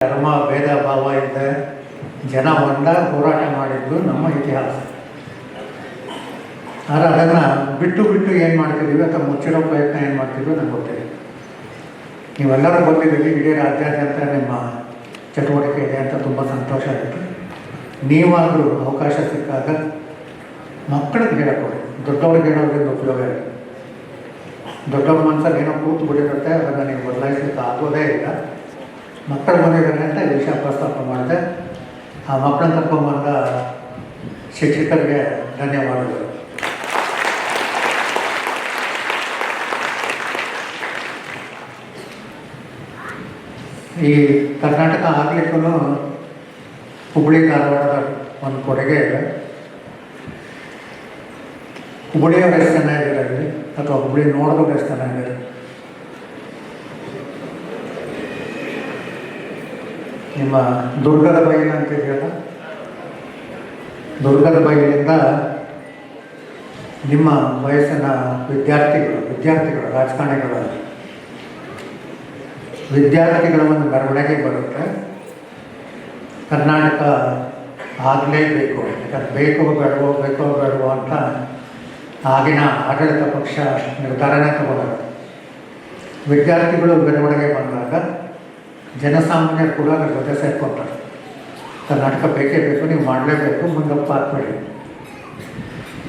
ಧರ್ಮ ಭೇದ ಭಾವ ಇದ್ದ ಜನ ಒಂದಾಗಿ ಹೋರಾಟ ಮಾಡಿದ್ದು ನಮ್ಮ ಇತಿಹಾಸ. ಆದರೆ ಅದನ್ನು ಬಿಟ್ಟು ಏನು ಮಾಡ್ತಿದ್ದೀವಿ ಅಥವಾ ಮುಚ್ಚಿಡೋ ಪ್ರಯತ್ನ ಏನು ಮಾಡ್ತಿದ್ವಿ ನಂಗೆ ಗೊತ್ತಿಲ್ಲ. ನೀವೆಲ್ಲರೂ ಗೊತ್ತಿದ್ದೀವಿ, ಇಡೀ ರಾಜ್ಯಾದ್ಯಂತ ನಿಮ್ಮ ಚಟುವಟಿಕೆ ಇದೆ ಅಂತ ತುಂಬ ಸಂತೋಷ ಆಯಿತು. ನೀವಾದರೂ ಅವಕಾಶ ಸಿಕ್ಕಾಗ ಮಕ್ಕಳಿಗೆ ಹೇಳಕೊಡಿ, ದೊಡ್ಡವ್ರಿಗೆ ಹೇಳೋದ್ರಿಂದ ಉಪಯೋಗ ಇಲ್ಲ. ದೊಡ್ಡವ್ರ ಮನಸ್ಸಲ್ಲಿ ಏನೋ ಕೂತು ಬಿಟ್ಟಿರುತ್ತೆ, ಅದನ್ನು ನೀವು ಬದಲಾಯಿಸಲಿಕ್ಕೆ ಆಗೋದೇ ಇಲ್ಲ. ಮಕ್ಕಳು ಬಂದಿದ್ದಾರೆ ಅಂತ ಈ ವಿಷಯ ಪ್ರಸ್ತಾಪ ಮಾಡಿದೆ. ಆ ಮಕ್ಕಳನ್ನ ಕರ್ಕೊಂಡ್ಬಂದ ಶಿಕ್ಷಕರಿಗೆ ಧನ್ಯವಾದಗಳು. ಈ ಕರ್ನಾಟಕ ಆಗಲಿಕ್ಕೂ ಹುಬ್ಬಳ್ಳಿ ಧಾರವಾಡದ ಒಂದು ಕೊಡುಗೆ ಇದೆ. ಹುಬ್ಬಳ್ಳಿಯವ್ರು ಎಷ್ಟು ಚೆನ್ನಾಗಿದ್ದಾರೆ ಅಥವಾ ಹುಬ್ಬಳ್ಳಿ ನೋಡೋದು ಎಷ್ಟು ಚೆನ್ನಾಗಿದೆ. ನಿಮ್ಮ ದುರ್ಗದ ಬೈಲು ಅಂತಿದೆಯಲ್ಲ, ದುರ್ಗದ ಬೈಲಿಂದ ನಿಮ್ಮ ವಯಸ್ಸಿನ ವಿದ್ಯಾರ್ಥಿಗಳು ವಿದ್ಯಾರ್ಥಿಗಳ ಒಂದು ಮೆರವಣಿಗೆ ಬರುತ್ತೆ. ಕರ್ನಾಟಕ ಆಗಲೇಬೇಕು, ಯಾಕಂದ್ರೆ ಬೇಕೋ ಬೇಡವೋ ಅಂತ ಆಗಿನ ಆಡಳಿತ ಪಕ್ಷ ನಿರ್ಧಾರನೇ ತಗೊಳ್ಳೋದು. ವಿದ್ಯಾರ್ಥಿಗಳು ಮೆರವಣಿಗೆ ಬಂದಾಗ ಜನಸಾಮಾನ್ಯರು ಕೂಡ ಅದ್ರ ಜೊತೆ ಸೇರ್ಕೊತಾರೆ. ಕರ್ನಾಟಕ ಬೇಕೇ ಬೇಕು, ನೀವು ಮಾಡಲೇಬೇಕು, ಮುಂದಪ್ಪ ಹಾಕ್ಬೇಡಿ.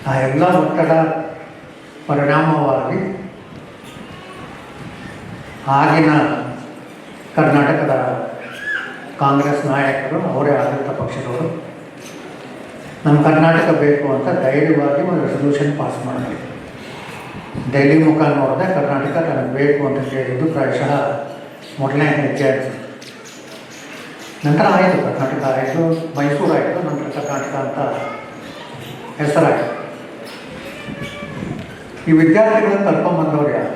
ಆ ಎಲ್ಲ ಒತ್ತಡ ಪರಿಣಾಮವಾಗಿ ಆಗಿನ ಕರ್ನಾಟಕದ ಕಾಂಗ್ರೆಸ್ ನಾಯಕರು, ಅವರೇ ಆಡಳಿತ ಪಕ್ಷದವರು, ನಮ್ಮ ಕರ್ನಾಟಕ ಬೇಕು ಅಂತ ಧೈರ್ಯವಾಗಿ ಒಂದು ರೆಸಲ್ಯೂಷನ್ ಪಾಸ್ ಮಾಡಿದ್ರು. ದೆಹಲಿ ಮುಖ ನೋಡಿದೆ ಕರ್ನಾಟಕ ನನಗೆ ಬೇಕು ಅಂತ ಹೇಳಿದ್ದು ಪ್ರಾಯಶಃ ಮೊದಲನೇ ಹೆಜ್ಜೆ ಆಯಿತು. ನಂತರ ಆಯಿತು, ಕರ್ನಾಟಕ ಆಯಿತು, ಮೈಸೂರು ಆಯಿತು, ನಂತರ ಕರ್ನಾಟಕ ಅಂತ ಹೆಸರಾಯಿತು. ಈ ವಿದ್ಯಾರ್ಥಿಗಳನ್ನು ಕರ್ಕೊಂಡ್ಬಂದವ್ರು ಯಾರು?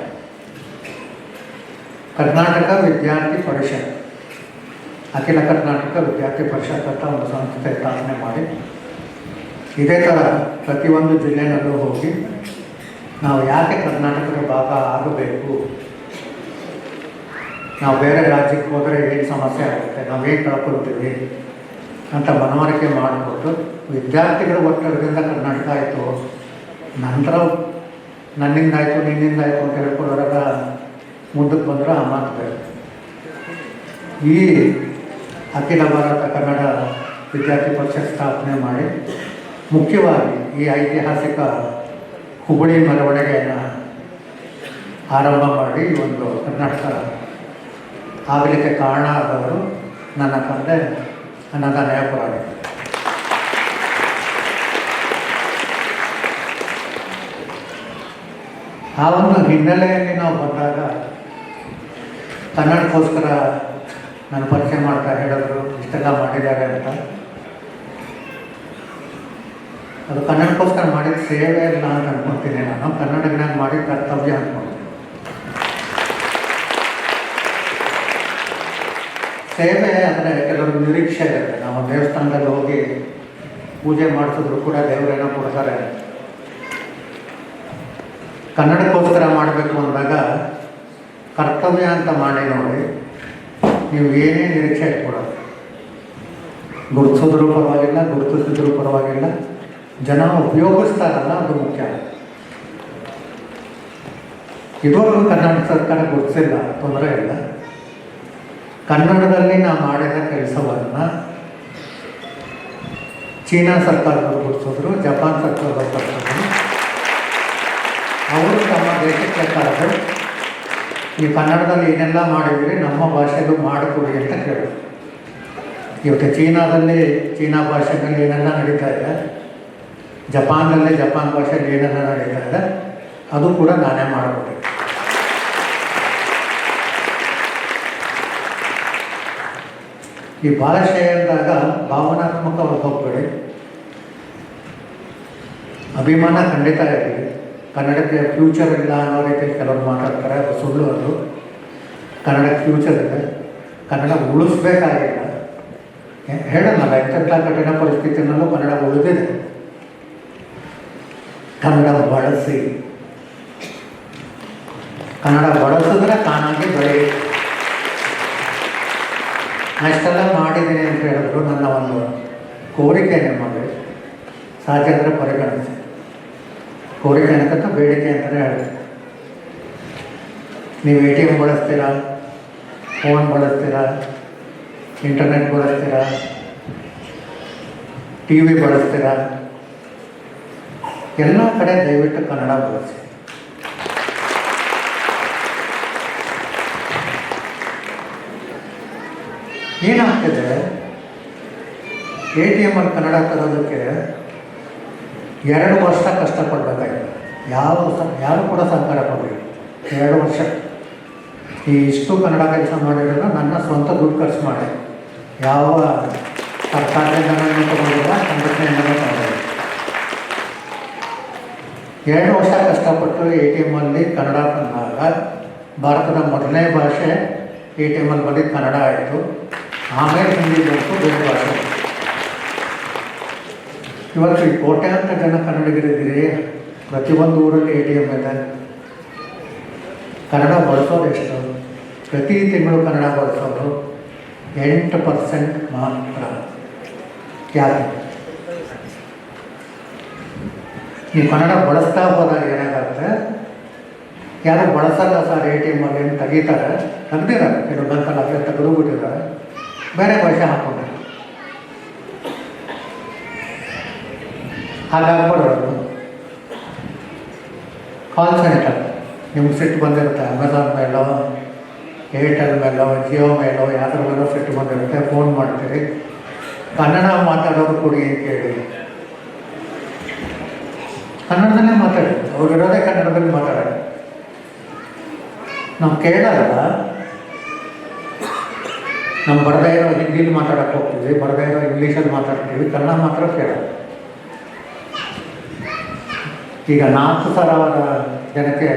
ಕರ್ನಾಟಕ ವಿದ್ಯಾರ್ಥಿ ಪರಿಷತ್, ಅಖಿಲ ಕರ್ನಾಟಕ ವಿದ್ಯಾರ್ಥಿ ಪರಿಷತ್ ಅಂತ ಒಂದು ಸಂಸ್ಥೆ ಸ್ಥಾಪನೆ ಮಾಡಿ, ಇದೇ ಥರ ಪ್ರತಿಯೊಂದು ಜಿಲ್ಲೆನಲ್ಲೂ ಹೋಗಿ ನಾವು ಯಾಕೆ ಕರ್ನಾಟಕದ ಭಾಗ ಆಗಬೇಕು, ನಾವು ಬೇರೆ ರಾಜ್ಯಕ್ಕೆ ಹೋದರೆ ಏನು ಸಮಸ್ಯೆ ಆಗುತ್ತೆ, ನಾವೇನು ಕಳ್ಕೊಳ್ತೀವಿ ಅಂತ ಮನವರಿಕೆ ಮಾಡಿಕೊಟ್ಟು ವಿದ್ಯಾರ್ಥಿಗಳ ಒತ್ತಡದಿಂದ ಕರ್ನಾಟಕ ಆಯಿತು, ನಂತರ ನನ್ನಿಂದಾಯಿತು ನಿನ್ನಿಂದಾಯಿತು ಅಂತ ಹೇಳ್ಕೊಳ್ಳೋದಾಗ ಮುಂದಕ್ಕೆ ಬಂದರೆ ಆ ಮಾತು ಬೇರೆ. ಈ ಅಖಿಲ ಭಾರತ ಕನ್ನಡ ವಿದ್ಯಾರ್ಥಿ ಪರಿಷತ್ ಸ್ಥಾಪನೆ ಮಾಡಿ ಮುಖ್ಯವಾಗಿ ಈ ಐತಿಹಾಸಿಕ ಹುಬ್ಬಳ್ಳಿ ಮೆರವಣಿಗೆಯನ್ನು ಆರಂಭ ಮಾಡಿ ಒಂದು ಕರ್ನಾಟಕ ಆಗಲಿಕ್ಕೆ ಕಾರಣ ಆದವರು ನನ್ನ ತಂದೆ ಅನ್ನದಾನಯ್ಯ ಪುರಾಣಿಕ್. ಆ ಒಂದು ಹಿನ್ನೆಲೆಯಲ್ಲಿ ನಾವು ಬಂದಾಗ ಕನ್ನಡಕ್ಕೋಸ್ಕರ ನನ್ನ ಪರಿಚಯ ಮಾಡ್ತಾ ಹೇಳಿದ್ರು ಇಷ್ಟೆಲ್ಲ ಮಾಡಿದ್ದಾರೆ ಅಂತ. ಅದು ಕನ್ನಡಕ್ಕೋಸ್ಕರ ಮಾಡಿದ ಸೇವೆ ಇಲ್ಲ ಅಂತ ಅನ್ಕೊತೀನಿ. ನಾನು ಕನ್ನಡಜ್ಞಾನ ಮಾಡಿದ ಕರ್ತವ್ಯ ಅಂದ್ಕೊಳ್ತೀನಿ. ಸೇವೆ ಅಂದರೆ ಕೆಲವರು ನಿರೀಕ್ಷೆ ಇರುತ್ತೆ. ನಾವು ದೇವಸ್ಥಾನದಲ್ಲಿ ಹೋಗಿ ಪೂಜೆ ಮಾಡಿಸಿದ್ರು ಕೂಡ ದೇವರೇನೋ ಕೊಡ್ತಾರೆ. ಕನ್ನಡಕ್ಕೋಸ್ಕರ ಮಾಡಬೇಕು ಅಂದಾಗ ಕರ್ತವ್ಯ ಅಂತ ಮಾಡಿ ನೋಡಿ, ನೀವು ಏನೇ ನಿರೀಕ್ಷೆ ಇಟ್ಕೊಡೋದು. ಗುರುತಿಸಿದ್ರೂ ಪರವಾಗಿಲ್ಲ, ಗುರುತಿಸಿದ್ರೂ ಪರವಾಗಿಲ್ಲ, ಜನ ಉಪಯೋಗಿಸ್ತಾರಲ್ಲ ಅದು ಮುಖ್ಯ. ಇದುವರೆಗೂ ಕರ್ನಾಟಕ ಸರ್ಕಾರ ಗುರುತಿಸಿಲ್ಲ, ತೊಂದರೆ ಇಲ್ಲ. ಕನ್ನಡದಲ್ಲಿ ನಾವು ಮಾಡಿದ ಕೆಲಸವನ್ನು ಚೀನಾ ಸರ್ಕಾರದವರು ಗುರುತಿಸಿದ್ರು, ಜಪಾನ್ ಸರ್ಕಾರದವರು ಗುರುತಿಸಿದ್ರು. ಅವರು ತಮ್ಮ ದೇಶಕ್ಕೆ ಕರೆದು ಈ ಕನ್ನಡದಲ್ಲಿ ಏನೆಲ್ಲ ಮಾಡಿದ್ರಿ ನಮ್ಮ ಭಾಷೆಗೂ ಮಾಡಿಕೊಡಿ ಅಂತ ಕೇಳಿದ್ರು. ಇವತ್ತು ಚೀನಾದಲ್ಲಿ ಚೀನಾ ಭಾಷೆಯಲ್ಲಿ ಏನೆಲ್ಲ ನಡೀತಾ ಇದೆ, ಜಪಾನ್ನಲ್ಲಿ ಜಪಾನ್ ಭಾಷೆಯಲ್ಲಿ ಏನೆಲ್ಲ ನಡೀತಾ ಇದೆ, ಅದು ಕೂಡ ನಾನೇ ಮಾಡಿಕೊಟ್ಟೆ. ಈ ಭಾಷೆ ಅಂದಾಗ ಭಾವನಾತ್ಮಕವಾಗಿ ಹೋಗ್ಬೇಡಿ, ಅಭಿಮಾನ ಖಂಡಿತ ಇರಲಿ. ಕನ್ನಡಕ್ಕೆ ಫ್ಯೂಚರ್ ಇಲ್ಲ ಅನ್ನೋ ರೀತಿಯಲ್ಲಿ ಕೆಲವರು ಮಾತಾಡ್ತಾರೆ, ಅದು ಸುಳ್ಳು. ಅದು ಕನ್ನಡಕ್ಕೆ ಫ್ಯೂಚರ್ ಇದೆ, ಕನ್ನಡ ಉಳಿಸ್ಬೇಕಾಗಿಲ್ಲ. ಹೇಳೋಣಲ್ಲ, ಎಂತೆಂಥ ಕಠಿಣ ಪರಿಸ್ಥಿತಿಯಲ್ಲೂ ಕನ್ನಡ ಉಳಿದಿದೆ. ಕನ್ನಡ ಬಳಸಿ, ಕನ್ನಡ ಬಳಸಿದ್ರೆ ತಾನಾಗಿ ಬೆಳೆಯುತ್ತೆ. ಅಷ್ಟೆಲ್ಲ ಮಾಡಿದ್ದೀನಿ ಅಂತ ಹೇಳಿದ್ರು ನನ್ನ ಒಂದು ಕೋರಿಕೆ ನಿಮಗೆ ಸಾಧ್ಯ ಅಂದರೆ ಪರಿಗಣಿಸಿ. ಕೋರಿಕೆ ಅನ್ನಕ್ಕಂತ ಬೇಡಿಕೆ ಅಂತಲೇ ಹೇಳಿ. ನೀವು ATM ಬಳಸ್ತೀರಾ, ಫೋನ್ ಬಳಸ್ತೀರಾ, ಇಂಟರ್ನೆಟ್ ಬಳಸ್ತೀರಾ, TV ಬಳಸ್ತೀರಾ, ಎಲ್ಲ ಕಡೆ ದಯವಿಟ್ಟು ಕನ್ನಡ ಬಳಸಿ. ಏನಾಗ್ತಿದೆ, ATM ಕನ್ನಡ ತರೋದಕ್ಕೆ 2 ವರ್ಷ ಕಷ್ಟಪಡಬೇಕಾಗಿದೆ. ಯಾರು ಕೂಡ ಸಹಕಾರ ಕೊಡಬೇಕು. 2 ವರ್ಷ ಇಷ್ಟು ಕನ್ನಡ ಕೆಲಸ ಮಾಡಿರೋದು ನನ್ನ ಸ್ವಂತ ದುಡ್ಡು ಖರ್ಚು ಮಾಡಿ, ಯಾವ ಸರ್ಕಾರದಿಂದನೂ ತಗೊಂಡಿಲ್ಲ, ಸಂಘಟನೆಯಿಂದನೂ ತಗೊಂಡಿಲ್ಲ. 2 ವರ್ಷ ಕಷ್ಟಪಟ್ಟು ATM ಕನ್ನಡ ಬಂದಾಗ ಭಾರತದ ಮೊದಲನೇ ಭಾಷೆ ATM ಬಂದಿದ್ದು ಕನ್ನಡ ಆಯಿತು. ಆಮೇಲೆ ಹಿಂದಿ ಬಂತು, ಬೇರೆ ಭಾಷೆ. ಇವತ್ತು ಈ ಕೋಟ್ಯಾಂತರ ಜನ ಕನ್ನಡಿಗರಿದ್ದೀರಿ. ಪ್ರತಿಯೊಂದು ಊರಲ್ಲಿ ATM ಇದೆ. ಕನ್ನಡ ಬಳಸೋದು ಎಷ್ಟು? ಪ್ರತಿ ತಿಂಗಳು ಕನ್ನಡ ಬಳಸೋದು 8% ಮಾತ್ರ. ಯಾಕೆ? ನೀವು ಕನ್ನಡ ಬಳಸ್ತಾ ಹೋದಾಗ ಏನಾಗುತ್ತೆ, ಯಾರು ಬಳಸಲ್ಲ ಸರ್ ATM ಏನು ತೆಗೀತಾರೆ, ತೆಗ್ದಿದ್ದಾರೆ, ಕೆಲವು ಬ್ಯಾಂಕಲ್ಲಿ ಹಾಕಿ ತೆಗೆದು ಬಿಟ್ಟಿದ್ದಾರೆ, ಬೇರೆ ಭಾಷೆ ಹಾಕ್ಕೊಂಡ್ರೆ ಹಾಗಾಗ್ಬಿಡೋದು. ಕಾಲ್ ಸೆಂಟರ್ ನಿಮ್ಗೆ ಸಿಟ್ಟು ಬಂದಿರುತ್ತೆ, ಅಮೆಝಾನ್ ಮೇಲೋ, ಏರ್ಟೆಲ್ ಮೇಲೋ, ಜಿಯೋ ಮೇಲೋ, ಯಾವ್ದ್ರ ಮೇಲೋ ಸಿಟ್ಟು ಬಂದಿರುತ್ತೆ. ಫೋನ್ ಮಾಡ್ತೀರಿ, ಕನ್ನಡ ಮಾತಾಡೋದು ಕೊಡಿ ಅಂತ ಕೇಳಿ, ಕನ್ನಡದಲ್ಲೇ ಮಾತಾಡಿ. ಅವ್ರು ಇರೋದೇ ಕನ್ನಡದಲ್ಲಿ ಮಾತಾಡೋದು. ನಾವು ಕೇಳಲ್ಲ, ನಾವು ಬರದೇ ಇರೋ ಹಿಂದಿಲಿ ಮಾತಾಡೋಕ್ಕೆ ಹೋಗ್ತೀವಿ, ಬರದೇ ಇರೋ ಇಂಗ್ಲೀಷಲ್ಲಿ ಮಾತಾಡ್ತೀವಿ, ಕನ್ನಡ ಮಾತ್ರ ಕೇಳೋದು. ಈಗ 4,000 ಜನಕ್ಕೆ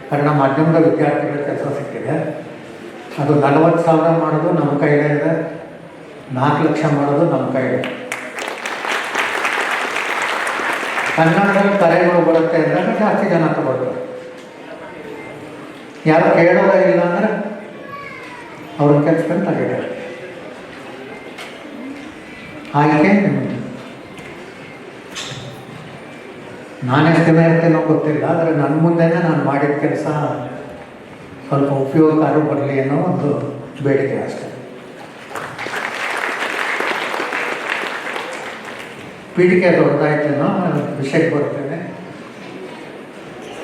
ಕನ್ನಡ ಮಾಧ್ಯಮದ ವಿದ್ಯಾರ್ಥಿಗಳ ಕೆಲಸ ಸಿಕ್ಕಿದೆ. ಅದು 40,000 ಮಾಡೋದು ನಮ್ಮ ಕೈಲೇ ಇದೆ, 4 ಲಕ್ಷ ಮಾಡೋದು ನಮ್ಮ ಕೈಲೇ. ಕನ್ನಡದಲ್ಲಿ ಕರೆಗಳು ಬರುತ್ತೆ ಅಂದಾಗ ಜಾಸ್ತಿ ಜನ ತಗೊಳ್ತಾರೆ. ಯಾರು ಕೇಳೋದೇ ಇಲ್ಲ ಅಂದರೆ ಅವ್ರನ್ನ ಕೆಲಸದಲ್ಲಿ ತೆಗಿತಾರೆ. ಆಯ್ಕೆ ನಿಮ್ಮದು. ನಾನೆಷ್ಟು ದಿನ ಇರ್ತೇನೋ ಗೊತ್ತಿಲ್ಲ, ಆದರೆ ನನ್ನ ಮುಂದೆನೇ ನಾನು ಮಾಡಿದ ಕೆಲಸ ಸ್ವಲ್ಪ ಉಪಯೋಗಕಾರು ಬರಲಿ ಅನ್ನೋ ಒಂದು ಬೇಡಿಕೆ ಅಷ್ಟೆ. ಪೀಠಿಕೆ ದೊಡ್ಡದಾಯ್ತೇನೋ, ವಿಷಯಕ್ಕೆ ಬರ್ತೇನೆ.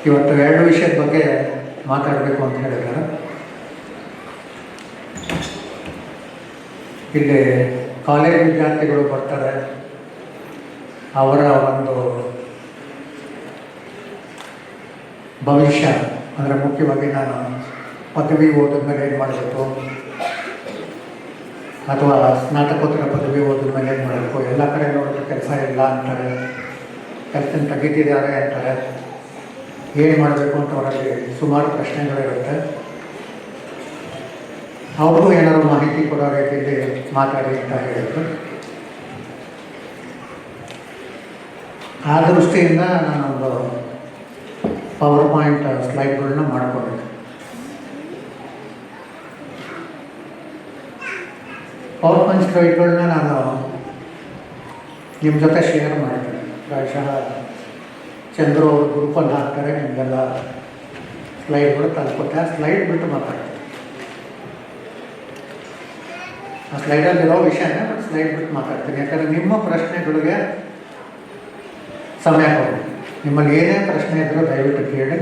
ಇವತ್ತು 2 ವಿಷಯದ ಬಗ್ಗೆ ಮಾತಾಡಬೇಕು ಅಂತ ಹೇಳಿದ್ದಾರೆ. ಇಲ್ಲಿ ಕಾಲೇಜ್ ವಿದ್ಯಾರ್ಥಿಗಳು ಬರ್ತಾರೆ, ಅವರ ಒಂದು ಭವಿಷ್ಯ ಅಂದರೆ ಮುಖ್ಯವಾಗಿ ನಾನು ಪದವಿ ಓದಿದ ಮೇಲೆ ಏನು ಮಾಡಬೇಕು, ಅಥವಾ ಸ್ನಾತಕೋತ್ತರ ಪದವಿ ಓದಿದ ಮೇಲೆ ಏನು ಮಾಡಬೇಕು, ಎಲ್ಲ ಕಡೆ ನೋಡಿದ್ರೆ ಕೆಲಸ ಇಲ್ಲ ಅಂತಾರೆ, ಕೆಲಸ ತೆಗಿತಿದ್ದಾರೆ ಅಂತಾರೆ. ಏನು ಮಾಡಬೇಕು ಅಂತ ಅವರಲ್ಲಿ ಸುಮಾರು ಪ್ರಶ್ನೆಗಳಿರುತ್ತೆ. ಅವ್ರಿಗೂ ಏನಾದರೂ ಮಾಹಿತಿ ಕೊಡೋ ರೀತಿಯಲ್ಲಿ ಮಾತಾಡಿ ಅಂತ ಹೇಳಿದ್ರು. ಆ ದೃಷ್ಟಿಯಿಂದ ನಾನೊಂದು ಪವರ್ ಪಾಯಿಂಟ್ ಸ್ಲೈಡ್ಗಳನ್ನ ಮಾಡಿಕೊಂಡಿದ್ದೆ. ಪವರ್ ಪಾಯಿಂಟ್ ಸ್ಲೈಡ್ಗಳನ್ನ ನಾನು ನಿಮ್ಮ ಜೊತೆ ಶೇರ್ ಮಾಡ್ತೀನಿ. ಪ್ರಾಯಶಃ ಚಂದ್ರು ಅವರು ಗ್ರೂಪಲ್ಲಿ ಹಾಕ್ತಾರೆ, ನಿಮಗೆಲ್ಲ ಸ್ಲೈಡ್ಗಳು ತಲುಪುತ್ತೆ. ಆ ಸ್ಲೈಡ್ ಬಿಟ್ಟು ಮಾತಾಡ್ತೀನಿ. ಆ ಸ್ಲೈಡಲ್ಲಿರೋ ವಿಷಯನೇ ಬಟ್ ಸ್ಲೈಡ್ ಬಿಟ್ಟು ಮಾತಾಡ್ತೀನಿ. ಯಾಕಂದರೆ ನಿಮ್ಮ ಪ್ರಶ್ನೆಗಳಿಗೆ ಸಮಯ ಕೊಡಿ. ನಿಮ್ಮಲ್ಲಿ ಏನೇ ಪ್ರಶ್ನೆ ಇದ್ದರೂ ದಯವಿಟ್ಟು ಕೇಳಿ.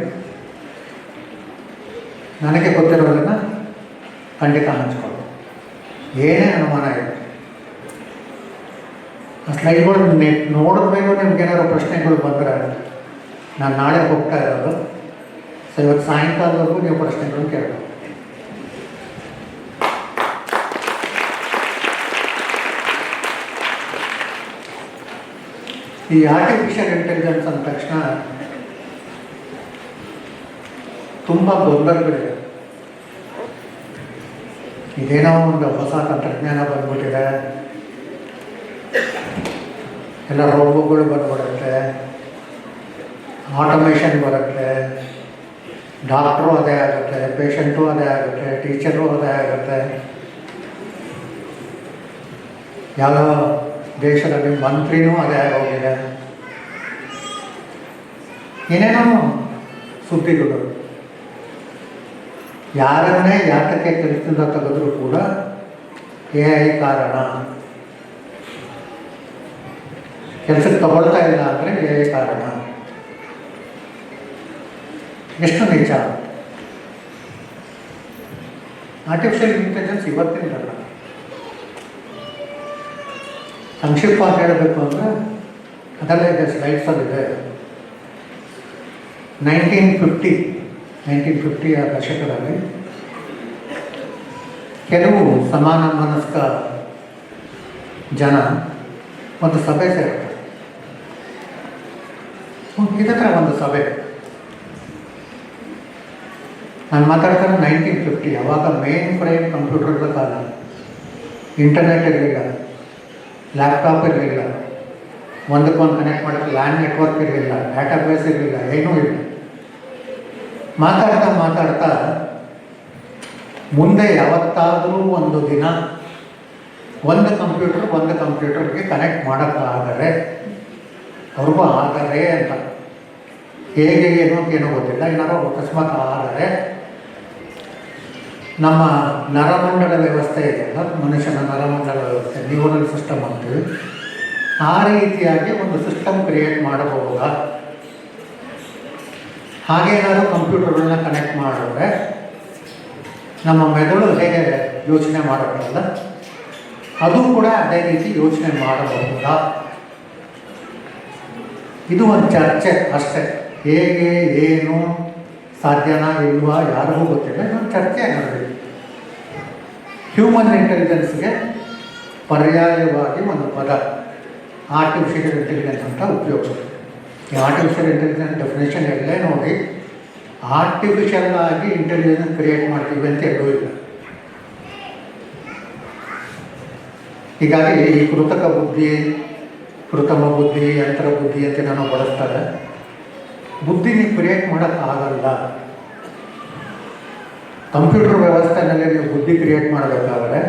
ನನಗೆ ಗೊತ್ತಿರೋದನ್ನು ಖಂಡಿತ ಹಂಚ್ಕೊಳ್ಳಿ. ಏನೇ ಅನುಮಾನ ಇದೆ, ಆ ಸ್ಲೈಡ್ಗಳು ನೋಡಿದ ಮೇಲೂ ನಿಮ್ಗೇನಾದ್ರು ಪ್ರಶ್ನೆಗಳು ಬಂದರೆ, ನಾನು ನಾಳೆ ಹೋಗ್ತಾ ಇರೋದು, ಸೊ ಇವತ್ತು ಸಾಯಂಕಾಲದವರೆಗೂ ನೀವು ಪ್ರಶ್ನೆಗಳನ್ನು ಕೇಳಬೇಕು. ಈ ಆರ್ಟಿಫಿಷಿಯಲ್ ಇಂಟೆಲಿಜೆನ್ಸ್ ಅಂದ ತಕ್ಷಣ ತುಂಬ ಗೊಂದಲಗಳಿದೆ. ಇದೇನೋ ಒಂದು ಹೊಸ ತಂತ್ರಜ್ಞಾನ ಬಂದ್ಬಿಟ್ಟಿದೆ, ಎಲ್ಲ ರೋಬೋಗಳು ಬಂದ್ಬಿಡುತ್ತೆ, ಆಟೋಮೇಷನ್ ಬರುತ್ತೆ, ಡಾಕ್ಟ್ರು ಅದೇ ಆಗುತ್ತೆ, ಪೇಷಂಟು ಅದೇ ಆಗುತ್ತೆ, ಟೀಚರು ಅದೇ ಆಗುತ್ತೆ. ಯಾವ ದೇಶದಲ್ಲಿ ಮಂತ್ರಿನೂ ಅದೇ ಆಗೋಗಿದೆ. ಏನೇನೋ ಸುದ್ದಿಗಳು. ಯಾರನ್ನೇ ಯಾತಕ್ಕೆ ಕೆಲಸದಿಂದ ತೆಗೆದ್ರು ಕೂಡ AI ಕಾರಣ. ಕೆಲಸಕ್ಕೆ ತಗೊಳ್ತಾ ಇಲ್ಲ ಅಂದರೆ AI ಕಾರಣ. ಎಷ್ಟು ನಿಜ. ಆರ್ಟಿಫಿಷಿಯಲ್ ಇಂಟೆಲಿಜೆನ್ಸ್ ಇವತ್ತಿನದಲ್ಲ. ಸಂಕ್ಷಿಪ್ತವಾಗಿ ಹೇಳಬೇಕು ಅಂದರೆ ಅದೆಲ್ಲ ಇದೆ, ಸ್ಲೈಡ್ಸಲ್ಲಿದೆ. 1950 ದಶಕದಲ್ಲಿ ಕೆಲವು ಸಮಾನ ಮನಸ್ಕ ಜನ ಒಂದು ಸಭೆ ಸೇರ್ತಾರೆ. ಇದತ್ರ ಒಂದು ಸಭೆ ನಾನು ಮಾತಾಡ್ತಾರೆ 1950. ಅವಾಗ ಮೇನ್ ಫ್ರೇಮ್ ಕಂಪ್ಯೂಟರ್ಗಳ ಕಾಲ. ಇಂಟರ್ನೆಟ್ ಇರಲಿಲ್ಲ, ಲ್ಯಾಪ್ಟಾಪ್ ಇರಲಿಲ್ಲ, ಒಂದಕ್ಕೊಂದು ಕನೆಕ್ಟ್ ಮಾಡೋಕ್ಕೆ ಲ್ಯಾಂಡ್ ನೆಟ್ವರ್ಕ್ ಇರಲಿಲ್ಲ, ಡಾಟಾಬೇಸ್ ಇರಲಿಲ್ಲ, ಏನೂ ಇಲ್ಲ. ಮಾತಾಡ್ತಾ ಮುಂದೆ ಯಾವತ್ತಾದರೂ ಒಂದು ದಿನ ಒಂದು ಕಂಪ್ಯೂಟರ್ಗೆ ಕನೆಕ್ಟ್ ಮಾಡೋಕ್ಕಾದರೆ, ಅವ್ರಿಗೂ ಆದರೆ ಅಂತ, ಹೇಗೆ ಏನೋ ಗೊತ್ತಿಲ್ಲ, ಏನಾದರೂ ಅಕಸ್ಮಾತ್ ಆದರೆ ನಮ್ಮ ನರಮಂಡಲ ವ್ಯವಸ್ಥೆ ಇದೆಯಲ್ಲ, ಮನುಷ್ಯನ ನರಮಂಡಲ ವ್ಯವಸ್ಥೆ, ನ್ಯೂರಲ್ ಸಿಸ್ಟಮ್ ಅಂತೀವಿ, ಆ ರೀತಿಯಾಗಿ ಒಂದು ಸಿಸ್ಟಮ್ ಕ್ರಿಯೇಟ್ ಮಾಡಬಹುದಾ? ಹಾಗೇನಾದರೂ ಕಂಪ್ಯೂಟರ್ಗಳನ್ನ ಕನೆಕ್ಟ್ ಮಾಡಿದ್ರೆ ನಮ್ಮ ಮೆದುಳು ಹೇಗೆ ಯೋಚನೆ ಮಾಡೋಕ್ಕಲ್ಲ, ಅದು ಕೂಡ ಅದೇ ರೀತಿ ಯೋಚನೆ ಮಾಡಬಹುದಾ? ಇದು ಒಂದು ಚರ್ಚೆ ಅಷ್ಟೇ. ಹೇಗೆ, ಏನು, ಸಾಧ್ಯನಾ ಇಲ್ವಾ ಯಾರಿಗೂ ಗೊತ್ತಿಲ್ಲ, ಇದೊಂದು ಚರ್ಚೆ ನಡೆದಿದೆ. ಹ್ಯೂಮನ್ ಇಂಟೆಲಿಜೆನ್ಸ್ಗೆ ಪರ್ಯಾಯವಾಗಿ ಒಂದು ಪದ ಆರ್ಟಿಫಿಷಿಯಲ್ ಇಂಟೆಲಿಜೆನ್ಸ್ ಅಂತ ಉಪಯೋಗಿಸ್ತೀವಿ. ಈ ಆರ್ಟಿಫಿಷಿಯಲ್ ಇಂಟೆಲಿಜೆನ್ಸ್ ಡೆಫಿನೇಷನ್ ಎಲ್ಲೇ ನೋಡಿ, ಆರ್ಟಿಫಿಷಿಯಲ್ ಆಗಿ ಇಂಟೆಲಿಜೆನ್ಸ್ ಕ್ರಿಯೇಟ್ ಮಾಡ್ತೀವಿ ಅಂತ ಹೇಳೂ ಇಲ್ಲ. ಹೀಗಾಗಿ ಈ ಕೃತಕ ಬುದ್ಧಿ, ಕೃತಮ ಬುದ್ಧಿ, ಯಂತ್ರ ಬುದ್ಧಿ ಅಂತ ನಾನು ಬಳಸ್ತಾರೆ. ಬುದ್ಧಿ ನೀವು ಕ್ರಿಯೇಟ್ ಮಾಡೋಕ್ಕಾಗಲ್ಲ. ಕಂಪ್ಯೂಟರ್ ವ್ಯವಸ್ಥೆನಲ್ಲಿ ನೀವು ಬುದ್ಧಿ ಕ್ರಿಯೇಟ್ ಮಾಡಬೇಕಾದ್ರೆ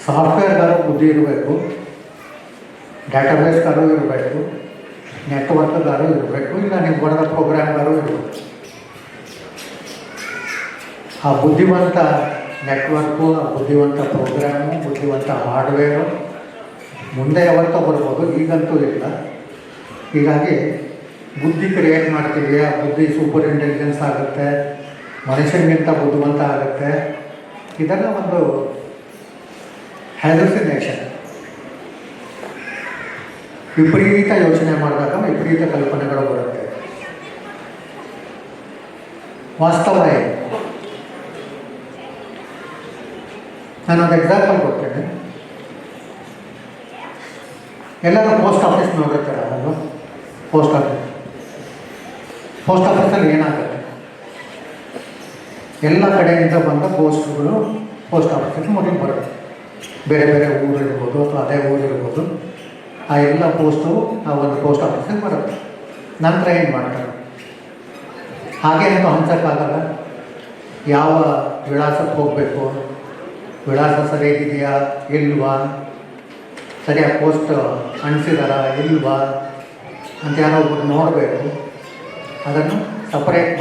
ಸಾಫ್ಟ್ವೇರ್ಗಾರು ಬುದ್ಧಿ ಇರಬೇಕು, ಡಾಟಾಬೇಸ್ಗಾರು ಇರಬೇಕು, ನೆಟ್ವರ್ಕ್ಗಾರು ಇರಬೇಕು, ಇಲ್ಲ ನೀವು ಬರೆದ ಪ್ರೋಗ್ರಾಮ್ಗಾರು ಇರಬೇಕು. ಆ ಬುದ್ಧಿವಂತ ನೆಟ್ವರ್ಕು, ಆ ಬುದ್ಧಿವಂತ ಪ್ರೋಗ್ರಾಮು, ಬುದ್ಧಿವಂತ ಹಾರ್ಡ್ವೇರು ಮುಂದೆ ಯಾವತ್ತೋ ಬರ್ಬೋದು, ಈಗಂತೂ ಇಲ್ಲ. ಹೀಗಾಗಿ ಬುದ್ಧಿ ಕ್ರಿಯೇಟ್ ಮಾಡ್ತೀವಿ, ಆ ಬುದ್ಧಿ ಸೂಪರ್ ಇಂಟೆಲಿಜೆನ್ಸ್ ಆಗುತ್ತೆ, ಮನುಷ್ಯನಿಗಿಂತ ಬುದ್ಧಿವಂತ ಆಗುತ್ತೆ. ಇದೆಲ್ಲ ಒಂದು ಹ್ಯಾಲುಸಿನೇಷನ್. ವಿಪರೀತ ಯೋಚನೆ ಮಾಡಿದಾಗ ವಿಪರೀತ ಕಲ್ಪನೆಗಳು ಬರುತ್ತೆ. ವಾಸ್ತವ ಏನು? ನಾನೊಂದು ಎಕ್ಸಾಂಪಲ್ ಕೊಡ್ತೇನೆ. ಎಲ್ಲರೂ ಪೋಸ್ಟ್ ಆಫೀಸ್ ನೋಡಿರ್ತಾರೆ ಅಲ್ವ? ಪೋಸ್ಟ್ ಆಫೀಸಲ್ಲಿ ಏನಾಗುತ್ತೆ? ಎಲ್ಲ ಕಡೆಯಿಂದ ಬಂದ ಪೋಸ್ಟ್ಗಳು ಪೋಸ್ಟ್ ಆಫೀಸಿಗೆ ಮೊದಲು ಬರುತ್ತೆ. ಬೇರೆ ಬೇರೆ ಊರಿರ್ಬೋದು ಅಥವಾ ಅದೇ ಊರಿರ್ಬೋದು, ಆ ಎಲ್ಲ ಪೋಸ್ಟು ಆ ಒಂದು ಪೋಸ್ಟ್ ಆಫೀಸಿಗೆ ಬರುತ್ತೆ. ನಂತರ ಏನು ಮಾಡ್ತಾರೆ? ಹಾಗೆ ಅಂತ ಹಂಚಕ್ಕಾಗಲ್ಲ. ಯಾವ ವಿಳಾಸಕ್ಕೆ ಹೋಗಬೇಕು, ವಿಳಾಸ ಸರಿಯಾಗಿದೆಯಾ ಇಲ್ವಾ, ಸರಿಯಾಗಿ ಪೋಸ್ಟ್ ಅಂಟಿಸಿದಾರ ಇಲ್ವಾ ಅಂತ ಯಾರೋ ಒಬ್ಬರು ನೋಡಬೇಕು. ಅದನ್ನು ಸಪ್ರೇಟ್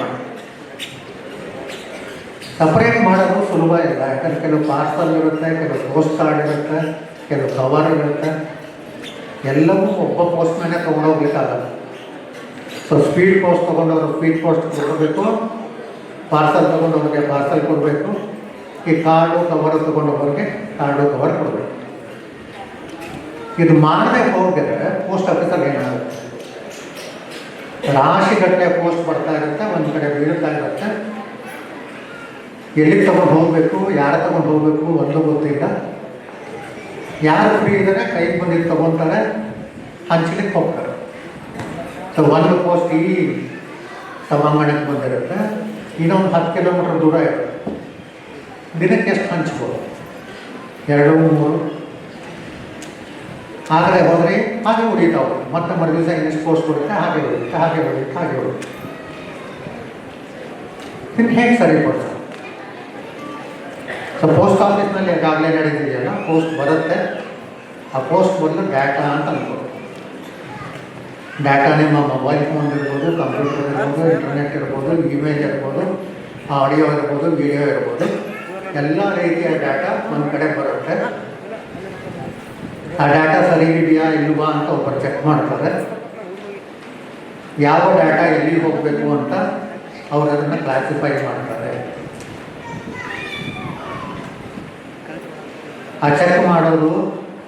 ಮಾಡೋದು ಸುಲಭ ಇಲ್ಲ. ಯಾಕಂದರೆ ಕೆಲವು ಪಾರ್ಸಲ್ ಇರುತ್ತೆ, ಕೆಲವು ಪೋಸ್ಟ್ ಕಾರ್ಡ್ ಇರುತ್ತೆ, ಕೆಲವು ಕವರ್ ಇರುತ್ತೆ. ಎಲ್ಲವೂ ಒಬ್ಬ ಪೋಸ್ಟ್ ಮೇಲೆ ತೊಗೊಂಡೋಗ್ಲಿಕ್ಕಾಗಲ್ಲ. ಸೊ ಸ್ಪೀಡ್ ಪೋಸ್ಟ್ ತೊಗೊಂಡವರು ಸ್ಪೀಡ್ ಪೋಸ್ಟ್ ಕೊಡಬೇಕು, ಪಾರ್ಸಲ್ ತೊಗೊಂಡವ್ರಿಗೆ ಪಾರ್ಸಲ್ ಕೊಡಬೇಕು, ಈ ಕಾರ್ಡು ಕವರು ತೊಗೊಂಡವ್ರಿಗೆ ಕಾರ್ಡು ಕವರ್ ಕೊಡಬೇಕು. ಇದು ಮಾಡದೆ ಹೋಗಿದ್ರೆ ಪೋಸ್ಟ್ ಆಫೀಸಲ್ಲಿ ಏನಾಗುತ್ತೆ? ರಾಶಿಗಟ್ಟಲೆ ಪೋಸ್ಟ್ ಬರ್ತಾ ಇರುತ್ತೆ, ಒಂದು ಕಡೆ ಬೀಳ್ತಾ ಇರುತ್ತೆ. ಎಲ್ಲಿಗೆ ತೊಗೊಂಡು ಹೋಗಬೇಕು, ಯಾರು ತೊಗೊಂಡು ಹೋಗಬೇಕು ಒಂದು ಗೊತ್ತಿಲ್ಲ. ಯಾರು ಫ್ರೀ ಇದ್ದಾರೆ ಕೈಗೆ ಬಂದಿದ್ದು ತೊಗೊತಾರೆ, ಹಂಚಲಿಕ್ಕೆ ಹೋಗ್ತಾರೆ. ಸೊ ಒಂದು ಪೋಸ್ಟ್ ಈ ಸಭಾಂಗಣಕ್ಕೆ ಬಂದಿರುತ್ತೆ, ಇನ್ನೊಂದು 10 ಕಿಲೋಮೀಟ್ರ್ ದೂರ ಇರುತ್ತೆ. ದಿನಕ್ಕೆ ಎಷ್ಟು ಹಂಚ್ಬೋದು? 2-3. ಆಗಲೇ ಹೋದರೆ ಹಾಗೆ ಉಳಿತಾವೆ. ಮತ್ತೆ ಮರುದಿವಸ ಇನ್ನಷ್ಟು ಪೋಸ್ಟ್ ಕೊಡುತ್ತೆ, ಹಾಗೆ ಹೊಡಿಯುತ್ತೆ. ಇನ್ನು ಹೇಗೆ ಸರಿಪಡಿಸೋದು? ಸೊ ಪೋಸ್ಟ್ ಆಫೀಸ್ನಲ್ಲಿ ಈಗಾಗಲೇ ನಡೀತಿದೆಯಲ್ಲ, ಪೋಸ್ಟ್ ಬರುತ್ತೆ, ಆ ಪೋಸ್ಟ್ ಬದಲು ಡಾಟಾ ಅಂತ ಅನ್ಬೋದು. ಡಾಟಾ ನಿಮ್ಮ ಮೊಬೈಲ್ ಫೋನ್ ಇರ್ಬೋದು, ಕಂಪ್ಯೂಟರ್ ಇರ್ಬೋದು, ಇಂಟರ್ನೆಟ್ ಇರ್ಬೋದು, ಇಮೇಜ್ ಇರ್ಬೋದು, ಆಡಿಯೋ ಇರ್ಬೋದು, ವಿಡಿಯೋ ಇರ್ಬೋದು, ಎಲ್ಲ ರೀತಿಯ ಡಾಟಾ ಒಂದು ಕಡೆ ಬರುತ್ತೆ. ಆ ಡಾಟಾ ಸರಿ ಇದೆಯಾ ಇಲ್ವಾ ಅಂತ ಒಬ್ಬರು ಚೆಕ್ ಮಾಡ್ತಾರೆ. ಯಾವ ಡಾಟಾ ಎಲ್ಲಿಗೆ ಹೋಗಬೇಕು ಅಂತ ಅವರು ಅದನ್ನು ಕ್ಲಾಸಿಫೈ ಮಾಡ್ತಾರೆ. ಆ ಚೆಕ್ ಮಾಡೋದು,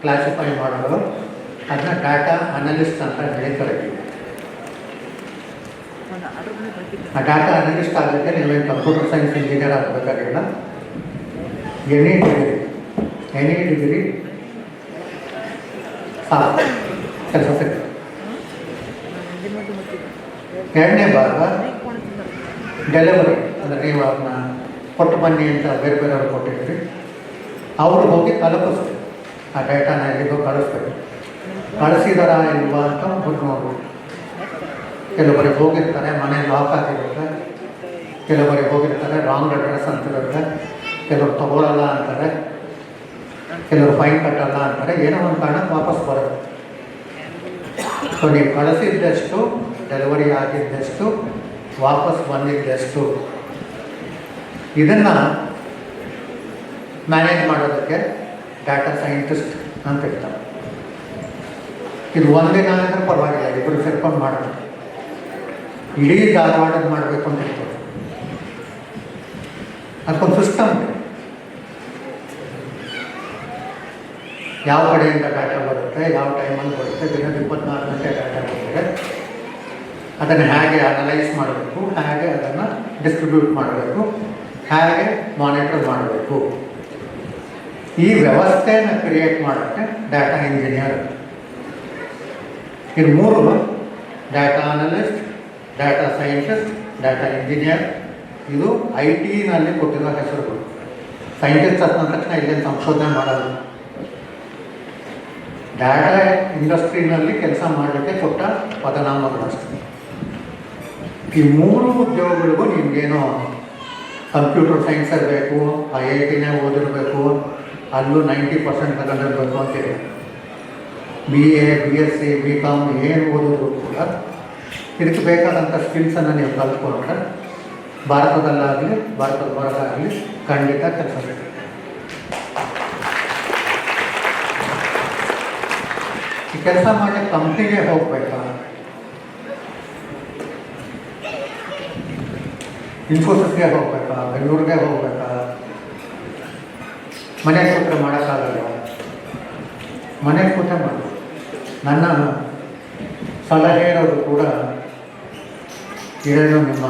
ಕ್ಲಾಸಿಫೈ ಮಾಡೋದು, ಅದನ್ನ ಡಾಟಾ ಅನಲಿಸ್ಟ್ ಅಂತ ಹೇಳಿ ಕರೀತೀವಿ. ಆ ಡಾಟಾ ಅನಲಿಸ್ಟ್ ಆಗಲಿಕ್ಕೆ ನೀವೇನು ಕಂಪ್ಯೂಟರ್ ಸೈನ್ಸ್ ಇಂಜಿನಿಯರ್ ಆಗಬೇಕಾಗಿಲ್ಲ. ಎನಿ ಡಿಗ್ರಿ ಸಾಕು, ಕೆಲಸ ಸಿಗುತ್ತೆ. ಎರಡನೇ ಭಾಗ ಡೆಲಿವರಿ, ಅಂದರೆ ನೀವು ಅದನ್ನ ಕೊಟ್ಟು ಬನ್ನಿ ಅಂತ ಬೇರೆ ಬೇರೆಯವ್ರು ಕೊಟ್ಟಿದ್ರಿ, ಅವರು ಹೋಗಿ ತಲುಪಿಸ್ಬೇಕು. ಆ ಡೇಟಾನ ಎಲ್ಲಿಗೋ ಕಳಿಸ್ಬೇಕು. ಕಳಿಸಿದಾರ ಇಲ್ವಾ ಅಂತ ಬಿಟ್ಟು ನೋಡ್ಬೇಕು. ಕೆಲವರಿಗೆ ಹೋಗಿರ್ತಾರೆ ಮನೆ ಲಾಕ್ ಆಗಿರುತ್ತೆ, ಕೆಲವರಿಗೆ ಹೋಗಿರ್ತಾರೆ ರಾಂಗ್ ಅಡ್ರೆಸ್ ಅಂತಿರುತ್ತೆ, ಕೆಲವರು ತಗೊಳ್ಳಲ್ಲ ಅಂತಾರೆ, ಕೆಲವರು ಫೈನ್ ಕಟ್ಟಲ್ಲ ಅಂತಾರೆ, ಏನೋ ಒಂದು ಕಾರಣಕ್ಕೆ ವಾಪಸ್ ಬರುತ್ತೆ. ಸೊ ನೀವು ಕಳಿಸಿದ್ದೆಷ್ಟು, ಡೆಲಿವರಿ ಆಗಿದ್ದೆಷ್ಟು, ವಾಪಸ್ ಬಂದಿದ್ದೆಷ್ಟು, ಇದನ್ನು ಮ್ಯಾನೇಜ್ ಮಾಡೋದಕ್ಕೆ ಡಾಟಾ ಸೈಂಟಿಸ್ಟ್ ಅಂತ ಇರ್ತಾರೆ. ಇದು ಒಂದಿನ ಅಂದರೆ ಪರವಾಗಿಲ್ಲ, ಇಬ್ಬರು ಸೇರ್ಕೊಂಡು ಮಾಡೋದು. ಇಡೀ ಧಾರವಾಡದ ಮಾಡಬೇಕು ಅಂತ ಇರ್ತದೆ. ಅದಕ್ಕೊಂದು ಸಿಸ್ಟಮ್ ಇದೆ. ಯಾವ ಕಡೆಯಿಂದ ಡಾಟಾ ಬರುತ್ತೆ, ಯಾವ ಟೈಮಲ್ಲಿ ಬರುತ್ತೆ, ದಿನದ 24 ಗಂಟೆ ಡಾಟಾ ಬರುತ್ತೆ, ಅದನ್ನು ಹೇಗೆ ಅನಲೈಸ್ ಮಾಡಬೇಕು, ಹೇಗೆ ಅದನ್ನು ಡಿಸ್ಟ್ರಿಬ್ಯೂಟ್ ಮಾಡಬೇಕು, ಹೇಗೆ ಮಾನಿಟರ್ ಮಾಡಬೇಕು, ಈ ವ್ಯವಸ್ಥೆಯನ್ನು ಕ್ರಿಯೇಟ್ ಮಾಡೋಕ್ಕೆ ಡಾಟಾ ಇಂಜಿನಿಯರ್. ಇದು ಮೂರು: data analyst, data scientist, data engineer. ಇದು IT-ನಲ್ಲಿ ಕೊಟ್ಟಿರೋ ಹೆಸರುಗಳು. ಸೈಂಟಿಸ್ಟ್ ಅಂದ ತಕ್ಷಣ ಇಲ್ಲೇನು ಸಂಶೋಧನೆ ಮಾಡೋದು, ಡಾಟಾ ಇಂಡಸ್ಟ್ರಿನಲ್ಲಿ ಕೆಲಸ ಮಾಡಲಿಕ್ಕೆ ಕೊಟ್ಟ ಪದನಾಮಗಳಷ್ಟೇ. ಈ ಮೂರು ಉದ್ಯೋಗಗಳಿಗೂ ನಿಮಗೇನೋ ಕಂಪ್ಯೂಟರ್ ಸೈನ್ಸ್ ಇರಬೇಕು, IIT-ನೇ ಓದಿರಬೇಕು, ಅಲ್ಲೂ 90% ತಗೊಂಡಿರಬೇಕು ಅಂತಿದೆ. BA, BSc, BCom ಏನು ಓದಿದ್ರು ಕೂಡ ಇದಕ್ಕೆ ಬೇಕಾದಂಥ ಸ್ಕಿಲ್ಸನ್ನು ನೀವು ಕಲ್ತ್ಕೊಂಡ್ರೆ ಭಾರತದಲ್ಲಾಗಲಿ ಭಾರತದ ಹೊರಗಾಗಲಿ ಖಂಡಿತ ಕೆಲಸ ಸಿಗುತ್ತೆ. ಈ ಕೆಲಸ ಮಾಡಿ ಕಂಪ್ನಿಗೆ ಹೋಗ್ಬೇಕಾ, ಇನ್ಫೋಸಿಸ್ಗೆ ಹೋಗ್ಬೇಕಾ, ಬೆಂಗಳೂರಿಗೆ ಹೋಗ್ಬೇಕಾ, ಮನೆಗೆ ಕೂತ್ರೆ ಮಾಡೋಕ್ಕಾಗಲ್ಲ. ಮನೆಗೆ ಕೂತ್ರೆ ಮಾಡಿ. ನನ್ನ ಸಲಹೆ ಇರೋದು ಕೂಡ ಏನು, ನಿಮ್ಮ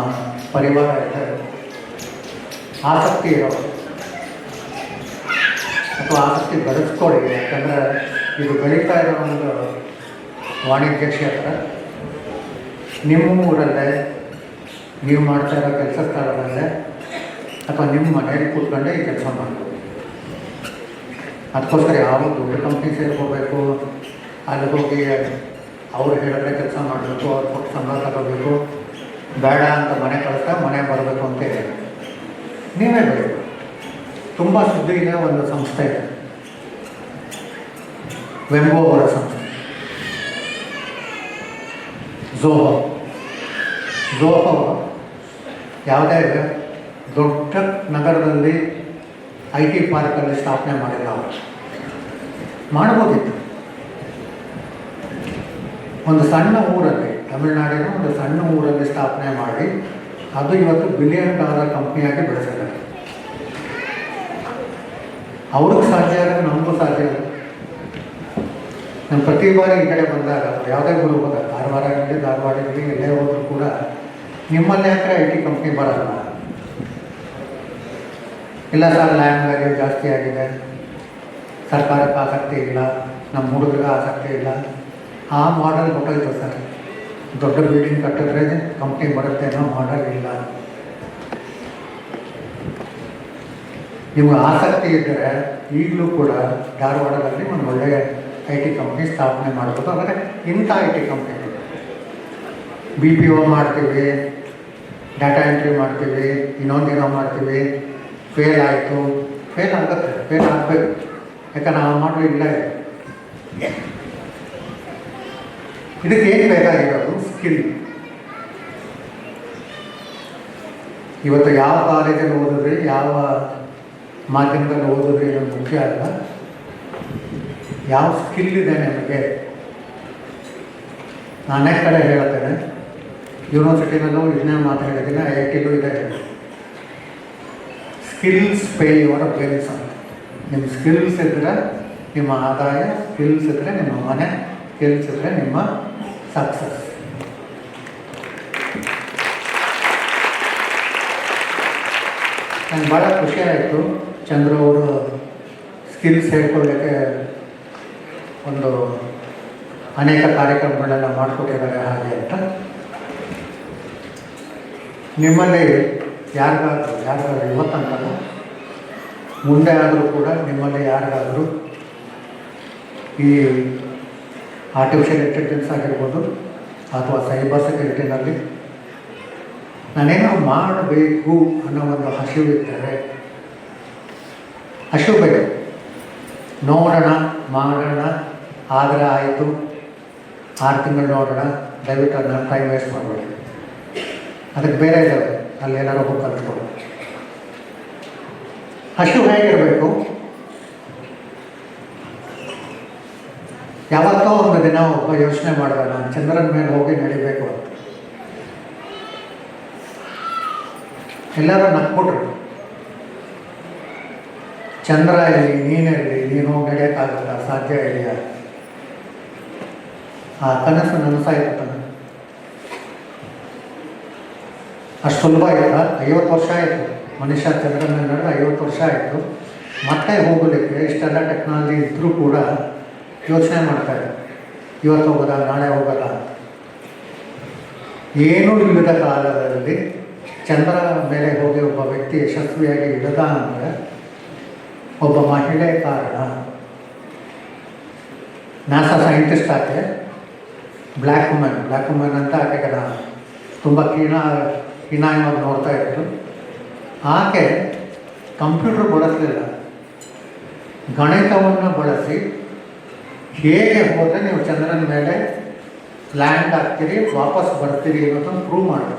ಪರಿವಾರ ಇದ್ದರೆ ಆಸಕ್ತಿ ಇರೋದು ಅಥವಾ ಆಸಕ್ತಿ ಬೆಳೆಸ್ಕೊಳ್ಳಿ. ಯಾಕಂದರೆ ಇದು ಬೆಳೀತಾ ಇರೋ ಒಂದು ವಾಣಿಜ್ಯ ಕ್ಷೇತ್ರ. ನಿಮ್ಮ ಊರಲ್ಲೇ ನೀವು ಮಾಡ್ತಾ ಇರೋ ಕೆಲಸ ಸ್ಥಳದಲ್ಲೇ ಅಥವಾ ನಿಮ್ಮ ಮನೆಯಲ್ಲಿ ಕೂತ್ಕೊಂಡೆ ಈ ಕೆಲಸ ಮಾಡಬೇಕು. ಅದಕ್ಕೋಸ್ಕರ ಯಾವ ದೊಡ್ಡ ಕಂಪ್ನಿ ಸೇರ್ಕೋಬೇಕು, ಅಲ್ಲಿ ಹೋಗಿ ಅವ್ರು ಹೇಳಿದ್ರೆ ಕೆಲಸ ಮಾಡಬೇಕು, ಅವ್ರು ಕೊಟ್ಟು ಸಂಬಳ ತಗೋಬೇಕು, ಬೇಡ ಅಂತ ಮನೆ ಕಳಿಸ್ತಾ ಮನೆ ಬರಬೇಕು ಅಂತ ಹೇಳಿ ನೀವೇ ಬೇಕು. ತುಂಬ ಸುದ್ದಿ ಇದೆ. ಒಂದು ಸಂಸ್ಥೆ ಇದೆ, ವೆಂಬೋ ಅವರ ಸಂಸ್ಥೆ, ಝೋಹೋ ಯಾವುದೇ ದೊಡ್ಡ ನಗರದಲ್ಲಿ IT ಪಾರ್ಕಲ್ಲಿ ಸ್ಥಾಪನೆ ಮಾಡಿಲ್ಲ. ಅವರು ಮಾಡ್ಬೋದಿತ್ತು. ಒಂದು ಸಣ್ಣ ಊರಲ್ಲಿ, ತಮಿಳುನಾಡಿನ ಒಂದು ಸಣ್ಣ ಊರಲ್ಲಿ ಸ್ಥಾಪನೆ ಮಾಡಿ ಅದು ಇವತ್ತು $1 ಬಿಲಿಯನ್ ಕಂಪ್ನಿಯಾಗಿ ಬೆಳೆಸಿದ್ದಾರೆ. ಅವ್ರಿಗೆ ಸಾಧ್ಯ ಆದರೆ ನಮಗೂ ಸಾಧ್ಯ ಇಲ್ಲ. ನಾನು ಪ್ರತಿ ಬಾರಿ ಈ ಕಡೆ ಬಂದಾಗ ಯಾವುದೇ ಊರು ಹೋದಾಗ, ಧಾರವಾಡ ಇರಲಿ ಎಲ್ಲೇ ಹೋದರೂ ಕೂಡ ನಿಮ್ಮಲ್ಲಿ ಯಾಕೆ IT ಕಂಪ್ನಿ ಬರಲ್ಲ? ಇಲ್ಲ ಸರ್, ಲ್ಯಾಂಡ್ ವ್ಯಾಲ್ಯೂ ಜಾಸ್ತಿ ಆಗಿದೆ, ಸರ್ಕಾರಕ್ಕೆ ಆಸಕ್ತಿ ಇಲ್ಲ, ನಮ್ಮ ಹುಡುಗರಿಗೆ ಆಸಕ್ತಿ ಇಲ್ಲ. ಆ ಮಾಡೆಲ್ ಹೊಟ್ಟೋಯ್ತು ಸರ್. ದೊಡ್ಡ ಬಿಲ್ಡಿಂಗ್ ಕಟ್ಟಿದ್ರೆ ಕಂಪ್ನಿ ಬರುತ್ತೆ ಅನ್ನೋ ಮಾಡೆಲ್ ಇಲ್ಲ. ನಿಮ್ಗೆ ಆಸಕ್ತಿ ಇದ್ದರೆ ಈಗಲೂ ಕೂಡ ಧಾರವಾಡದಲ್ಲಿ ಒಂದು ಒಳ್ಳೆಯ IT ಕಂಪ್ನಿ ಸ್ಥಾಪನೆ ಮಾಡ್ಬೋದು. ಅಂದರೆ ಇಂಥ IT ಕಂಪ್ನಿ BPO ಮಾಡ್ತೀವಿ, ಡಾಟಾ ಎಂಟ್ರಿ ಮಾಡ್ತೀವಿ, ಇನ್ನೊಂದೇನೋ ಮಾಡ್ತೀವಿ, ಫೇಲ್ ಆಯಿತು, ಫೇಲ್ ಆಗುತ್ತೆ, ಫೇಲ್ ಆಗಬೇಕು. ಯಾಕಂದ್ರೆ ನಾವು ಮಾಡಲು ಇಲ್ಲ. ಇದಕ್ಕೆ ಏನು ಬೇಕಾಗಿರೋದು? ಸ್ಕಿಲ್. ಇವತ್ತು ಯಾವ ಕಾಲೇಜಲ್ಲಿ ಓದಿದ್ರಿ, ಯಾವ ಮಾಧ್ಯಮದಲ್ಲಿ ಓದಿದ್ರಿ ಅನ್ನೋದು ಮುಖ್ಯ ಅಲ್ಲ. ಯಾವ ಸ್ಕಿಲ್ ಇದೆ ನಿಮಗೆ. ನಾನು ಅನೇಕ ಕಡೆ ಹೇಳ್ತೇನೆ, ಯೂನಿವರ್ಸಿಟಿನಲ್ಲೂ ಇದನ್ನೇ ಮಾತಾಡಿದ್ದೀನಿ, IITಲೂ ಇದೆ. ಸ್ಕಿಲ್ಸ್ ಪೇ ಯುವರ್ ಬಿಲ್ಸ್ ಅಂತ. ನಿಮ್ಮ ಸ್ಕಿಲ್ಸ್ ಇದ್ದರೆ ನಿಮ್ಮ ಆದಾಯ, ಸ್ಕಿಲ್ಸ್ ಇದ್ದರೆ ನಿಮ್ಮ ಮನೆ, ಸ್ಕಿಲ್ಸ್ ಇದ್ದರೆ ನಿಮ್ಮ ಸಕ್ಸಸ್. ನನಗೆ ಭಾಳ ಖುಷಿ ಆಯಿತು, ಚಂದ್ರು ಅವರು ಸ್ಕಿಲ್ಸ್ ಹೇಳ್ಕೊಳ್ಳೋಕ್ಕೆ ಒಂದು ಅನೇಕ ಕಾರ್ಯಕ್ರಮಗಳೆಲ್ಲ ಮಾಡಿಕೊಟ್ಟಿದ್ದಾರೆ ಹಾಗೆ ಅಂತ. ನಿಮ್ಮಲ್ಲಿ ಯಾರಿಗಾದ್ರೂ ಇವತ್ತಂತಲ್ಲ, ಮುಂದೆ ಆದರೂ ಕೂಡ ನಿಮ್ಮಲ್ಲಿ ಯಾರಿಗಾದರೂ ಈ ಆರ್ಟಿಫಿಷಿಯಲ್ ಇಂಟೆಲಿಜೆನ್ಸ್ ಆಗಿರ್ಬೋದು ಅಥವಾ ಸೈಬರ್ ಸೆಕ್ಯೂರಿಟಿನಲ್ಲಿ ನಾನೇನೋ ಮಾಡಬೇಕು ಅನ್ನೋ ಒಂದು ಹಸಿವಿದ್ದರೆ, ಬೇಕು, ನೋಡೋಣ, ಮಾಡೋಣ, ಆದರೆ ಆಯಿತು, 6 ತಿಂಗಳು ನೋಡೋಣ, ದಯವಿಟ್ಟು ಅದನ್ನ ಟೈಮ್ ವೇಸ್ಟ್ ಮಾಡಬೇಡಿ. ಅದಕ್ಕೆ ಬೇರೆ ಇದ್ದಾವೆ, ಅಲ್ಲಿ ಏನಾರು ಹೋಗಿ ಕಲ್ತ್ಕೊಳ್ಳಿ. ಹೇಗಿರಬೇಕು? ಯಾವತ್ತೋ ಒಂದು ದಿನ ಒಬ್ಬ ಯೋಚನೆ ಮಾಡಿದ, ನಾನು ಚಂದ್ರನ ಮೇಲೆ ಹೋಗಿ ನಡಿಬೇಕು ಅಂತ. ಎಲ್ಲರೂ ನಕ್ಬಿಟ್ರು. ಚಂದ್ರ ಇರಲಿ, ನೀನಿರಲಿ, ನೀನು ಹೋಗಿ ನಡೆಯೋಕ್ಕಾಗಲ್ಲ, ಸಾಧ್ಯ ಇದೆಯಾ? ಆ ಕನಸು ನನಸಾಯ್ತು. ಅಷ್ಟು ಸುಲಭ ಇಲ್ಲ. 50 ವರ್ಷ ಆಯಿತು ಮನುಷ್ಯ ಚಂದ್ರನ ಮೇಲೆ ನಡೆದು, 50 ವರ್ಷ ಆಯಿತು. ಮತ್ತೆ ಹೋಗಲಿಕ್ಕೆ ಇಷ್ಟೆಲ್ಲ ಟೆಕ್ನಾಲಜಿ ಇದ್ದರೂ ಕೂಡ ಯೋಚನೆ ಮಾಡ್ತಾರೆ, ಇವತ್ತು ಹೋಗೋದ, ನಾಳೆ ಹೋಗೋದ. ಏನೂ ಇಲ್ಲದ ಕಾಲದಲ್ಲಿ ಚಂದ್ರ ಮೇಲೆ ಹೋಗಿ ಒಬ್ಬ ವ್ಯಕ್ತಿ ಯಶಸ್ವಿಯಾಗಿ ಇಳಿದ ಅಂದರೆ ಒಬ್ಬ ಮಹಿಳೆ ಕಾರಣ. ನಾಸಾ ಸೈಂಟಿಸ್ಟ್ ಆಕೆ, ಬ್ಲ್ಯಾಕ್ ವುಮನ್ ಅಂತ ಆಕೆಗೆ ನಾನು ತುಂಬ ಹೀನಾಯವಾಗಿ ನೋಡ್ತಾ ಇತ್ತು. ಆಕೆ ಕಂಪ್ಯೂಟರ್ ಬಳಸಲಿಲ್ಲ, ಗಣಿತವನ್ನು ಬಳಸಿ ಹೇಗೆ ಹೋದರೆ ನೀವು ಚಂದ್ರನ ಮೇಲೆ ಲ್ಯಾಂಡ್ ಆಗ್ತೀರಿ, ವಾಪಸ್ ಬರ್ತೀರಿ ಅನ್ನೋದನ್ನು ಪ್ರೂವ್ ಮಾಡೋದು.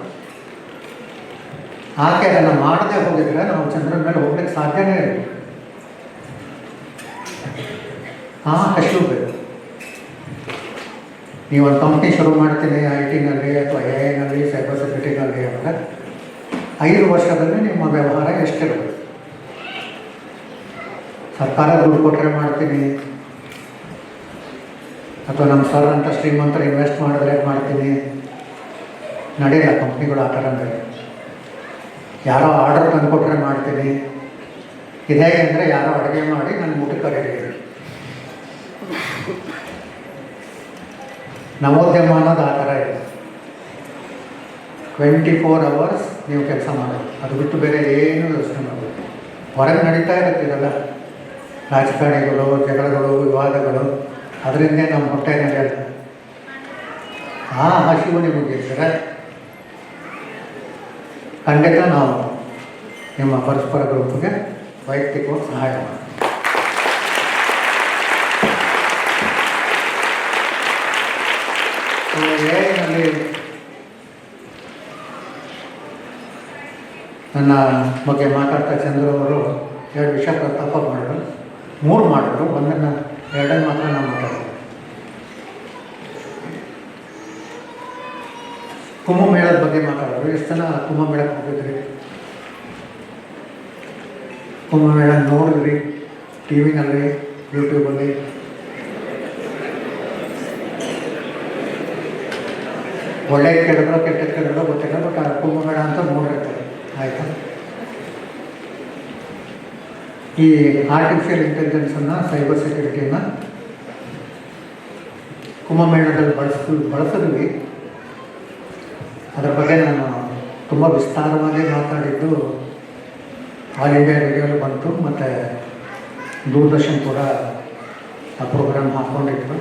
ಆಕೆ ಅದನ್ನು ಮಾಡದೆ ಹೋಗಿದ್ರೆ ನಾವು ಚಂದ್ರನ ಮೇಲೆ ಹೋಗ್ಲಿಕ್ಕೆ ಸಾಧ್ಯನೇ ಇಲ್ಲ. ಬೇಕು. ನೀವೊಂದು ಕಂಪ್ನಿ ಶುರು ಮಾಡ್ತೀನಿ IT-ನಲ್ಲಿ ಅಥವಾ AI-ನಲ್ಲಿ, ಸೈಬರ್ ಸೆಕ್ಯೂರಿಟಿನಲ್ಲಿ ಅಂದರೆ 5 ವರ್ಷದಲ್ಲಿ ನಿಮ್ಮ ವ್ಯವಹಾರ ಎಷ್ಟಿರಬೇಕು? ಸರ್ಕಾರ ದುಡ್ಡು ಕೊಟ್ಟರೆ ಮಾಡ್ತೀನಿ, ಅಥವಾ ನಮ್ಮ ಸರ್ ಅಂತ ಶ್ರೀಮಂತರು ಇನ್ವೆಸ್ಟ್ ಮಾಡಿದ್ರೆ ಮಾಡ್ತೀನಿ, ನಡೆಯಲ್ಲ. ಕಂಪ್ನಿಗಳು ಆ ಥರ ನಡೆಯಲ್ಲ. ಯಾರೋ ಆರ್ಡರ್ ತಂದು ಕೊಟ್ಟರೆ ಮಾಡ್ತೀನಿ. ಇದೇ ಅಂದರೆ ಯಾರೋ ಅಡುಗೆ ಮಾಡಿ ನನ್ನ ಊಟಕ್ಕೆ ಕರೀರಿ. ನವೋದ್ಯಮ ಅನ್ನೋದು ಆ ಥರ ಇದೆ. 24 hours ನೀವು ಕೆಲಸ ಮಾಡೋದು, ಅದು ಬಿಟ್ಟು ಬೇರೆ ಏನು ಯೋಚನೆ ಮಾಡಬೇಕು. ಹೊರಗೆ ನಡೀತಾ ಇರುತ್ತೀರಲ್ಲ, ರಾಜಕಾರಣಿಗಳು, ಜಗಳಗಳು, ವಿವಾದಗಳು, ಅದರಿಂದೇ ನಮ್ಮ ಹೊಟ್ಟೆ ನಡೆಯಲ್ಲ. ಆ ಹಸಿವು ನಿಮಗಿದ್ದರೆ ಖಂಡಿತ ನಾವು ನಿಮ್ಮ ಪರಸ್ಪರ ಗ್ರೂಪ್ಗೆ ವೈಯಕ್ತಿಕವಾಗಿ ಸಹಾಯ ಮಾಡಿ. AI-ನಲ್ಲಿ ನನ್ನ ಬಗ್ಗೆ ಮಾತಾಡ್ತಾ ಚಂದ್ರು ಅವರು 2 ವಿಷಯ ಪ್ರಸ್ತಾಪ ಮಾಡಿದ್ರು, 3 ಮಾಡಿದ್ರು. ಒಂದನ್ನು 2 ಮಾತ್ರ ನಾನು ಮಾತಾಡಿದೆ. ಕುಂಭಮೇಳದ ಬಗ್ಗೆ ಮಾತಾಡಿದ್ರು. ಎಷ್ಟು ಜನ ಕುಂಭಮೇಳಕ್ಕೆ ಹೋಗಿದ್ರಿ? ಕುಂಭಮೇಳ ನೋಡಿದ್ರಿ? TV-ನಲ್ಲಿ, ಯೂಟ್ಯೂಬಲ್ಲಿ? ಒಳ್ಳೆ ಕೇಳಿದ್ರೋ ಕೆಟ್ಟ ಕೇಳಿದ್ರೋ ಗೊತ್ತಿಲ್ಲ, ಬಟ್ ಕುಂಭಮೇಳ ಅಂತ ನೋಡಿರ್ತಾರೆ. ಆಯಿತಾ? ಈ ಆರ್ಟಿಫಿಷಿಯಲ್ ಇಂಟೆಲಿಜೆನ್ಸನ್ನು, ಸೈಬರ್ ಸೆಕ್ಯೂರಿಟಿಯನ್ನು ಕುಂಭಮೇಳದಲ್ಲಿ ಬಳಸಿದ್ವಿ. ಅದರ ಬಗ್ಗೆ ನಾನು ತುಂಬ ವಿಸ್ತಾರವಾಗಿ ಮಾತಾಡಿದ್ದು ಆಲ್ ಇಂಡಿಯಾ ರೇಡಿಯೋಲಿ ಬಂತು, ಮತ್ತು ದೂರದರ್ಶನ್ ಕೂಡ ಆ ಪ್ರೋಗ್ರಾಮ್ ಹಾಕ್ಕೊಂಡಿದ್ರು.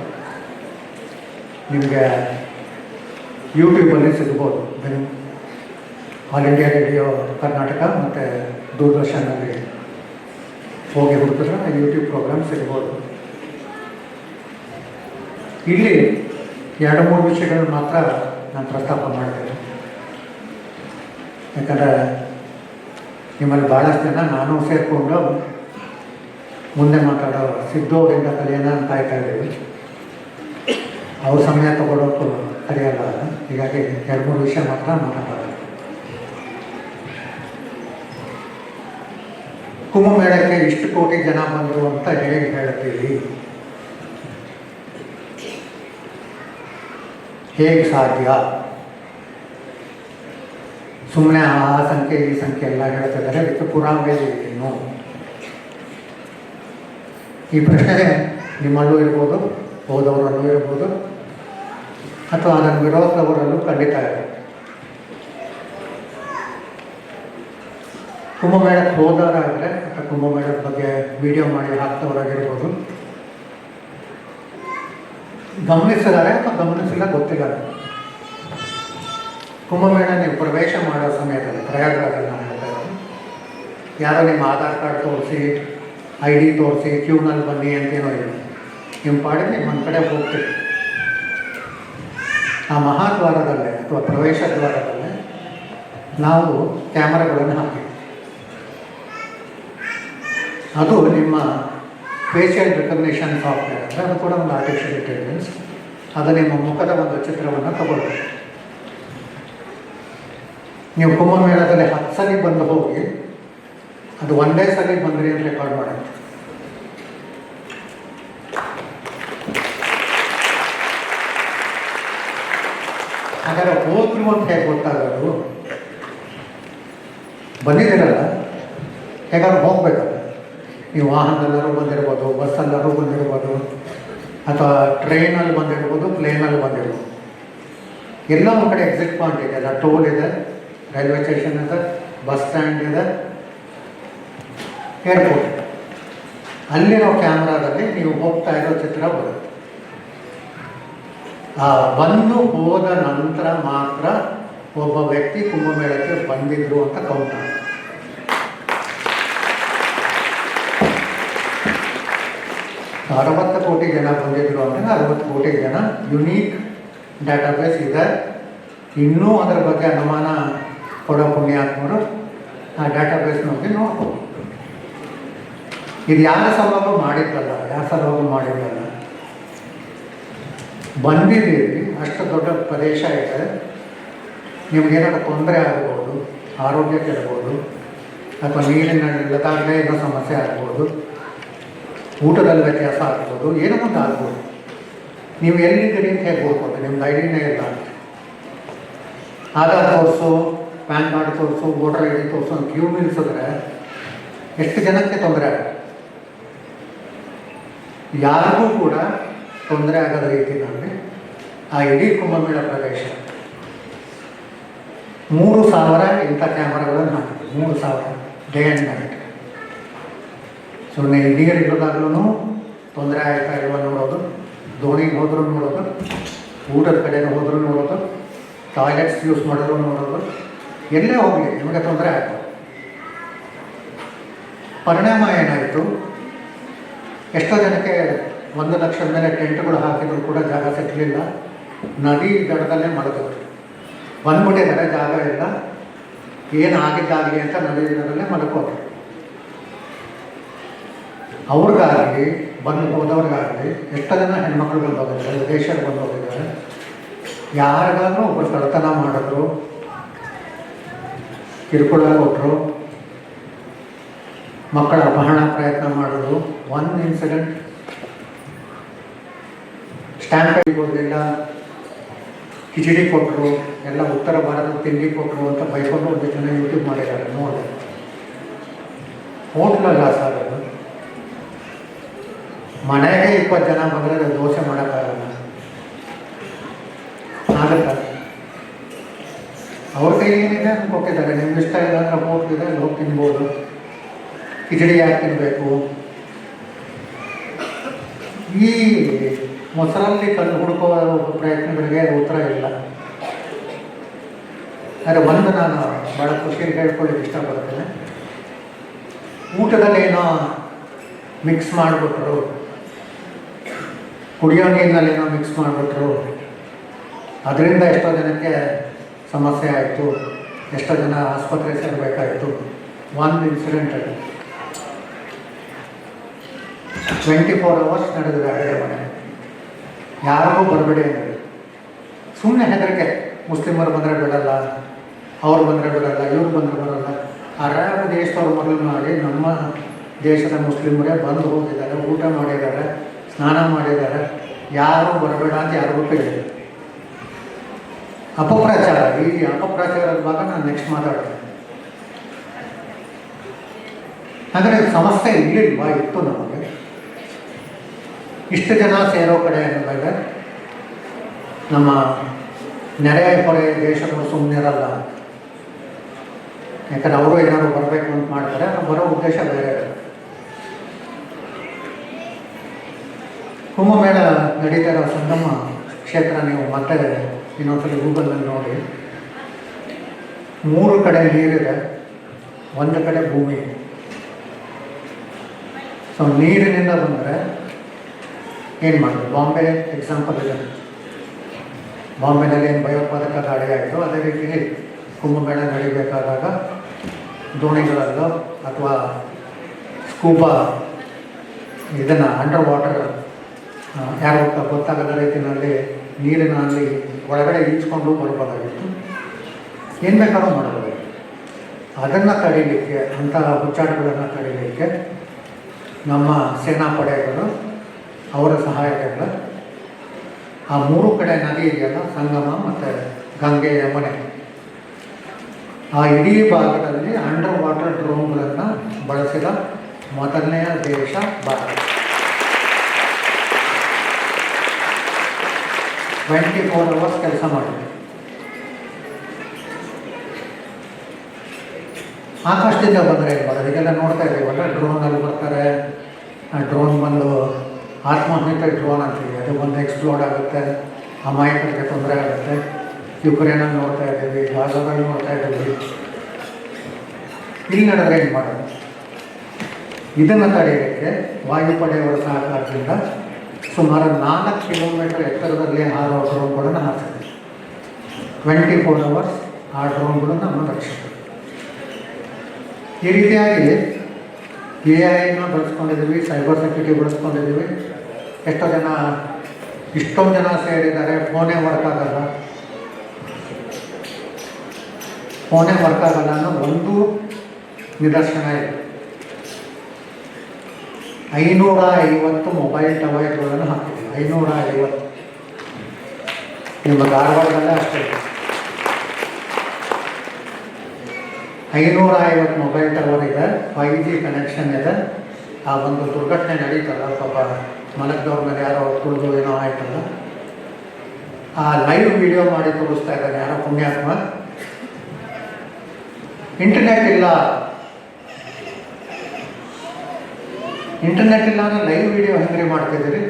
ನಿಮಗೆ ಯೂಟ್ಯೂಬಲ್ಲಿ ಸಿಗ್ಬೋದು. ಆಲ್ ಇಂಡಿಯಾ ರೇಡಿಯೋ ಕರ್ನಾಟಕ ಮತ್ತು ದೂರದರ್ಶನಲ್ಲಿ ಹೋಗಿ ಹುಡುಕಿದ್ರೆ ಯೂಟ್ಯೂಬ್ ಪ್ರೋಗ್ರಾಮ್ ಸಿಗ್ಬೋದು. ಇಲ್ಲಿ 2-3 ವಿಷಯಗಳನ್ನು ಮಾತ್ರ ನಾನು ಪ್ರಸ್ತಾಪ ಮಾಡ್ತೇನೆ. ಯಾಕಂದರೆ ನಿಮ್ಮಲ್ಲಿ ಭಾಳಷ್ಟು ಜನ ನಾನು ಸೇರಿಕೊಂಡು ಮುಂದೆ ಮಾತಾಡೋ ಸಿದ್ದು ಅವರಿಂದ ಕಲಿಯೋಣ ಅಂತ ಕಾಯ್ತಾ ಇದ್ದೀವಿ. ಅವ್ರ ಸಮಯ ತಗೊಳ್ಳೋಕ್ಕೂ ಕರೆಯಲ್ಲ. ಹೀಗಾಗಿ 2-3 ವಿಷಯ ಮಾತ್ರ ಮಾತಾಡೋದು. ಕುಂಭಮೇಳಕ್ಕೆ ಇಷ್ಟು ಕೋಟಿ ಜನ ಬಂದರು ಅಂತ ಹೇಗೆ ಹೇಳ್ತೀವಿ? ಹೇಗೆ ಸಾಧ್ಯ? ಸುಮ್ಮನೆ ಆ ಸಂಖ್ಯೆ ಈ ಸಂಖ್ಯೆ ಎಲ್ಲ ಹೇಳ್ತಿದ್ದಾರೆ, ಇದಕ್ಕೆ ಪುರಾವೆ ಏನು? ಈ ಪ್ರಶ್ನೆ ನಿಮ್ಮಲ್ಲೂ ಇರ್ಬೋದು, ಹೋದವರಲ್ಲೂ ಇರ್ಬೋದು, ಅಥವಾ ಅದನ್ನು ವಿರೋಧದವರಲ್ಲೂ ಖಂಡಿತ ಇದೆ. ಕುಂಭಮೇಳಕ್ಕೆ ಹೋದವರಾದರೆ ಅಥವಾ ಕುಂಭಮೇಳದ ಬಗ್ಗೆ ವಿಡಿಯೋ ಮಾಡಿ ಹಾಕ್ತವರಾಗಿರ್ಬೋದು, ಗಮನಿಸಿದ್ದಾರೆ ಅಥವಾ ಗಮನಿಸಿಲ್ಲ ಗೊತ್ತಿಲ್ಲ. ಕುಂಭಮೇಳ ನೀವು ಪ್ರವೇಶ ಮಾಡೋ ಸಮಯದಲ್ಲಿ ಪ್ರಯಾಗ್ರಾಜಲ್ಲಿ ನಾನು ಹೇಳ್ತಾ ಇರೋದು, ಯಾರೋ ನಿಮ್ಮ ಆಧಾರ್ ಕಾರ್ಡ್ ತೋರಿಸಿ ID ತೋರಿಸಿ ಕ್ಯೂನಲ್ಲಿ ಬನ್ನಿ ಅಂತೇನೋ ಇಲ್ಲ. ನಿಮ್ಮ ಪಾಡಿಗೆ ನಿಮ್ಮ ಒಂದು ಕಡೆ ಹೋಗ್ತೀವಿ. ಆ ಮಹಾದ್ವಾರದಲ್ಲೇ ಅಥವಾ ಪ್ರವೇಶ ದ್ವಾರದಲ್ಲೇ ನಾವು ಕ್ಯಾಮರಾಗಳನ್ನು ಹಾಕಿದ್ವಿ. ಅದು ನಿಮ್ಮ ಫೇಶಿಯಲ್ ರೆಕಗ್ನಿಷನ್ ಸಾಫ್ಟ್ವೇರ್ ಅಂದರೆ ಅದು ಕೂಡ ಒಂದು ಆರ್ಟಿಫಿಷಿಯಲ್ ಇಂಟೆಲಿಜೆನ್ಸ್. ಅದು ನಿಮ್ಮ ಮುಖದ ಒಂದು ಚಿತ್ರವನ್ನು ತಗೊಳ್ಬೇಕು. ನೀವು ಕುಂಭಮೇಳದಲ್ಲಿ 10 ಸಲ ಬಂದು ಹೋಗಿ ಅದು ಒಂದೇ ಸಲ ಬಂದ್ರಿ ಅಂತ ರೆಕಾರ್ಡ್ ಮಾಡುತ್ತೆ. ಹಾಗಾದ್ರೆ ಹೋದ್ರು ಅಂತ ಹೇಗೆ ಗೊತ್ತಾಗೋದು? ಬಂದಿದ್ದೀರಲ್ಲ, ಹೇಗಾದ್ರೂ ಹೋಗ್ಬೇಕಲ್ಲ. ನೀವು ವಾಹನದಲ್ಲರೂ ಬಂದಿರ್ಬೋದು, ಬಸ್ಸಲ್ಲರೂ ಬಂದಿರ್ಬೋದು, ಅಥವಾ ಟ್ರೈನಲ್ಲಿ ಬಂದಿರ್ಬೋದು, ಪ್ಲೇನಲ್ಲಿ ಬಂದಿರ್ಬೋದು. ಎಲ್ಲೋ ಒಂದು ಕಡೆ ಎಕ್ಸಿಟ್ ಪಾಯಿಂಟ್ ಇದೆ, ಅಲ್ಲ ಟೋಲ್ ಇದೆ, ರೈಲ್ವೆ ಸ್ಟೇಷನ್ ಇದೆ, ಬಸ್ ಸ್ಟ್ಯಾಂಡ್ ಇದೆ, ಏರ್ಪೋರ್ಟ್ ಇದೆ. ಅಲ್ಲಿರೋ ಕ್ಯಾಮ್ರಾದಲ್ಲಿ ನೀವು ಹೋಗ್ತಾ ಇರೋ ಚಿತ್ರ ಬರುತ್ತೆ. ಬಂದು ಹೋದ ನಂತರ ಮಾತ್ರ ಒಬ್ಬ ವ್ಯಕ್ತಿ ಕುಂಭಮೇಳಕ್ಕೆ ಬಂದಿದ್ರು ಅಂತ ಕೌಂಟ್ ಆಗುತ್ತೆ. 60 ಕೋಟಿ ಜನ ಬಂದಿದ್ರು ಅಂದರೆ 60 ಕೋಟಿ ಜನ ಯುನೀಕ್ ಡಾಟಾಬೇಸ್ ಇದೆ. ಇನ್ನೂ ಅದರ ಬಗ್ಗೆ ಅನುಮಾನ ಕೊಡೋ ಪುಣ್ಯಾತ್ಮರು ಆ ಡಾಟಾಬೇಸ್ ನೋಡಿ ನೋಡ್ಬೋದು. ಇದು ಯಾರ ಸಲುವಾಗಿ ಮಾಡಿದ್ದಲ್ಲ, ಯಾರ ಸಲುವಾಗಿ ಮಾಡಿದ್ದಲ್ಲ. ಬಂದಿದ್ದೀರಿ, ಅಷ್ಟು ದೊಡ್ಡ ಪ್ರದೇಶ ಇದೆ, ನಿಮಗೇನಾದ್ರು ತೊಂದರೆ ಆಗ್ಬೋದು, ಆರೋಗ್ಯ ಕೆಡಬೋದು, ಅಥವಾ ನೀರಿನ ಇಲ್ಲದಾಗಲೇ ಏನೋ ಸಮಸ್ಯೆ ಆಗ್ಬೋದು, ಊಟದಲ್ಲಿ ವ್ಯತ್ಯಾಸ ಆಗ್ಬೋದು, ಏನೋ ಒಂದು ಆಗ್ಬೋದು. ನೀವು ಎಲ್ಲಿದ್ದೀರಿ ಅಂತ ಹೇಗೆ ಹೋಗ್ಬೋದು? ನಿಮ್ದು ID-ನೇ ಇಲ್ಲ. ಆಧಾರ್ ತೋರಿಸು, ಪ್ಯಾನ್ ಕಾರ್ಡ್ ತೋರಿಸು, ವೋಟರ್ ID ತೋರಿಸು ಅಂತ ಕ್ಯೂ ನಿಲ್ಲಿಸಿದ್ರೆ ಎಷ್ಟು ಜನಕ್ಕೆ ತೊಂದರೆ ಆಗುತ್ತೆ? ಯಾರಿಗೂ ಕೂಡ ತೊಂದರೆ ಆಗದ ರೀತಿಯಲ್ಲಿ ಆ ಇಡೀ ಕುಂಭಮೇಳ ಪ್ರದೇಶ 3,000 ಇಂಥ ಕ್ಯಾಮರಾಗಳನ್ನು ಹಾಕಿದೆ. 3,000 ಡೇ ಆ್ಯಂಡ್ ನೈಟ್. ಸುಮ್ಮನೆ ನೀರು ಇರೋದಾಗ್ಲೂ ತೊಂದರೆ ಆಯ್ತಾ ಇಲ್ವ ನೋಡೋದು, ದೋಣಿಗೆ ಹೋದ್ರೂ ನೋಡೋದು, ಊಟದ ಕಡೆಗೆ ಹೋದ್ರೂ ನೋಡೋದು, ಟಾಯ್ಲೆಟ್ಸ್ ಯೂಸ್ ಮಾಡಿದ್ರು ನೋಡೋದು, ಎಲ್ಲೇ ಹೋಗಲಿ ನಿಮಗೆ ತೊಂದರೆ ಆಗ್ತದೆ. ಪರಿಣಾಮ ಏನಾಯಿತು? ಎಷ್ಟೋ ಜನಕ್ಕೆ 1 ಲಕ್ಷದ ಮೇಲೆ ಟೆಂಟ್ಗಳು ಹಾಕಿದ್ರು ಕೂಡ ಜಾಗ ಸಿಕ್ಕಲಿಲ್ಲ. ನದಿ ದಡದಲ್ಲೇ ಮಲಗಿದ್ರು, ಬಂದ್ಬಿಟ್ಟಿದ್ದಾರೆ, ಜಾಗ ಇಲ್ಲ, ಏನು ಆಗಿದ್ದಾಗಲಿ ಅಂತ ನದಿ ದಡದಲ್ಲೇ ಮಲ್ಕೋದು. ಅವ್ರಿಗಾಗಲಿ ಬಂದು ಹೋದವ್ರಿಗಾಗಲಿ ಎಷ್ಟೋ ಜನ ಹೆಣ್ಮಕ್ಳು ಬಂದು ಹೋಗಿದ್ದಾರೆ, ವಿದೇಶಕ್ಕೆ ಬಂದು ಹೋಗಿದ್ದಾರೆ. ಯಾರಿಗಾದ್ರೂ ಒಬ್ಬರು ಕಳ್ಳತನ ಮಾಡಿದ್ರು, ಕಿರುಕುಳ ಕೊಟ್ಟರು, ಮಕ್ಕಳ ಅಪಹರಣ ಪ್ರಯತ್ನ ಮಾಡಿದ್ರು. ಒಂದು ಇನ್ಸಿಡೆಂಟ್, ಸ್ಟ್ಯಾಂಪ್ ಕೊಡಲಿಲ್ಲ, ಕಿಚಡಿ ಕೊಟ್ಟರು, ಎಲ್ಲ ಉತ್ತರ ಭಾರತದ ತಿಂಡಿ ಕೊಟ್ಟರು ಅಂತ ಬೈಕೊಂಡು ಒಂದು ಜನ ಯೂಟ್ಯೂಬ್ ಮಾಡಿದ್ದಾರೆ, ನೋಡಿ. ಹೋಟ್ಲಲ್ಲ ಸರ್ ಅದು, ಮನೆಗೆ 20 ಜನ ಬಂದರೆ ದೋಸೆ ಮಾಡೋಕ್ಕಾಗಲ್ಲ, ಆಗುತ್ತ. ಅವ್ರ ಕೈ ಏನಿದೆ ಅಂತ ಕೊಟ್ಟಿದ್ದಾರೆ. ನಿಮ್ಗೆ ಇಷ್ಟ ಇಲ್ಲ ಅಂದ್ರೆ ಹೋಗ್ತಿದೆ, ಅಲ್ಲಿ ಹೋಗಿ ತಿನ್ಬೋದು. ಕಿಚಡಿ ಯಾಕೆ ತಿನ್ನಬೇಕು? ಈ ಮೊಸರಲ್ಲಿ ಕಲ್ಲು ಹುಡುಕೋ ಪ್ರಯತ್ನಗಳಿಗೆ ಉತ್ತರ ಇಲ್ಲ. ಆದರೆ ಒಂದು ನಾನು ಭಾಳ ಖುಷಿಯಲ್ಲಿ ಹೇಳ್ಕೊಳ್ಳಿಕ್ಕೆ ಇಷ್ಟಪಡ್ತೇನೆ. ಊಟದಲ್ಲಿ ಏನೋ ಮಿಕ್ಸ್ ಮಾಡಿಬಿಟ್ರು, ಕುಡಿಯೋ ನೀರಿನಲ್ಲೇನೋ ಮಿಕ್ಸ್ ಮಾಡಿಬಿಟ್ರು. ಅದರಿಂದ ಎಷ್ಟೋ ಜನಕ್ಕೆ ಸಮಸ್ಯೆ ಆಯಿತು, ಎಷ್ಟೋ ಜನ ಆಸ್ಪತ್ರೆ ಸೇರಬೇಕಾಯಿತು. ಒಂದು ಇನ್ಸಿಡೆಂಟ್ ಅದು 24 hours ನಡೆದಿದೆ ಅಡುಗೆ ಮನೆ. ಯಾರಿಗೂ ಬರಬೇಡಿ ಅಂದರೆ ಸುಮ್ಮನೆ ಹೆದರಿಕೆ. ಮುಸ್ಲಿಮರು ಬಂದರೆ ಬಿಡಲ್ಲ, ಅವ್ರು ಬಂದರೆ ಬಿಡಲ್ಲ, ಇವ್ರು ಬಂದರೆ ಬರಲ್ಲ. ಅರಬ್ ದೇಶದವ್ರು ಮೊದಲು ಮಾಡಿ ನಮ್ಮ ದೇಶದ ಮುಸ್ಲಿಮರೇ ಬಂದು ಹೋಗಿದ್ದಾರೆ, ಊಟ ಮಾಡಿದ್ದಾರೆ, ಸ್ನಾನ ಮಾಡಿದ್ದಾರೆ. ಯಾರೂ ಬರಬೇಡ ಅಂತ ಯಾರಿಗೂ ಕೇಳಿದೆ. ಅಪಪ್ರಚಾರ, ಈ ಅಪಪ್ರಚಾರದ ಭಾಗ ನಾನು ನೆಕ್ಸ್ಟ್ ಮಾತಾಡ್ತೇನೆ. ಹಾಗಾದರೆ ಸಮಸ್ಯೆ ಇರಲಿಲ್ವಾ? ಇತ್ತು ನಮಗೆ. ಇಷ್ಟು ಜನ ಸೇರೋ ಕಡೆ ಅನ್ನೋದಾಗ ನಮ್ಮ ನೆರೆ ಹೊರೆ ದೇಶಗಳು ಸುಮ್ಮನಿರಲ್ಲ. ಯಾಕಂದ್ರೆ ಅವರು ಏನಾದ್ರು ಬರಬೇಕು ಅಂತ ಮಾಡ್ತಾರೆ, ಬರೋ ಉದ್ದೇಶ ಬೇರೆ. ಕುಂಭಮೇಳ ನಡೀತಾ ಇರೋ ಸಂಗಮ ಕ್ಷೇತ್ರ ನೀವು ಮತ್ತೆ ಇನ್ನೊಂದ್ಸಲ ಗೂಗಲ್ನಲ್ಲಿ ನೋಡಿ. 3 ಕಡೆ ನೀರಿದೆ, 1 ಕಡೆ ಭೂಮಿ. ಸೊ ನೀರಿನಿಂದ ಬಂದರೆ ಏನು ಮಾಡೋದು? ಬಾಂಬೆ ಎಕ್ಸಾಂಪಲ್ ಇದೆ. ಬಾಂಬೆನಲ್ಲಿ ಏನು ಭಯೋತ್ಪಾದಕ ದಾಳಿ ಆಯಿತು, ಅದೇ ರೀತಿ ಕುಂಭಮೇಳ ನಡೀಬೇಕಾದಾಗ ದೋಣಿಗಳಲ್ಲೋ ಅಥವಾ ಸ್ಕೂಬಾ ಇದನ್ನು ಅಂಡರ್ ವಾಟರ್ ಯಾರು ಗೊತ್ತಾಗದ ರೀತಿಯಲ್ಲಿ ನೀರಿನಲ್ಲಿ ಒಳಗಡೆ ಈಜ್ಕೊಂಡು ಬರ್ಬೋದಾಗಿತ್ತು. ಏನು ಬೇಕಾದ್ರೂ ಮಾಡಬಹುದು. ಅದನ್ನು ತಡೀಲಿಕ್ಕೆ, ಅಂತಹ ಹುಚ್ಚಾಟಗಳನ್ನು ತಡೀಲಿಕ್ಕೆ ನಮ್ಮ ಸೇನಾಪಡೆಗಳು, ಅವರ ಸಹಾಯಕಗಳ ಆ 3 ಕಡೆ ನದಿ ಇದೆಯಲ್ಲ, ಸಂಗಮ ಮತ್ತು ಗಂಗೆ, ಯಮುನೆ, ಆ ಇಡೀ ಭಾಗದಲ್ಲಿ ಅಂಡರ್ ವಾಟರ್ ಡ್ರೋನ್ಗಳನ್ನು ಬಳಸಿದ ಮೊದಲನೆಯ ದೇಶ ಭಾರತ. 24 hours ಕೆಲಸ ಮಾಡಿದೆ. ಆಕಾಶದಿಂದ ಬಂದರೆ ಏನು ಮಾಡೋದು? ಇದೆಲ್ಲ ನೋಡ್ತಾ ಇದ್ದೀವಲ್ಲ, ಡ್ರೋನಲ್ಲಿ ಬರ್ತಾರೆ. ಡ್ರೋನ್ ಬಂದು ಆತ್ಮಹತ್ಯೆ ಡ್ರೋನ್ ಅಂತೀವಿ, ಅದು ಬಂದು ಎಕ್ಸ್ಪ್ಲೋಡ್ ಆಗುತ್ತೆ, ಅಮಾಯಕರಿಗೆ ತೊಂದರೆ ಆಗುತ್ತೆ. ಯುಕ್ರೇನಲ್ಲಿ ನೋಡ್ತಾ ಇದ್ದೀವಿ, ಗಾಜಾದಲ್ಲಿ ನೋಡ್ತಾ ಇದ್ದೀವಿ. ಇಲ್ಲಿ ನಡೆದ್ರೆ ಏನು ಮಾಡೋದು? ಇದನ್ನು ತಡೆಯೋಕ್ಕೆ ವಾಯುಪಡೆಯವರ ಸಹಕಾರದಿಂದ ಸುಮಾರು 4 ಕಿಲೋಮೀಟರ್ ಎತ್ತರದಲ್ಲಿ ಹಾರೋ ಡ್ರೋನ್ಗಳನ್ನು ಹಾಕ್ತಿದೆ. 24 hours ಆ ಡ್ರೋನ್ಗಳು ನಮ್ಮ ರಕ್ಷಿಸ್ತದೆ. ಈ ರೀತಿಯಾಗಿ AI ಬಳಸ್ಕೊಂಡಿದ್ದೀವಿ, ಸೈಬರ್ ಸೆಕ್ಯೂರಿಟಿ ಬಳಸ್ಕೊಂಡಿದ್ದೀವಿ. ಇಷ್ಟೊಂದು ಜನ ಸೇರಿದ್ದಾರೆ. ಫೋನೇ ವರ್ಕ್ ಆಗಲ್ಲ ಅನ್ನೋ ಒಂದು ನಿದರ್ಶನ ಇದೆ. 550 ಮೊಬೈಲ್ ಟವರ್ಗಳನ್ನು ಹಾಕಿದ್ದೀವಿ. 550. ನಿಮ್ಮ ಧಾರವಾಡದಲ್ಲೇ ಅಷ್ಟೇ 550 ಮೊಬೈಲ್ ಟವರ್ ಇದೆ, 5G ಕನೆಕ್ಷನ್ ಇದೆ. ಆ ಒಂದು ದುರ್ಘಟನೆ ನಡೀತಲ್ಲ, ಪಾಪ ಮಲಗ್ದವ್ರ ಮೇಲೆ ಯಾರೋ ತುಳಿದು ಏನೋ ಆಯ್ತಲ್ಲ, ಆ ಲೈವ್ ವಿಡಿಯೋ ಮಾಡಿ ತೋರಿಸ್ತಾ ಇದ್ದಾನೆ ಯಾರೋ ಪುಣ್ಯಾತ್ಮ. ಇಂಟರ್ನೆಟ್ ಇಲ್ಲ ಅಂದರೆ ಲೈವ್ ವಿಡಿಯೋ ಹೆಂಗ್ರಿ ಮಾಡ್ತಿದ್ದೀರಿ?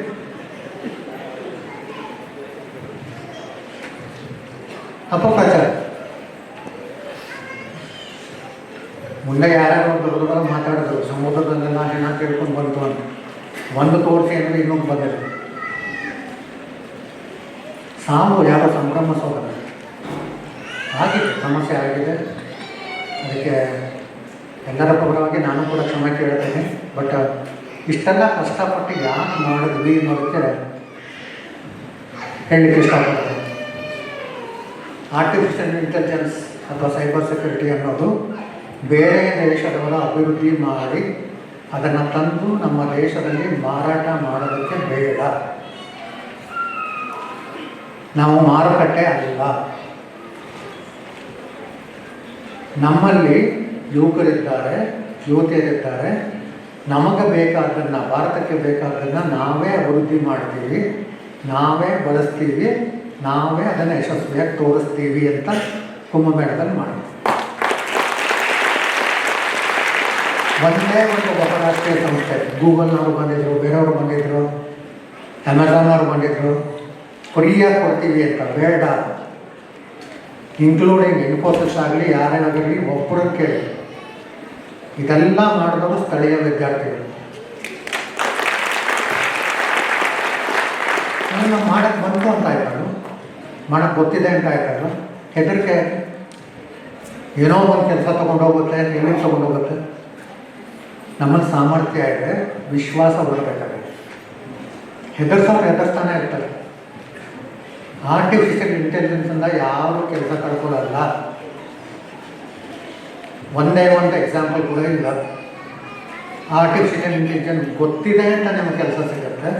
ಅಪಪ್ರಚಾರ. ಮುಂದೆ ಯಾರ್ಯಾರು ದೊಡ್ಡ ಮಾತಾಡಿದ್ರು, ಸಮುದ್ರದಲ್ಲೆಲ್ಲ ಹೆಣ ಕೇಳ್ಕೊಂಡು ಬಂತು ಅಂತ. ಒಂದು ತೋರಿಸಿ ಅಂದರೆ ಇನ್ನೊಂದು ಬಂದಿದೆ. ಸಾವು ಯಾವ ಸಂಭ್ರಮ ಸೋದರ ಆಗಿದೆ, ಸಮಸ್ಯೆ ಆಗಿದೆ. ಅದಕ್ಕೆ ಎಲ್ಲರ ಪರವಾಗಿ ನಾನು ಕೂಡ ಕ್ಷಮೆ ಕೇಳ್ತೇನೆ. ಬಟ್ ಇಷ್ಟೆಲ್ಲ ಕಷ್ಟಪಟ್ಟು ಯಾಕೆ ಮಾಡಿದ್ವಿ ಅನ್ನೋದಕ್ಕೆ ಹೇಳಲಿಕ್ಕೆ ಇಷ್ಟಪಡ್ತೇನೆ. ಆರ್ಟಿಫಿಷಿಯಲ್ ಇಂಟೆಲಿಜೆನ್ಸ್ ಅಥವಾ ಸೈಬರ್ ಸೆಕ್ಯೂರಿಟಿ ಅನ್ನೋದು ಬೇರೆ ದೇಶದವರ ಅಭಿವೃದ್ಧಿ ಮಾಡಿ ಅದನ್ನು ತಂದು ನಮ್ಮ ದೇಶದಲ್ಲಿ ಮಾರಾಟ ಮಾಡೋದಕ್ಕೆ ಬೇಡ. ನಾವು ಮಾರುಕಟ್ಟೆ ಅಲ್ಲ. ನಮ್ಮಲ್ಲಿ ಯುವಕರಿದ್ದಾರೆ, ಯುವತಿಯರಿದ್ದಾರೆ. ನಮಗೆ ಬೇಕಾದ್ದನ್ನು, ಭಾರತಕ್ಕೆ ಬೇಕಾದ್ದನ್ನು ನಾವೇ ಅಭಿವೃದ್ಧಿ ಮಾಡ್ತೀವಿ, ನಾವೇ ಬಳಸ್ತೀವಿ, ನಾವೇ ಅದನ್ನು ಯಶಸ್ವಿಯಾಗಿ ತೋರಿಸ್ತೀವಿ ಅಂತ ಕುಂಭಮೇಳದಲ್ಲಿ ಮಾಡ್ತೀವಿ. ಒಂದೇ ಒಂದು ಬಹುರಾಷ್ಟ್ರೀಯ ಸಂಸ್ಥೆ, ಗೂಗಲ್ನವರು ಬಂದಿದ್ದರು, ಬೇರೆಯವರು ಬಂದಿದ್ದರು, ಅಮೆಝಾನವರು ಬಂದಿದ್ದರು, ಫ್ರೀಯಾಗಿ ಕೊಡ್ತೀವಿ ಅಂತ. ಬೇಡ. ಇನ್ಕ್ಲೂಡಿಂಗ್ ಇನ್ಫೋಸಿಸ್ ಆಗಲಿ, ಯಾರೇ ಆಗಲಿ, ಒಬ್ಬರು ಕೇಳಿ. ಇದೆಲ್ಲ ಮಾಡಿದವರು ಸ್ಥಳೀಯ ವಿದ್ಯಾರ್ಥಿಗಳು. ಅದನ್ನು ಮಾಡೋಕ್ಕೆ ಬಂತು ಅಂತ ಆಯ್ತಲ್ಲ, ಮಾಡೋಕ್ಕೆ ಗೊತ್ತಿದೆ ಅಂತ ಆಯ್ತಲ್ಲ, ಹೆದರಿಕೆ ಏನೋ ಒಂದು ಕೆಲಸ ತೊಗೊಂಡೋಗುತ್ತೆ, ಎಲ್ಲಿಗೆ ತೊಗೊಂಡೋಗುತ್ತೆ. ನಮ್ಮಲ್ಲಿ ಸಾಮರ್ಥ್ಯ ಇದೆ, ವಿಶ್ವಾಸ ಬರಬೇಕಾಗುತ್ತೆ. ಹೆದರ್ಸೋರು ಹೆದರ್ಸ್ತಾನೆ ಇರ್ತಾರೆ. ಆರ್ಟಿಫಿಷಿಯಲ್ ಇಂಟೆಲಿಜೆನ್ಸಿಂದ ಯಾರು ಕೆಲಸ ಕಳ್ಕೊಳ್ಳಲ್ಲ. ಒಂದೇ ಒಂದು ಎಕ್ಸಾಂಪಲ್ ಕೂಡ ಇಲ್ಲ. ಆರ್ಟಿಫಿಷಿಯಲ್ ಇಂಟೆಲಿಜೆನ್ಸ್ ಗೊತ್ತಿದೆ ಅಂತ ನಿಮಗೆ ಕೆಲಸ ಸಿಗುತ್ತೆ,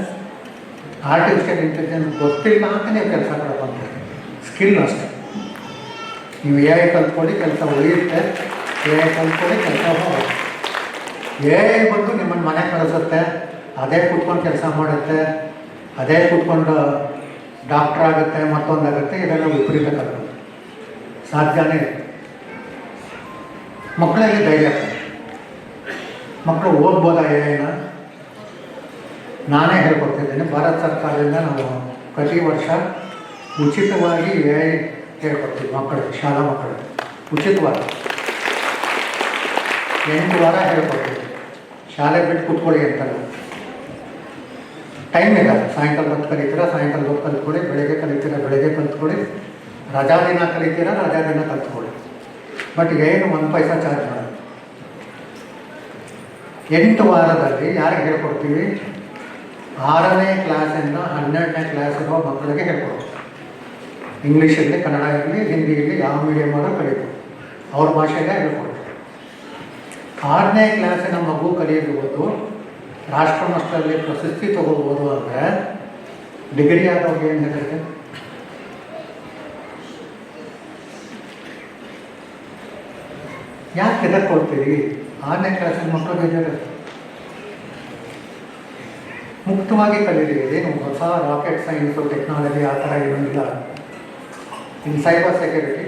ಆರ್ಟಿಫಿಷಿಯಲ್ ಇಂಟೆಲಿಜೆನ್ಸ್ ಗೊತ್ತಿಲ್ಲ ಅಂತ ನೀವು ಕೆಲಸ ಕಳ್ಕೊಂತೀರಿ. ಸ್ಕಿಲ್ ಅಷ್ಟೇ. ನೀವು AI ಕಲ್ತ್ಕೊಳ್ಳಿ, ಕೆಲಸ ಉಳಿಯುತ್ತೆ. AI ಕಲ್ತ್ಕೊಳ್ಳಿ, ಕೆಲಸ ಹೋಗುತ್ತೆ. AI ಬಂದು ನಿಮ್ಮನ್ನು ಮನೆ ಕಳಿಸುತ್ತೆ, ಅದೇ ಕೂತ್ಕೊಂಡು ಕೆಲಸ ಮಾಡುತ್ತೆ, ಅದೇ ಕೂತ್ಕೊಂಡು ಡಾಕ್ಟ್ರ್ ಆಗುತ್ತೆ, ಮತ್ತೊಂದಾಗುತ್ತೆ. ಇದೆಲ್ಲ ವಿಪರೀತ ಕಲ್ಪನೆ, ಸಾಧ್ಯನೇ. ಮಕ್ಕಳಲ್ಲಿ ಧೈರ್ಯ, ಮಕ್ಕಳು ಓದ್ಬೋದಾ AI-ನ? ನಾನೇ ಹೇಳ್ಕೊಡ್ತಿದ್ದೀನಿ. ಭಾರತ ಸರ್ಕಾರದಿಂದ ನಾವು ಪ್ರತಿ ವರ್ಷ ಉಚಿತವಾಗಿ AI ಹೇಳ್ಕೊಡ್ತೀವಿ ಮಕ್ಕಳಿಗೆ, ಶಾಲಾ ಮಕ್ಕಳಿಗೆ ಉಚಿತವಾಗಿ 8 ವಾರ ಹೇಳ್ಕೊಡ್ತೀವಿ. ಶಾಲೆ ಬಿಟ್ಟು ಕೂತ್ಕೊಳ್ಳಿ ಅಂತಲ್ಲ, ಟೈಮ್ ಇಲ್ಲ. ಸಾಯಂಕಾಲ ಹೊತ್ತು ಕಲಿತೀರಾ, ಸಾಯಂಕಾಲ ಹೊತ್ತು ಕಲ್ತ್ಕೊಳ್ಳಿ. ಬೆಳಗ್ಗೆ ಕಲಿತೀರಾ, ಬೆಳಗ್ಗೆ ಕಲ್ತ್ಕೊಳ್ಳಿ. ರಜಾ ದಿನ ಕಲಿತೀರಾ, ರಜಾ ದಿನ ಕಲ್ತ್ಕೊಳ್ಳಿ. ಬಟ್ ಏನು 1 ಪೈಸಾ ಚಾರ್ಜ್ ಮಾಡೋದು. 8 ವಾರದಲ್ಲಿ ಯಾರಿಗೆ ಹೇಳ್ಕೊಡ್ತೀವಿ? 6ನೇ ಕ್ಲಾಸಿಂದ 12ನೇ ಕ್ಲಾಸ್ ಇರೋ ಮಕ್ಕಳಿಗೆ ಹೇಳ್ಕೊಡ್ತೀವಿ. ಇಂಗ್ಲೀಷ್ ಇರಲಿ, ಕನ್ನಡ ಇರಲಿ, ಹಿಂದಿ ಇರಲಿ, ಯಾವ ಮೀಡಿಯಮ್ ಆದರೂ ಕಲಿಬೇಕು, ಅವ್ರ ಭಾಷೆಗೆ ಹೇಳ್ಕೊಡ್ತೀವಿ. 6ನೇ ಕ್ಲಾಸಿನ ಮಗು ಕಲಿಯಬಹುದು, ರಾಷ್ಟ್ರ ಮಟ್ಟದಲ್ಲಿ ಪ್ರಶಸ್ತಿ ತಗೋಬೋದು. ಅಂದರೆ ಡಿಗ್ರಿ ಆದವ್ರಿಗೆ ಏನು ಹೇಳಿದೆ? ಯಾಕೆ ಹೆದರ್ಕೊಳ್ತೀರಿ? 6ನೇ ಕ್ಲಾಸಿನ ಮಕ್ಕಳಿಗೆ ಹೆದರುತ್ತೆ. ಮುಕ್ತವಾಗಿ ಕಲೀರಿ. ಏನು ಹೊಸ ರಾಕೆಟ್ ಸೈನ್ಸು, ಟೆಕ್ನಾಲಜಿ ಆ ಥರ ಏನಿಲ್ಲ. ಇನ್ನು ಸೈಬರ್ ಸೆಕ್ಯೂರಿಟಿ,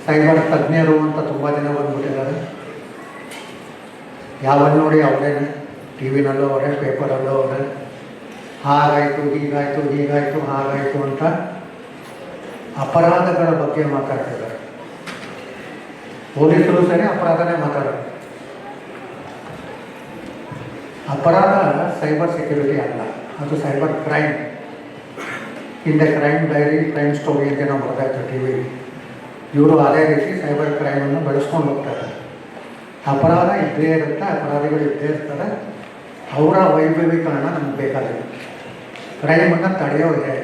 ಸೈಬರ್ ತಜ್ಞರು ಅಂತ ತುಂಬ ಜನ ಬಂದ್ಬಿಟ್ಟಿದ್ದಾರೆ. ಯಾವಲ್ಲಿ ನೋಡಿ ಅವರೇನೆ, ಟಿ ವಿನಲ್ಲೂ ಅವರೇ, ಪೇಪರಲ್ಲೂ ಅವರೇ, ಹಾಗಾಯಿತು, ಹೀಗಾಯಿತು, ಹೀಗಾಯಿತು, ಹಾಗಾಯಿತು ಅಂತ ಅಪರಾಧಗಳ ಬಗ್ಗೆ ಮಾತಾಡ್ತಿದ್ದಾರೆ. ಪೊಲೀಸರು ಸರಿ ಅಪರಾಧನೇ ಮಾತಾಡೋದು. ಅಪರಾಧ ಸೈಬರ್ ಸೆಕ್ಯೂರಿಟಿ ಅಲ್ಲ, ಅದು ಸೈಬರ್ ಕ್ರೈಮ್. ಹಿಂದೆ ಕ್ರೈಮ್ ಡೈರಿ, ಕ್ರೈಮ್ ಸ್ಟೋರಿ ಅಂತ ನಾವು ಬರ್ತಾಯಿತ್ತು ಟಿ ವಿಲಿ. ಇವರು ಅದೇ ರೀತಿ ಸೈಬರ್ ಕ್ರೈಮನ್ನು ಬೆಳೆಸ್ಕೊಂಡು ಹೋಗ್ತಾರೆ. ಅಪರಾಧ ಇದ್ದೇ ಇರುತ್ತೆ, ಅಪರಾಧಿಗಳು ಇದ್ದೇ ಇರ್ತಾರೆ. ಅವರ ವೈಭವೀಕರಣ ನಮ್ಗೆ ಬೇಕಾಗಿದೆ. ಕ್ರೈಮನ್ನು ತಡೆಯೋ ಇದೆ.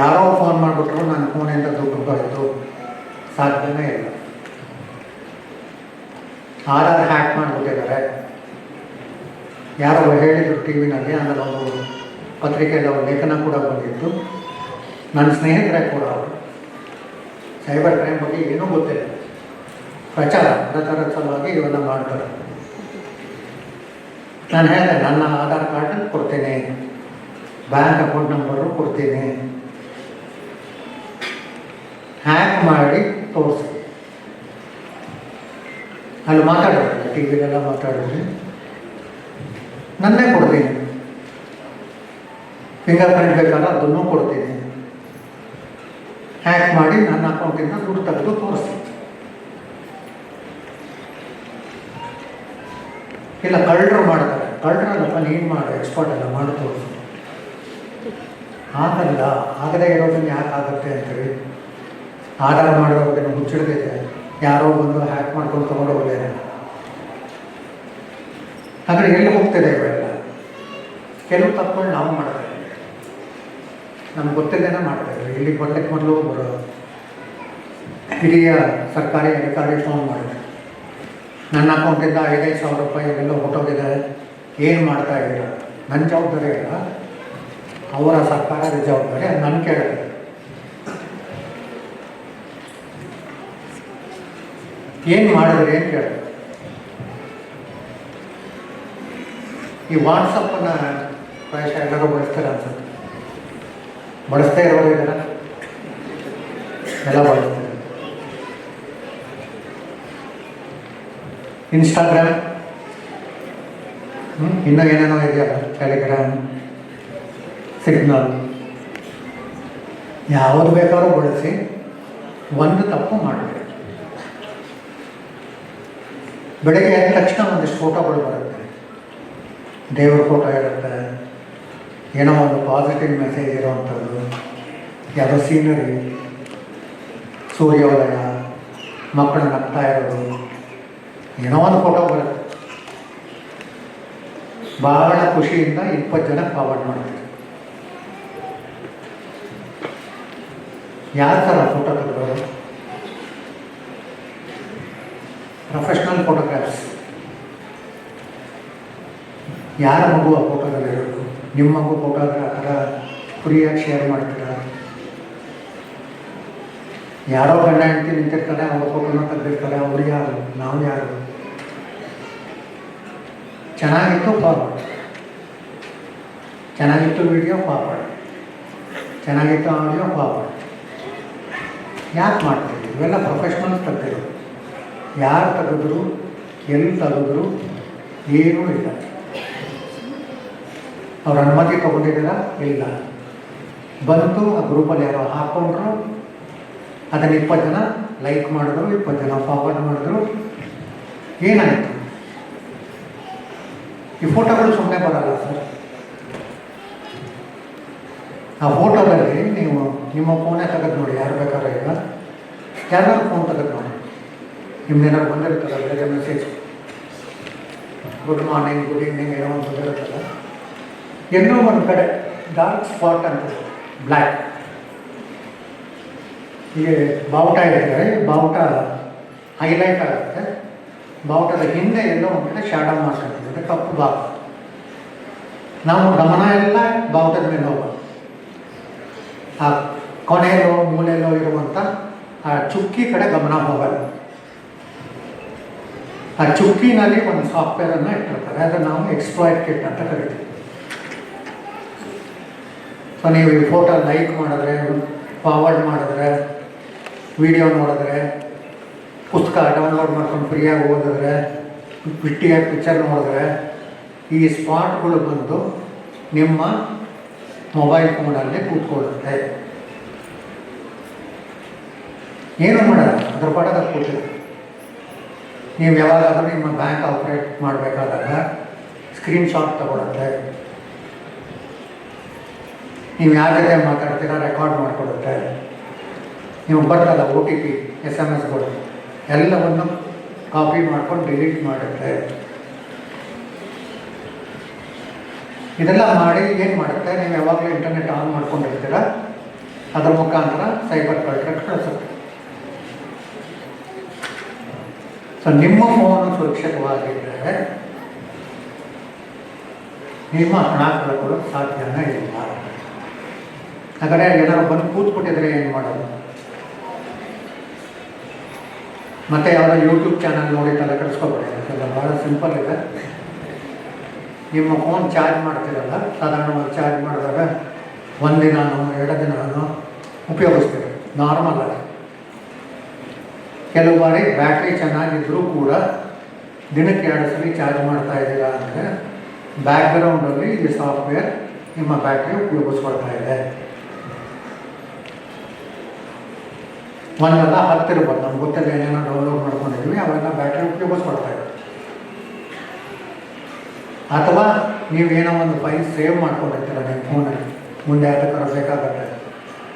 ಯಾರೋ ಫೋನ್ ಮಾಡಿಬಿಟ್ರು ನನ್ನ ಫೋನಿಂದ ದುಡ್ಡು ಬರೋದು ಸಾಧ್ಯನೇ ಇಲ್ಲ. ಆಧಾರ್ ಹ್ಯಾಕ್ ಮಾಡಿಬಿಟ್ಟಿದ್ದಾರೆ. ಯಾರೋ ಹೇಳಿದರು ಟಿ ವಿನಲ್ಲಿ, ಆಮೇಲೆ ಅವರು ಪತ್ರಿಕೆಯಲ್ಲಿ ಅವ್ರ ಲೇಖನ ಕೂಡ ಬಂದಿತ್ತು. ನನ್ನ ಸ್ನೇಹಿತರೇ ಕೂಡ ಅವರು ಸೈಬರ್ ಕ್ರೈಮ್ ಬಗ್ಗೆ ಏನೂ ಗೊತ್ತಿಲ್ಲ. ಪ್ರಚಾರದ ಸಲುವಾಗಿ ಇವೆಲ್ಲ ಮಾಡ್ತಾರೆ. ನಾನು ಹೇಳಿದೆ, ನನ್ನ ಆಧಾರ್ ಕಾರ್ಡ್ ಕೊಡ್ತೇನೆ, ಬ್ಯಾಂಕ್ ಅಕೌಂಟ್ ನಂಬರು ಕೊಡ್ತೀನಿ, ಹ್ಯಾಕ್ ಮಾಡಿ ತೋರಿಸಿ. ಅಲ್ಲಿ ಮಾತಾಡೋದಿಲ್ಲ, ಟಿ ವಿಲೆಲ್ಲ ಮಾತಾಡಿದ್ರೆ ನನ್ನೇ ಕೊಡ್ತೀನಿ. ಫಿಂಗರ್ ಪ್ರಿಂಟ್ ಬೇಕಾದ್ರೆ ಅದನ್ನೂ ಕೊಡ್ತೀನಿ. ಹ್ಯಾಕ್ ಮಾಡಿ ನನ್ನ ಅಕೌಂಟಿಂದ ದುಡ್ಡು ತೆಗೆದು ತೋರಿಸ್ತೀನಿ. ಇಲ್ಲ ಕಳ್ಳರು ಮಾಡ್ತಾರೆ, ಕಳ್ಳರಲ್ಲಪ್ಪ ನೀನು ಮಾಡು, ಎಕ್ಸ್ಪರ್ಟ್ ಎಲ್ಲ ಮಾಡಿ ತೋರಿಸು. ಆಗಲ್ಲ. ಆಗದೇ ಇರೋದನ್ನು ಯಾಕೆ ಆಗುತ್ತೆ ಅಂತೇಳಿ ಆಧಾರ್ ಮಾಡೋದನ್ನು ಮುಚ್ಚಿಡ್ತಿದೆ. ಯಾರೋ ಬಂದು ಹ್ಯಾಕ್ ಮಾಡ್ಕೊಂಡು ತೊಗೊಂಡು ಹೋಗ್ಲೇನೆ. ಆದರೆ ಎಲ್ಲಿ ಹೋಗ್ತಿದೆ ಇವೆಲ್ಲ? ಕೆಲವು ತಪ್ಪುಗಳು ನಾವು ಮಾಡ್ತೇವೆ, ನಮ್ಗೆ ಗೊತ್ತಿದ್ದೇನೆ ಮಾಡ್ತೇವೆ. ಇಲ್ಲಿ ಬರ್ಲಿಕ್ಕೆ ಮೊದಲು ಒಬ್ಬರು ಹಿರಿಯ ಸರ್ಕಾರಿ ಅಧಿಕಾರಿ ಫೋನ್ ಮಾಡಿದೆ, ನನ್ನ ಅಕೌಂಟಿಂದ 5,000 ರೂಪಾಯಿ ಎಲ್ಲ ಹೊಟ್ಟೋಗಿದೆ, ಏನು ಮಾಡ್ತಾ ಇದ್ದೀರ? ನನ್ನ ಜವಾಬ್ದಾರಿ ಅಲ್ಲ, ಅವರ ಸರ್ಕಾರದ ಜವಾಬ್ದಾರಿ. ಅದು ನನ್ನ ಕೇಳಿದೆ. ಏನು ಮಾಡಿದ್ರೆ ಏನು ಕೇಳಿದೆ? ಈ ವಾಟ್ಸಪ್ಪನ್ನು ಪ್ರಾಯಶಃ ಎಲ್ಲರೂ ಬಳಸ್ತಾರೆ ಅನ್ಸುತ್ತೆ. ಬಳಸ್ತಾ ಇರೋರು ಇದ್ದಾರೆ, ಎಲ್ಲ ಬಳಸ್ತಾರೆ. ಇನ್ಸ್ಟಾಗ್ರಾಮ್, ಇನ್ನೂ ಏನೇನೋ ಇದೆಯಲ್ಲ, ಟೆಲಿಗ್ರಾಮ್, ಸಿಗ್ನಲ್, ಯಾವುದು ಬೇಕಾದ್ರೂ ಬಳಸಿ. ಒಂದು ತಪ್ಪು ಮಾಡಬೇಡಿ. ಬೆಳಗ್ಗೆ ಎದ್ದ ತಕ್ಷಣ ಒಂದಿಷ್ಟು ಫೋಟೋಗಳು ಬರುತ್ತೆ. ದೇವ್ರ ಫೋಟೋ ಇರುತ್ತೆ, ಏನೋ ಒಂದು ಪಾಸಿಟಿವ್ ಮೆಸೇಜ್ ಇರೋವಂಥದ್ದು, ಯಾವುದೋ ಸೀನರಿ, ಸೂರ್ಯೋದಯ, ಮಕ್ಕಳು ನಗ್ತಾ ಇರೋದು, ಏನೋ ಒಂದು ಫೋಟೋ ಬರುತ್ತೆ. ಭಾಳ ಖುಷಿಯಿಂದ 20 ಜನ ಫಾರ್ವರ್ಡ್ ಮಾಡ್ತೀವಿ. ಯಾರ ಥರ ಫೋಟೋ ತೆಗೆದವರು? Professional photographs. ಯಾರ ಮಗು ಆ ಫೋಟೋದಲ್ಲಿ ಇರೋದು? ನಿಮ್ಮ ಮಗು ಫೋಟೋ ಆದರೆ ಆ ಥರ ಫ್ರೀಯಾಗಿ ಶೇರ್ ಮಾಡ್ತೀರಾ? ಯಾರೋ ಗಂಡ ಹೆಂಡತಿ ನಿಂತಿರ್ತಾರೆ, ಅವ್ರ ಫೋಟೋನ ತೆಗೆದಿರ್ತಾರೆ, ಅವ್ರು ಯಾರು, ನಾವು ಯಾರು? ಚೆನ್ನಾಗಿತ್ತು ಫಾರ್ವರ್ಡ್, ಚೆನ್ನಾಗಿತ್ತು ವಿಡಿಯೋ ಫಾರ್ವರ್ಡ್, ಚೆನ್ನಾಗಿತ್ತು ಆಡಿಯೋ ಫಾರ್ವರ್ಡ್. ಯಾಕೆ ಮಾಡ್ತೀವಿ? ಇವೆಲ್ಲ ಪ್ರೊಫೆಷ್ನಲ್ಸ್ ತೆಗೆದಿರೋದು. ಯಾರು ತೆಗೆದ್ರು, ಎಲ್ಲಿ ತೆಗೆದ್ರು ಏನೂ ಇಲ್ಲ. ಅವ್ರ ಅನುಮತಿ ತೊಗೊಂಡಿದ್ದೀರಾ? ಇಲ್ಲ. ಬಂತು ಆ ಗ್ರೂಪಲ್ಲಿ ಯಾರೋ ಹಾಕ್ಕೊಂಡ್ರು, ಅದನ್ನು 20 ಜನ ಲೈಕ್ ಮಾಡಿದ್ರು, 20 ಜನ ಫಾರ್ವರ್ಡ್ ಮಾಡಿದ್ರು. ಏನಾಯಿತು? ಈ ಫೋಟೋಗಳು ಸುಮ್ಮನೆ ಬರಲ್ಲ ಸರ್. ಆ ಫೋಟೋದಲ್ಲಿ ನೀವು ನಿಮ್ಮ ಫೋನೇ ತೆಗೆದು ನೋಡಿ, ಯಾರು ಬೇಕಾದ್ರೆ ಈಗ ಯಾರು ಫೋನ್ ತೆಗೆದು ನೋಡಿ, ನಿಮ್ದೇನಾದ್ರು ಬಂದಿರುತ್ತಲ್ಲ ಬೇರೆ message, good morning, good evening, ಏನೋ ಒಂದು ಬಂದಿರುತ್ತಲ್ಲ, ಎಲ್ಲೋ ಒಂದು ಕಡೆ ಡಾರ್ಕ್ ಸ್ಪಾಟ್ ಅಂತ, ಬ್ಲ್ಯಾಕ್. ಹೀಗೆ ಬಾವುಟ ಇರ್ತದೆ, ಬಾವುಟ ಹೈಲೈಟ್ ಆಗುತ್ತೆ, ಬಾವುಟದ ಹಿಂದೆ ಎಲ್ಲೋ ಒಂದು ಕಡೆ ಶಾಡೋ ಮಾರ್ಕ್ ಆಗ್ತದೆ, ಕಪ್ಪು ಭಾಗ. ನಾವು ಗಮನ ಎಲ್ಲ ಬಾವುಟದ ಮೇಲೆ ಹೋಗೋದು. ಆ ಕೊನೆಯಲ್ಲೋ ಮೂಲೆಯಲ್ಲೋ ಇರುವಂಥ ಆ ಚುಕ್ಕಿ ಕಡೆ ಗಮನ ಹೋಗಲ್ಲ. ಆ ಚುಕ್ಕಿನಲ್ಲಿ ಒಂದು ಸಾಫ್ಟ್ವೇರನ್ನು ಇಟ್ಟಿರ್ತಾರೆ, ಅದನ್ನು ನಾವು ಎಕ್ಸ್ಪ್ಲಾಯ್ಟ್ ಕಿಟ್ ಅಂತ ಕರಿತೀವಿ. ಸೊ ನೀವು ಈ ಫೋಟೋ ಲೈಕ್ ಮಾಡಿದ್ರೆ, ಫಾರ್ವರ್ಡ್ ಮಾಡಿದ್ರೆ, ವಿಡಿಯೋ ನೋಡಿದ್ರೆ, ಪುಸ್ತಕ ಡೌನ್ಲೋಡ್ ಮಾಡ್ಕೊಂಡು ಫ್ರೀಯಾಗಿ ಓದಿದ್ರೆ, ಬಿಟ್ಟಿಯಾಗಿ ಪಿಕ್ಚರ್ ನೋಡಿದ್ರೆ, ಈ ಸ್ಪಾಟ್ಗಳು ಬಂದು ನಿಮ್ಮ ಮೊಬೈಲ್ ಫೋನಲ್ಲಿ ಕೂತ್ಕೊಳ್ಳುತ್ತೆ. ಏನು ಮಾಡಲ್ಲ, ಅದ್ರ ಪಾಠದ ಕೂತಿದೆ. ನೀವು ಯಾವಾಗಾದರೂ ನಿಮ್ಮ ಬ್ಯಾಂಕ್ ಆಪ್ರೇಟ್ ಮಾಡಬೇಕಾದಾಗ ಸ್ಕ್ರೀನ್ಶಾಟ್ ತಗೊಳುತ್ತೆ. ನೀವು ಯಾರ ಜೊತೆ ಮಾತಾಡ್ತೀರಾ ರೆಕಾರ್ಡ್ ಮಾಡಿಕೊಡುತ್ತೆ. ನೀವು ಬರ್ತಲ್ಲ OTP, SMS ಎಲ್ಲವನ್ನು ಕಾಪಿ ಮಾಡ್ಕೊಂಡು ಡಿಲೀಟ್ ಮಾಡುತ್ತೆ. ಇದೆಲ್ಲ ಮಾಡಿ ಏನು ಮಾಡುತ್ತೆ, ನೀವು ಯಾವಾಗಲೂ ಇಂಟರ್ನೆಟ್ ಆನ್ ಮಾಡ್ಕೊಂಡಿರ್ತೀರ, ಅದರ ಮುಖಾಂತರ ಸೈಬರ್ ಕಳ್ತನಕ್ಕೆ ಕಳಿಸುತ್ತೆ. ಸೊ ನಿಮ್ಮ ಫೋನು ಸುರಕ್ಷಿತವಾಗಿದ್ದರೆ ನಿಮ್ಮ ಹಣ ಕಳ್ಕೊಳ್ಳೋಕ್ಕೆ ಸಾಧ್ಯನೇ ಇಲ್ಲ. ಹಾಗಾದರೆ ಏನಾದ್ರು ಬಂದು ಕೂತ್ಬಿಟ್ಟಿದ್ರೆ ಏನು ಮಾಡೋದು? ಮತ್ತೆ ಯಾವುದೋ ಯೂಟ್ಯೂಬ್ ಚಾನಲ್ ನೋಡಿ ತಲೆ ಕೆಡಿಸ್ಕೊಬೇಡಿ. ಅದೆಲ್ಲ ಭಾಳ ಸಿಂಪಲ್ ಇದೆ. ನಿಮ್ಮ ಫೋನ್ ಚಾರ್ಜ್ ಮಾಡ್ತೀರಲ್ಲ, ಸಾಧಾರಣವಾಗಿ ಚಾರ್ಜ್ ಮಾಡಿದಾಗ 1 ದಿನನೋ 2 ದಿನನೋ ಉಪಯೋಗಿಸ್ತೀವಿ ನಾರ್ಮಲ್ ಆಗಿ. ಕೆಲವು ಬಾರಿ ಬ್ಯಾಟ್ರಿ ಚೆನ್ನಾಗಿದ್ದರೂ ಕೂಡ ದಿನಕ್ಕೆ 2 ಸಲ ಚಾರ್ಜ್ ಮಾಡ್ತಾ ಇದ್ದೀರಾ ಅಂದರೆ ಬ್ಯಾಕ್ಗ್ರೌಂಡಲ್ಲಿ ಈ ಸಾಫ್ಟ್ವೇರ್ ನಿಮ್ಮ ಬ್ಯಾಟ್ರಿ ಉಪಯೋಗಿಸ್ಕೊಳ್ತಾ ಇದೆ. ಒಂದೆಲ್ಲ 10 ಇರ್ಬೋದು, ನಮ್ಗೆ ಗೊತ್ತಿಲ್ಲ, ಏನೇನೋ ಡೌನ್ಲೋಡ್ ಮಾಡ್ಕೊಂಡಿದ್ವಿ, ಅವೆಲ್ಲ ಬ್ಯಾಟ್ರಿ ಉಪಯೋಗಿಸ್ಕೊಳ್ತಾ ಇದೆ. ಅಥವಾ ನೀವೇನೋ ಒಂದು ಫೈಲ್ ಸೇವ್ ಮಾಡ್ಕೊಂಡಿರ್ತೀರ ನಿಮ್ಮ ಫೋನಲ್ಲಿ, ಮುಂದೆ ಅದಕ್ಕಾರ ಬೇಕಾಗುತ್ತೆ.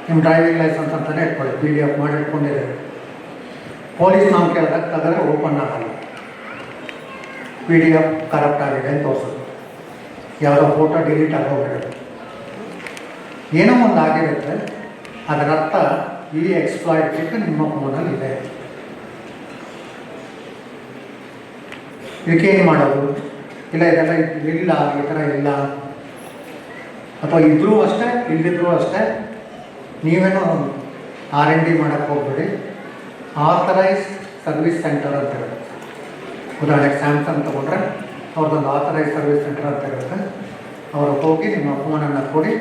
ನಿಮ್ಮ ಡ್ರೈವಿಂಗ್ ಲೈಸೆನ್ಸ್ ಅಂತಲೇ ಇಟ್ಕೊಳ್ಳಿ, PDF ಮಾಡಿ ಇಟ್ಕೊಂಡಿದ್ದೀರಿ. ಪೊಲೀಸ್ ನಾವು ಕೇಳಿದಾಗ ತೆಗೆದ್ರೆ ಓಪನ್ ಆಗಲ್ಲ, PDF ಕರಪ್ಟ್ ಆಗಿದೆ ಅಂತ ತೋರಿಸೋದು, ಯಾವುದೋ ಫೋಟೋ ಡಿಲೀಟ್ ಆಗೋಗಿರುತ್ತೆ, ಏನೋ ಒಂದು ಆಗಿರುತ್ತೆ. ಅದರ ಅರ್ಥ ಈ ಎಕ್ಸ್ಪ್ಲಾಯ್ಟ್ ಕಿಟ್ ನಿಮ್ಮ ಫೋನಲ್ಲಿ ಇದೆ. ಇದಕ್ಕೇನು ಮಾಡೋದು? ಇಲ್ಲ ಇದೆಲ್ಲ ಇಲ್ಲ, ಈ ಥರ ಇಲ್ಲ, ಅಥವಾ ಇದ್ರೂ ಅಷ್ಟೇ ಇಲ್ಲಿದ್ರೂ ಅಷ್ಟೇ, ನೀವೇನೋ R&D ಮಾಡೋಕ್ಕೆ ಹೋಗ್ಬೇಡಿ. ಆಥರೈಸ್ಡ್ ಸರ್ವಿಸ್ ಸೆಂಟರ್ ಅಂತ ಇರುತ್ತೆ. ಉದಾಹರಣೆಗೆ ಸ್ಯಾಮ್ಸಂಗ್ ತೊಗೊಂಡ್ರೆ ಅವ್ರದ್ದೊಂದು ಆಥರೈಸ್ ಸರ್ವಿಸ್ ಸೆಂಟರ್ ಅಂತ ಇರುತ್ತೆ. ಅವರು ಹೋಗಿ ನಿಮ್ಮ ಫೋನನ್ನು ಕೊಡಿ,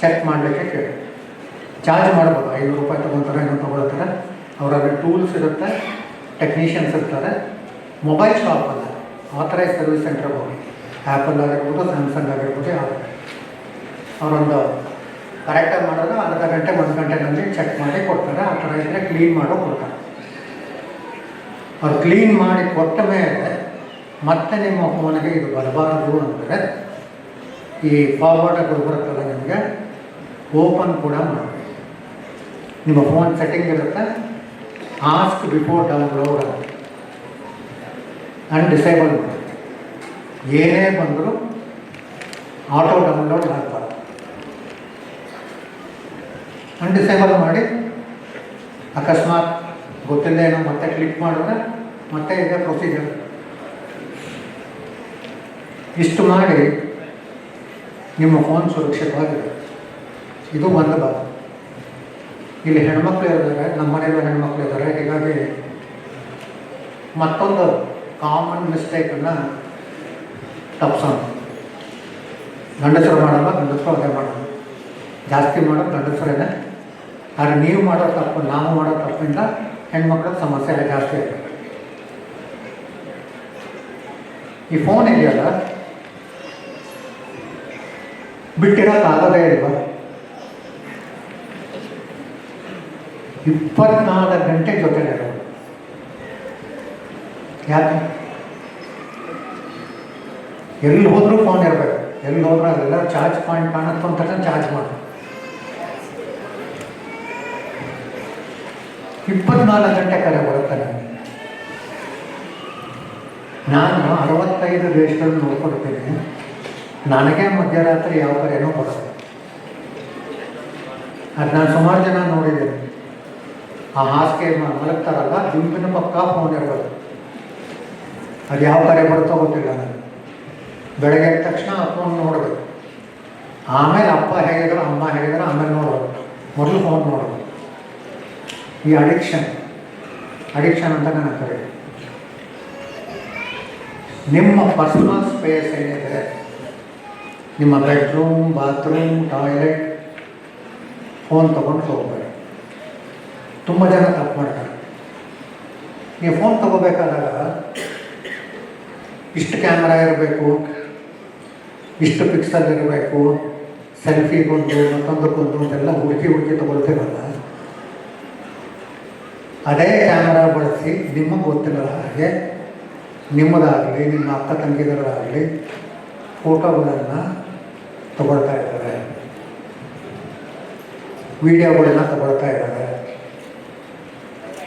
ಚೆಕ್ ಮಾಡಲಿಕ್ಕೆ ಕೇಳಿ. ಚಾರ್ಜ್ ಮಾಡ್ಬೋದು, 500 ರೂಪಾಯಿ ತೊಗೊತಾರೆ, ಏನೋ ತೊಗೊಳ್ತಾರೆ. ಅವರಲ್ಲಿ ಟೂಲ್ಸ್ ಇರುತ್ತೆ, ಟೆಕ್ನಿಷಿಯನ್ಸ್ ಇರ್ತಾರೆ. ಮೊಬೈಲ್ ಶಾಪಲ್ಲ, ಆಥರೈಸ್ ಸರ್ವಿಸ್ ಸೆಂಟ್ರಿಗೆ ಹೋಗಿ, ಆ್ಯಪಲ್ ಆಗಿರ್ಬೋದು, ಸ್ಯಾಮ್ಸಂಗ್ ಆಗಿರ್ಬೋದು, ಯಾವುದು ಅವರೊಂದು ಕರೆಕ್ಟಾಗಿ ಮಾಡೋದು ಅರ್ಧ ಗಂಟೆ 1 ಗಂಟೆನಲ್ಲಿ ಚೆಕ್ ಮಾಡಿ ಕೊಡ್ತಾರೆ. ಆ ಥರ ಇದ್ದರೆ ಕ್ಲೀನ್ ಮಾಡೋ ಕೊಡ್ತಾರೆ. ಅವ್ರು ಕ್ಲೀನ್ ಮಾಡಿ ಕೊಟ್ಟ ಮೇಲೆ ಮತ್ತೆ ನಿಮ್ಮ ಫೋನಿಗೆ ಇದು ಬರಬಾರದು ಅಂದರೆ ಈ ಫಾರ್ವರ್ಡ್ಗಳು ಬರುತ್ತಲ್ಲ ನಿಮಗೆ ಓಪನ್ ಕೂಡ ಮಾಡಿ. ನಿಮ್ಮ ಫೋನ್ ಸೆಟ್ಟಿಂಗ್ ಇರುತ್ತೆ, ask before download and disable ಮಾಡಿ. ಏನೇ ಬಂದರೂ ಆಟೋ ಡೌನ್ಲೋಡ್ ಆಗ್ಬಾರ್ದು. ಅನ್ಡಿಸೇಬಲ್ ಮಾಡಿ, ಅಕಸ್ಮಾತ್ ಗೊತ್ತಿಲ್ಲದೇನೋ ಮತ್ತೆ ಕ್ಲಿಕ್ ಮಾಡಿದ್ರೆ ಮತ್ತೆ ಇದೆ ಪ್ರೊಸೀಜರ್. ಇಷ್ಟು ಮಾಡಿ ನಿಮ್ಮ ಫೋನ್ ಸುರಕ್ಷಿತವಾಗಿದೆ. ಇದು ಒಂದು ಭಾಗ. ಇಲ್ಲಿ ಹೆಣ್ಮಕ್ಳು ಇದ್ದಾರೆ, ನಮ್ಮ ಮನೆಯಲ್ಲೂ ಹೆಣ್ಮಕ್ಳು ಇದ್ದಾರೆ. ಹೀಗಾಗಿ ಮತ್ತೊಂದು ಕಾಮನ್ ಮಿಸ್ಟೇಕನ್ನು ತಪ್ಪಿಸೋಣ. ಗಂಡಸರು ಮಾಡಲ್ಲ, ಗಂಡಸರು ಅದೇ ಮಾಡೋದು. ಜಾಸ್ತಿ ಮಾಡೋದು ಗಂಡಸರೇನೆ. ಆದರೆ ನೀವು ಮಾಡೋ ತಪ್ಪು, ನಾವು ಮಾಡೋ ತಪ್ಪಿಂದ ಹೆಣ್ಮಕ್ಳ ಸಮಸ್ಯೆ ಜಾಸ್ತಿ ಆಗುತ್ತೆ. ಈ ಫೋನ್ ಇದೆಯಲ್ಲ, ಬಿಟ್ಟಿರೋಕ್ಕಾಗದೇ ಇಲ್ವಾ? 24 ಗಂಟೆ ಜೊತೆಲಿರೋದು. ಯಾಕೆ? ಎಲ್ಲಿ ಹೋದರೂ ಫೋನ್ ಇರಬೇಕು. ಎಲ್ಲಿ ಹೋದ್ರೂ ಅದೆಲ್ಲ ಚಾರ್ಜ್ ಪಾಯಿಂಟ್ ಕಾಣುತ್ತೆ ಅಂತ ಚಾರ್ಜ್ ಮಾಡಿ 24 ಗಂಟೆ ಕರೆ ಬರುತ್ತೆ ನನಗೆ. ನಾನು 65 ದೇಶಗಳನ್ನು ನೋಡ್ಕೊಡ್ತೀನಿ. ನನಗೆ ಮಧ್ಯರಾತ್ರಿ ಯಾವ ಕರೆನೂ ಬರುತ್ತೆ. ಅದು ನಾನು ಸುಮಾರು ಜನ ನೋಡಿದ್ದೀನಿ. ಆ ಹಾಸಿಗೆ ಮಲಗ್ತಾರಲ್ಲ, ದಿಂಬಿನ ಪಕ್ಕ ಫೋನ್ ಇರಬೇಕು. ಅದು ಯಾವ ಕರೆ ಬರುತ್ತೋ ಗೊತ್ತಿಲ್ಲ ನನಗೆ. ಬೆಳಗ್ಗೆ ಎದ್ದ ತಕ್ಷಣ ಆ ಫೋನ್ ನೋಡಬೇಕು. ಆಮೇಲೆ ಅಪ್ಪ ಹೇಗಿದ್ರು, ಅಮ್ಮ ಹೇಗಿದ್ರು, ಆಮೇಲೆ ನೋಡೋದು. ಮೊದಲು ಫೋನ್ ನೋಡೋದು. ಈ ಅಡಿಕ್ಷನ್ ಅಂತ ನಾನು ಕರೆ. ನಿಮ್ಮ ಪರ್ಸನಲ್ ಸ್ಪೇಸ್ ಏನಿದೆ, ನಿಮ್ಮ ಬೆಡ್ರೂಮ್, ಬಾತ್ರೂಮ್, ಟಾಯ್ಲೆಟ್, ಫೋನ್ ತೊಗೊಂಡು ಹೋಗ್ಬೇಡಿ. ತುಂಬ ಜನ ತಪ್ಪು ಮಾಡ್ತಾರೆ. ನೀವು ಫೋನ್ ತೊಗೋಬೇಕಾದಾಗ ಇಷ್ಟು ಕ್ಯಾಮ್ರಾ ಇರಬೇಕು, ಇಷ್ಟು ಪಿಕ್ಸಲ್ ಇರಬೇಕು, ಸೆಲ್ಫಿಗೊಂದು ಮತ್ತೊಂದಕ್ಕೊಂದು ಅಂತೆಲ್ಲ ಹುಡುಕಿ ತೊಗೊಳ್ತೀವಲ್ಲ, ಅದೇ ಕ್ಯಾಮ್ರಾ ಬಳಸಿ ನಿಮಗೆ ಗೊತ್ತಿಲ್ಲ ಹಾಗೆ ನಿಮ್ಮದಾಗಲಿ ನಿಮ್ಮ ಅಕ್ಕ ತಂಗಿದರಾಗಲಿ ಫೋಟೋಗಳನ್ನು ತಗೊಳ್ತಾ ಇದ್ದಾರೆ, ವಿಡಿಯೋಗಳನ್ನ ತಗೊಳ್ತಾ ಇದ್ದಾರೆ.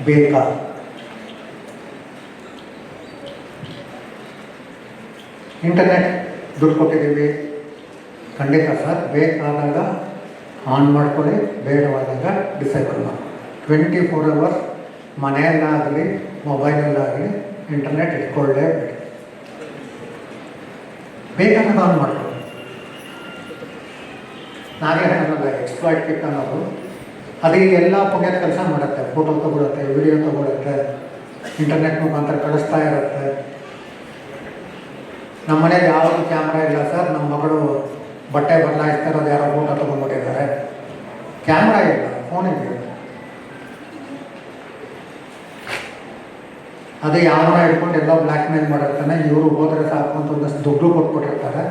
ಬೇಕಾ? ಇಂಟರ್ನೆಟ್ ದುಡ್ಡು ಕೊಟ್ಟಿದ್ದೀವಿ, ಖಂಡಿತ ಸರ್. ಬೇಕಾದಾಗ ಆನ್ ಮಾಡ್ಕೊಳ್ಳಿ, ಬೇಡವಾದಾಗ ಡಿಸೇಬಲ್ ಮಾಡಿ. 24 hours ಮನೆಯಲ್ಲಾಗಲಿ ಮೊಬೈಲಲ್ಲಾಗಲಿ ಇಂಟರ್ನೆಟ್ ಇಟ್ಕೊಳ್ಳೇಬೇಡಿ. ಬೇಕಾದಾಗ ಆನ್ ಮಾಡ್ಕೊಳ್ಳಿ. ನಾನೇ ಹೇಳೋಲ್ಲ, ಎಕ್ಸ್ಪ್ಲಾಯ್ಟ್ ಕಿಟ್ ಅನ್ನೋದು ಅದು ಎಲ್ಲ ಪುಣ್ಯದ ಕೆಲಸ ಮಾಡುತ್ತೆ. ಫೋಟೋ ತೊಗೊಳುತ್ತೆ, ವಿಡಿಯೋ ತೊಗೊಳುತ್ತೆ, ಇಂಟರ್ನೆಟ್ ಮುಖಾಂತರ ಕಳಿಸ್ತಾ ಇರುತ್ತೆ. ನಮ್ಮ ಮನೇಲಿ ಯಾವುದು ಕ್ಯಾಮ್ರಾ ಇಲ್ಲ ಸರ್, ನಮ್ಮ ಮಗಳು ಬಟ್ಟೆ ಬದಲಾಯಿಸ್ತಾ ಇರೋದು ಯಾರೋ ಫೋಟೋ ತೊಗೊಂಡ್ಬಿಟ್ಟಿದ್ದಾರೆ. ಕ್ಯಾಮ್ರಾ ಇಲ್ಲ, ಫೋನ್ ಇದೆಯಲ್ಲ. ಅದು ಯಾರನ್ನ ಇಟ್ಕೊಂಡು ಎಲ್ಲ ಬ್ಲ್ಯಾಕ್ ಮೇಲ್ ಮಾಡಿರ್ತಾನೆ. ಇವರು ಹೋದರೆ ಸಾಕು ಅಂತ ಒಂದಷ್ಟು ದುಡ್ಡು ಕೊಟ್ಬಿಟ್ಟಿರ್ತಾರೆ.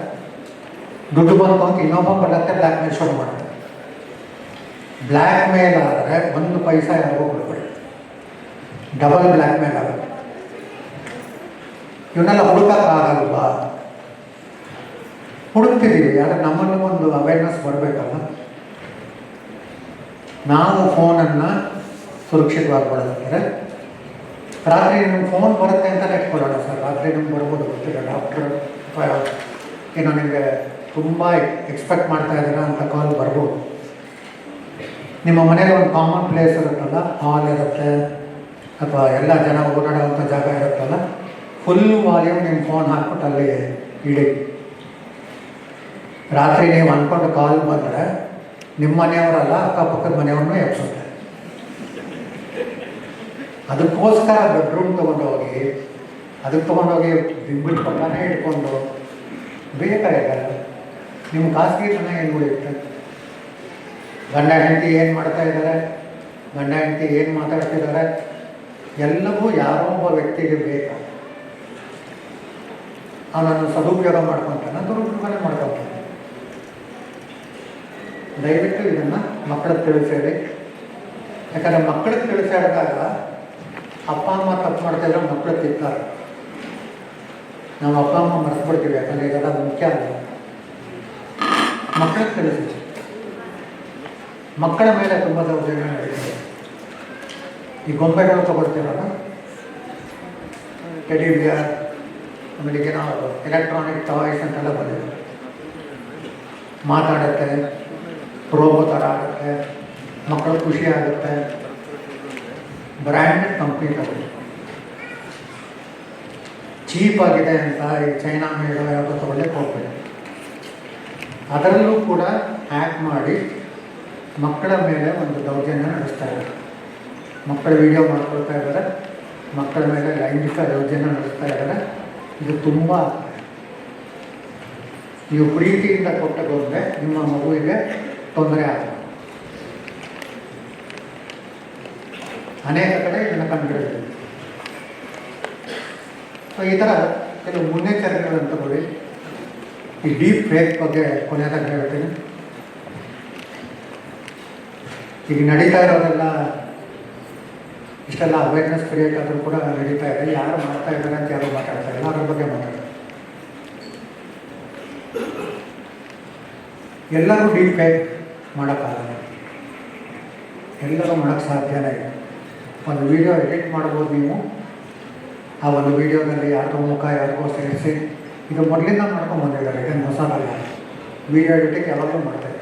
ದುಡ್ಡು ಬಂತು ಅಂತ ಇನ್ನೊಬ್ಬ ಬರುತ್ತೆ, ಬ್ಲ್ಯಾಕ್ ಮೇಲ್ ಶುರು ಮಾಡ್ತಾರೆ. ಬ್ಲ್ಯಾಕ್ ಮೇಲ್ ಆದರೆ 1 ಪೈಸಾ ಯಾರಿಗೂ ಕೊಡ್ಬೇಡಿ, ಡಬಲ್ ಬ್ಲ್ಯಾಕ್ ಮೇಲ್ ಆಗುತ್ತೆ. ಇವನ್ನೆಲ್ಲ ಹುಡುಕಕ್ಕಾಗಲ್ವಾ? ಹುಡುಕ್ತಿದ್ದೀವಿ, ಆದರೆ ನಮ್ಮನ್ನು ಒಂದು ಅವೇರ್ನೆಸ್ ಬರಬೇಕಲ್ಲ. ನಾವು ಫೋನನ್ನು ಸುರಕ್ಷಿತವಾಗಿ ಬಳಸ್ತಾರೆ. ರಾತ್ರಿ ನಿಮ್ಗೆ ಫೋನ್ ಬರುತ್ತೆ ಅಂತಲೇ ಇಟ್ಕೊಳ್ಳೋಣ ಸರ್. ರಾತ್ರಿ ನಿಮ್ಗೆ ಬರ್ಬೋದು, ಗೊತ್ತಿಲ್ಲ. ಡಾಕ್ಟ್ರ್ ಏನೋ ನಿಮಗೆ ತುಂಬ ಎಕ್ಸ್ಪೆಕ್ಟ್ ಮಾಡ್ತಾ ಇದ್ದೀರಾ ಅಂತ ಕಾಲ್ ಬರ್ಬೋದು. ನಿಮ್ಮ ಮನೇಲಿ ಒಂದು ಕಾಮನ್ ಪ್ಲೇಸ್ ಇರುತ್ತಲ್ಲ, ಹಾಲ್ ಇರುತ್ತೆ ಅಥವಾ ಎಲ್ಲ ಜನ ಓಡಾಡೋವಂಥ ಜಾಗ ಇರುತ್ತಲ್ಲ, ಫುಲ್ ವಾಲ್ಯೂಮ್ ನಿಮ್ಮ ಫೋನ್ ಹಾಕ್ಬಿಟ್ಟು ಅಲ್ಲಿ ಇಡಿ. ರಾತ್ರಿ ನೀವು ಅಂದ್ಕೊಂಡು ಕಾಲ್ ಬಂದರೆ ನಿಮ್ಮ ಮನೆಯವರಲ್ಲ, ಅಕ್ಕಪಕ್ಕದ ಮನೆಯವ್ರನ್ನೂ ಎಬ್ಸುತ್ತೆ. ಅದಕ್ಕೋಸ್ಕರ ಬೆಡ್ರೂಮ್ ತೊಗೊಂಡೋಗಿ ಅದಕ್ಕೆ ತೊಗೊಂಡೋಗಿ ಬಿಂಬಿಟ್ಟು ಪಕ್ಕನೇ ಇಟ್ಕೊಂಡು ಬೇಕಾಗಿಲ್ಲ. ನಿಮ್ಮ ಖಾಸಗಿತನ ಏನು ಉಳಿಯುತ್ತೆ? ಗಂಡ ಹೆಂಡತಿ ಏನು ಮಾಡ್ತಾ ಇದ್ದಾರೆ, ಗಂಡ ಹೆಂಡತಿ ಏನು ಮಾತಾಡ್ತಿದ್ದಾರೆ, ಎಲ್ಲವೂ ಯಾರೋ ಒಬ್ಬ ವ್ಯಕ್ತಿಗೆ ಬೇಕು. ಅವನನ್ನು ಸದುಪಯೋಗ ಮಾಡ್ಕೊತಾನೆ, ದುರುಪಯೋಗನೇ ಮಾಡ್ಕೊತಾನೆ. ದಯವಿಟ್ಟು ಇದನ್ನು ಮಕ್ಕಳಿಗೆ ತಿಳಿಸೇಳಿ. ಯಾಕಂದರೆ ಮಕ್ಕಳಿಗೆ ತಿಳಿಸಿದಾಗ ಅಪ್ಪ ಅಮ್ಮ ತಪ್ಪು ಮಾಡ್ತಾಯಿದ್ರೆ ಮಕ್ಕಳು ತಿಂತಾರೆ. ನಾವು ಅಪ್ಪ ಅಮ್ಮ ಮರೆತು ಬಿಡ್ತೀವಿ, ಯಾಕಂದರೆ ಇದೆಲ್ಲ ಮುಖ್ಯ ಅಲ್ಲ. ಮಕ್ಕಳಿಗೆ ತಿಳಿಸಿ. ಮಕ್ಕಳ ಮೇಲೆ ತುಂಬ ದೌರ್ಜನ್ಯ ನಡೀತದೆ. ಈ ಗೊಂಬೆಗಳು ತಗೊಳ್ತೀರಲ್ಲ, ಟೆಡಿ ಬಿಯರ್, ಆಮೇಲೆ ಏನೋ ಎಲೆಕ್ಟ್ರಾನಿಕ್ ಟಾಯ್ಸ್ ಅಂತೆಲ್ಲ ಬಂದಿದೆ. ಮಾತಾಡುತ್ತೆ, ರೋಬೋ ಥರ ಆಗುತ್ತೆ, ಮಕ್ಕಳು ಖುಷಿ ಆಗುತ್ತೆ. ಬ್ರ್ಯಾಂಡೆಡ್ ಕಂಪ್ನಿ ತಗೊಳ್ಳಿ. ಚೀಪ್ ಆಗಿದೆ ಅಂತ ಈ ಚೈನಾ ಮೇಡೋ ಯಾವುದೋ ತಗೊಳ್ಳಕ್ಕೆ ಹೋಗ್ಬೇಡಿ. ಅದರಲ್ಲೂ ಕೂಡ ಹ್ಯಾಕ್ ಮಾಡಿ ಮಕ್ಕಳ ಮೇಲೆ ಒಂದು ದೌರ್ಜನ್ಯ ನಡೆಸ್ತಾ ಇದ್ದಾರೆ. ಮಕ್ಕಳ ವಿಡಿಯೋ ಮಾಡ್ಕೊಳ್ತಾ ಇದ್ದಾರೆ, ಮಕ್ಕಳ ಮೇಲೆ ಲೈಂಗಿಕ ದೌರ್ಜನ್ಯ ನಡೆಸ್ತಾ ಇದ್ದಾರೆ. ಇದು ತುಂಬ ನೀವು ಪ್ರೀತಿಯಿಂದ ಕೊಟ್ಟ ಗೊಂಬೆ ನಿಮ್ಮ ಮಗುವಿಗೆ ತೊಂದರೆ ಆಗುತ್ತೆ. ಅನೇಕ ಕಡೆ ಇದನ್ನು ಕಂಡುಹಿಡಿದಿದೆ. ಸೊ ಈ ಥರ ಕೆಲವು ಮುನ್ನೆಚ್ಚರಿಕೆಗಳನ್ನು ತಗೊಳ್ಳಿ. ಈ ಡೀಪ್ ಫೇಕ್ ಬಗ್ಗೆ ಕೊನೆಯದಾಗಿ ಹೇಳ್ತೀನಿ. ಈಗ ನಡೀತಾ ಇರೋದೆಲ್ಲ ಇಷ್ಟೆಲ್ಲ ಅವೇರ್ನೆಸ್ ಕ್ರಿಯೇಟ್ ಆದರೂ ಕೂಡ ನಡೀತಾ ಇದೆ. ಯಾರು ಮಾಡ್ತಾ ಇದ್ದಾರೆ ಅಂತ ಯಾರು ಮಾತಾಡ್ತಾ ಇಲ್ಲ, ಅದ್ರ ಬಗ್ಗೆ ಮಾತಾಡ್ತಾರೆ. ಎಲ್ಲರೂ ಡೀಪ್ ಫೇಕ್ ಮಾಡೋಕ್ಕಾಗಲ್ಲ, ಎಲ್ಲರೂ ಮಾಡೋಕ್ಕೆ ಸಾಧ್ಯನೇ ಇಲ್ಲ. ಒಂದು ವಿಡಿಯೋ ಎಡಿಟ್ ಮಾಡ್ಬೋದು ನೀವು. ಆ ಒಂದು ವಿಡಿಯೋದಲ್ಲಿ ಯಾರಿಗೋ ಮುಖ ಯಾರಿಗೋ ಸೇರಿಸಿ, ಇದು ಮೊದಲಿಂದ ಮಾಡ್ಕೊಂಡು ಬಂದಿದ್ದಾರೆ, ಇದನ್ನು ಹೊಸದಲ್ಲ. ವಿಡಿಯೋ ಎಡಿಟಿಂಗ್ ಯಾವಾಗಲೂ ಮಾಡ್ತಾರೆ.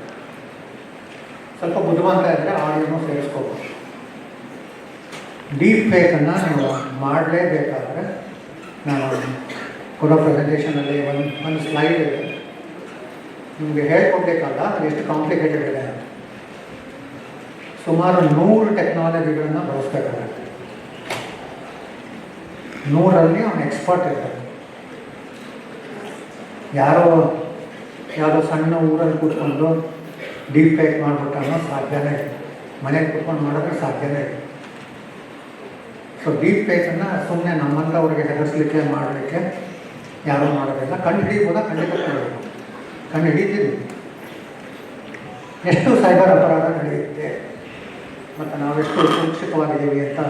ಸ್ವಲ್ಪ ಬುದ್ಧಿವಂತ ಇದ್ದರೆ ಆಡಿಯೋನೂ ಸೇರಿಸ್ಕೋಬೋದು. ಡೀಪ್ ಫೇಕನ್ನು ನೀವು ಮಾಡಲೇಬೇಕಾದ್ರೆ ನಾನು ಕೊಡೋ ಪ್ರೆಸೆಂಟೇಷನಲ್ಲಿ ಒಂದು ಸ್ಲೈಡ್ ಇದೆ, ನಿಮಗೆ ಹೇಳ್ಕೊಡ್ಬೇಕಲ್ಲ ಅದು ಎಷ್ಟು ಕಾಂಪ್ಲಿಕೇಟೆಡ್ ಇದೆ. ಸುಮಾರು 100 ಟೆಕ್ನಾಲಜಿಗಳನ್ನು ಬಳಸಬೇಕಾಗುತ್ತೆ. 100ರಲ್ಲಿ ಅವನು ಎಕ್ಸ್ಪರ್ಟ್ ಇರ್ತಾನೆ. ಯಾವುದೋ ಸಣ್ಣ ಊರಲ್ಲಿ ಕೂತ್ಕೊಂಡು ಡೀಪ್ ಫೇಕ್ ಮಾಡಿಬಿಟ್ಟು ಅನ್ನೋ ಸಾಧ್ಯನೇ ಇದೆ. ಮನೆಗೆ ಕೂತ್ಕೊಂಡು ಮಾಡಿದ್ರೆ ಸಾಧ್ಯನೇ ಇದೆ. ಸೊ ಡೀಪ್ ಫೇಕನ್ನು ಸುಮ್ಮನೆ ನಮ್ಮಂಥವ್ರಿಗೆ ಹೆದರಿಸಲಿಕ್ಕೆ ಮಾಡಲಿಕ್ಕೆ ಯಾರೂ ಮಾಡೋದಿಲ್ಲ. ಕಂಡು ಹಿಡಿಬೋದ? ಖಂಡಿತ ಕಂಡು ಹಿಡಿತೀವಿ. ಎಷ್ಟು ಸೈಬರ್ ಅಪರಾಧ ನಡೆಯುತ್ತೆ ಮತ್ತು ನಾವೆಷ್ಟು ಸುರಕ್ಷಿತವಾಗಿದ್ದೀವಿ ಅಂತ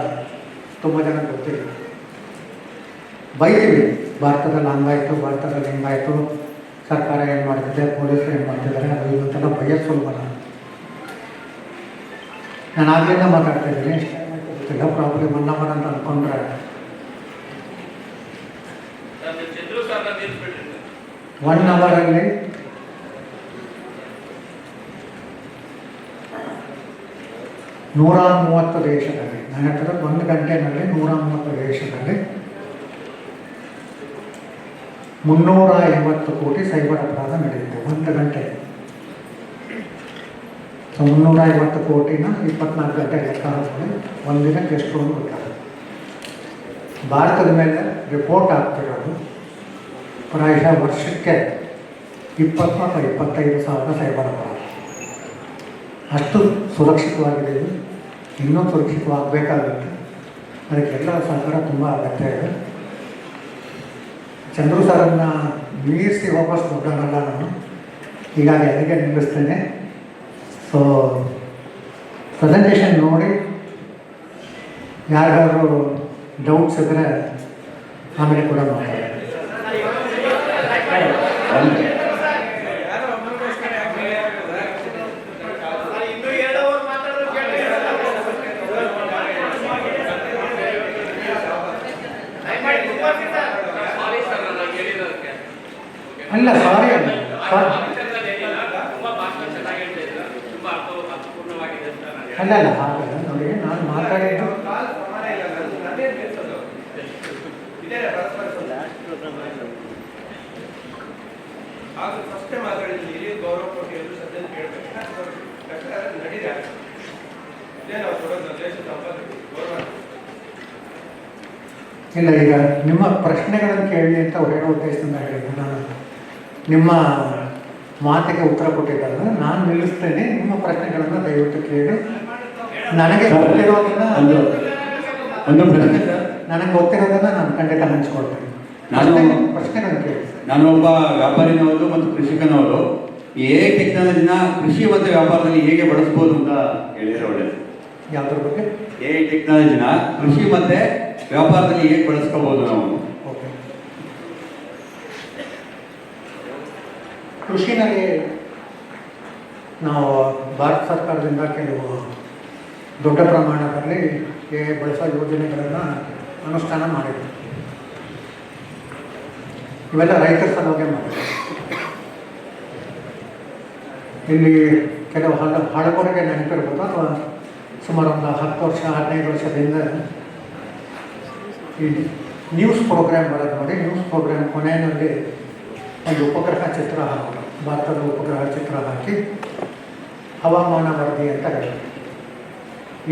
ತುಂಬ ಜನ ಗೊತ್ತಿಲ್ಲ. ಬೈತೀವಿ, ಭಾರತದಲ್ಲಿ ಹಂಗಾಯಿತು, ಭಾರತದಲ್ಲಿ ಹಿಂಗಾಯಿತು, ಸರ್ಕಾರ ಏನು ಮಾಡ್ತಿದೆ, ಪೊಲೀಸರು ಏನು ಮಾಡ್ತಿದ್ದಾರೆ, ಅದು ಇವತ್ತೆಲ್ಲ ಬೈಯೋದು ಸುಲಭ. ನಾನು ಆಗಲಿಂದ ಮಾತಾಡ್ತಾ ಇದ್ದೀನಿ, ಗೊತ್ತಿಲ್ಲ, ಪ್ರಾಬ್ಲಮ್ ಅನ್ನವರ್ ಅಂತ ಅಂದ್ಕೊಂಡ್ರೆ 1 ಅವರಲ್ಲಿ 130 ದೇಶದಲ್ಲಿ, ನನ್ನ ಹತ್ರ 1 ಗಂಟೆನಲ್ಲಿ 130 ದೇಶದಲ್ಲಿ 350 ಕೋಟಿ ಸೈಬರ್ ಅಪರಾಧ ನಡೆದಿದೆ 1 ಗಂಟೆ. ಸೊ 350 ಕೋಟಿನ 24 ಗಂಟೆ ಲೆಕ್ಕ ಹಾಕಿದ್ರೆ ಒಂದಿನಕ್ಕೆ ಎಷ್ಟು ಅಂತ ಗೊತ್ತಾಗುತ್ತೆ. ಭಾರತದ ಮೇಲೆ ರಿಪೋರ್ಟ್ ಆಗ್ತಿರೋದು ಪ್ರಾಯಶಃ ವರ್ಷಕ್ಕೆ 20 ಅಥವಾ 25 ಸಾವಿರ ಸೈಬರ್ ಅಪರಾಧ. ಅಷ್ಟು ಸುರಕ್ಷಿತವಾಗಿದೆ. ಇನ್ನೂ ಸುರಕ್ಷಿತವಾಗಬೇಕಾಗುತ್ತೆ. ಅದಕ್ಕೆಲ್ಲ ಸಹಕಾರ ತುಂಬ ಅಗತ್ಯ ಇದೆ. ಚಂದ್ರು ಸರನ್ನು ಮೀರಿಸಿ ವಾಪಸ್ ದೊಡ್ಡವನಲ್ಲ ನಾನು, ಹೀಗಾಗಿ ಅದಕ್ಕೆ ನಿಲ್ಲಿಸ್ತೇನೆ. ಸೊ ಪ್ರೆಸೆಂಟೇಷನ್ ನೋಡಿ ಯಾರಿಗಾದ್ರೂ ಡೌಟ್ಸ್ ಇದ್ದರೆ ಆಮೇಲೆ ಕೂಡ ಮಾತಾಡಿ. ಅಲ್ಲ ಸಾರಿ ಅಲ್ಲ ಅಲ್ಲ ಹಾಗಲ್ಲ ನೋಡಿ, ನಾನು ಮಾತಾಡಿದ್ದು ಇಲ್ಲ. ಈಗ ನಿಮ್ಮ ಪ್ರಶ್ನೆಗಳನ್ನು ಕೇಳಿ ಅಂತ ಹೇಳೋ ಉದ್ದೇಶದಿಂದ ಹೇಳಿದ್ದು ನಾನು. ನಿಮ್ಮ ಮಾತಿಗೆ ಉತ್ತರ ಕೊಟ್ಟಿದ್ದಲ್ಲ, ನಾನು ನಿಲ್ಲಿಸ್ತೇನೆ. ನಿಮ್ಮ ಪ್ರಶ್ನೆಗಳನ್ನು ದಯವಿಟ್ಟು ಕೇಳಿ. ನನಗೆ ಗೊತ್ತಿರೋದನ್ನ ನನಗೆ ಗೊತ್ತಿರೋದನ್ನ ನಾನು ಖಂಡಿತ ಹಂಚ್ಕೊಳ್ತೇನೆ. ಪ್ರಶ್ನೆಗಳನ್ನು ಕೇಳಿ. ನಾನು ಒಬ್ಬ ವ್ಯಾಪಾರಿನವರು ಮತ್ತು ಕೃಷಿಕನವರು. ಎ ಟೆಕ್ನಾಲಜಿನ ಕೃಷಿ ಮತ್ತು ವ್ಯಾಪಾರದಲ್ಲಿ ಹೇಗೆ ಬಳಸ್ಬೋದು ಅಂತ ಹೇಳಿದ್ರೆ ಒಳ್ಳೆಯದು. ಯಾವುದ್ರ ಬಗ್ಗೆ? ಎ ಟೆಕ್ನಾಲಜಿನ ಕೃಷಿ ಮತ್ತೆ ವ್ಯಾಪಾರದಲ್ಲಿ ಹೇಗೆ ಬಳಸ್ಕೋಬಹುದು ನಾವು? ಓಕೆ. ಕೃಷಿನಲ್ಲಿ ನಾವು ಭಾರತ ಸರ್ಕಾರದಿಂದ ಕೆಲವು ದೊಡ್ಡ ಪ್ರಮಾಣದಲ್ಲಿ ಬಳಸೋ ಯೋಜನೆಗಳನ್ನು ಅನುಷ್ಠಾನ ಮಾಡಿದ್ವಿ. ಇವೆಲ್ಲ ರೈತರ ಸಲುವಾಗಿ ಮಾಡಿದ್ವಿ. ಇಲ್ಲಿ ಕೆಲವು ಹಳಬರಿಗೆ ನೆನಪಿರ್ಬೋದು, ಅಥವಾ ಸುಮಾರು ಒಂದು 10 ವರ್ಷ 15 ವರ್ಷದಿಂದ ಈ ನ್ಯೂಸ್ ಪ್ರೋಗ್ರಾಮ್ ಬರೋದು ನೋಡಿ. ನ್ಯೂಸ್ ಪ್ರೋಗ್ರಾಮ್ ಕೊನೆಯಲ್ಲಿ ಒಂದು ಉಪಗ್ರಹ ಚಿತ್ರ ಹಾಕೋದು, ಭಾರತದ ಉಪಗ್ರಹ ಚಿತ್ರ ಹಾಕಿ ಹವಾಮಾನ ವರದಿ ಅಂತ ಹೇಳಿ,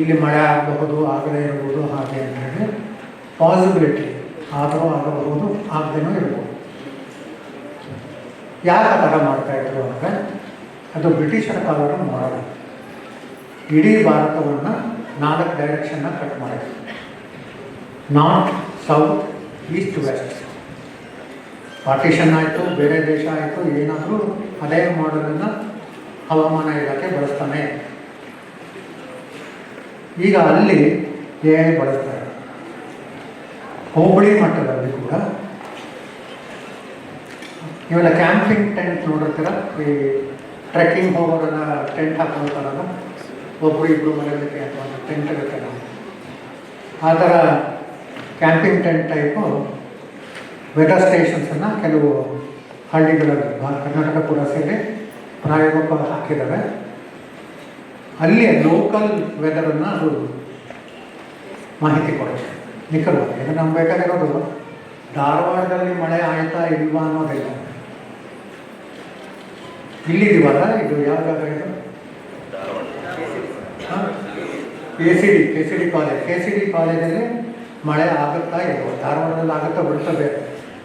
ಇಲ್ಲಿ ಮಳೆ ಆಗಬಹುದು, ಆಗದೇ ಇರಬಹುದು, ಹಾಗೆ ಅಂತ ಹೇಳಿ ಪಾಸಿಬಿಲಿಟಿ ಆದರೂ ಆಗಬಹುದು, ಆಗದೇನೂ ಇರ್ಬೋದು. ಯಾಕೆ ಆ ಥರ ಮಾಡ್ತಾಯಿದ್ರು ಅಂದರೆ, ಅದು ಬ್ರಿಟಿಷರ ಕಾಲದ ಮಾಡಲ್ಲ. ಇಡೀ ಭಾರತವನ್ನು 4 ಡೈರೆಕ್ಷನ್ನ ಕಟ್ ಮಾಡಿದ್ರು. North, south, east, west. Partition ಆಯಿತು, ಬೇರೆ ದೇಶ ಆಯಿತು, ಏನಾದರೂ ಅದೇ ಮಾಡಲನ್ನು ಹವಾಮಾನ ಇಲಾಖೆ ಬಳಸ್ತಾನೆ. ಈಗ ಅಲ್ಲಿ AI ಬಳಸ್ತಾರೆ. ಹೋಬಳಿ ಮಟ್ಟದಲ್ಲಿ ಕೂಡ ಇವೆಲ್ಲ ಕ್ಯಾಂಪಿಂಗ್ ಟೆಂಟ್ ನೋಡಿರ್ತೀರ, ಈ ಟ್ರೆಕ್ಕಿಂಗ್ ಹೋಗೋರೆಲ್ಲ ಟೆಂಟ್ ಹಾಕೊಳ್ತಾರಲ್ಲ, ಒಬ್ಬರು ಇಬ್ಬರು ಮನೆಯಲ್ಲಿಕ್ಕೆ ಅಥವಾ ಟೆಂಟ್ ಇರುತ್ತೆ ನಾವು, ಆ ಥರ ಕ್ಯಾಂಪಿಂಗ್ ಟೆಂಟ್ ಟೈಪು ವೆದರ್ ಸ್ಟೇಷನ್ಸನ್ನು ಕೆಲವು ಹಳ್ಳಿಗಳಲ್ಲಿ ಕರ್ನಾಟಕ ಕೂಡ ಸೇರಿ ಪ್ರಾಯೋಗಿಕ ಹಾಕಿದ್ದಾರೆ. ಅಲ್ಲಿ ಲೋಕಲ್ ವೆದರನ್ನು ಅದು ಮಾಹಿತಿ ಕೊಡುತ್ತೆ ನಿಖರವಾಗಿ. ಇದು ನಮ್ಗೆ ಬೇಕಾಗಿರೋದು ಧಾರವಾಡದಲ್ಲಿ ಮಳೆ ಆಯ್ತಾ ಇಲ್ವಾ ಅನ್ನೋದಿಲ್ಲ. ಇಲ್ಲಿದ್ದೀವಲ್ಲ, ಇದು ಯಾವ ಜಾಗ ಇದು? KCD ಕಾಲೇಜಲ್ಲಿ ಮಳೆ ಆಗುತ್ತಾ ಇಲ್ವ? ಧಾರವಾಡದಲ್ಲಿ ಆಗುತ್ತಾ ಬಿಡ್ತದೆ,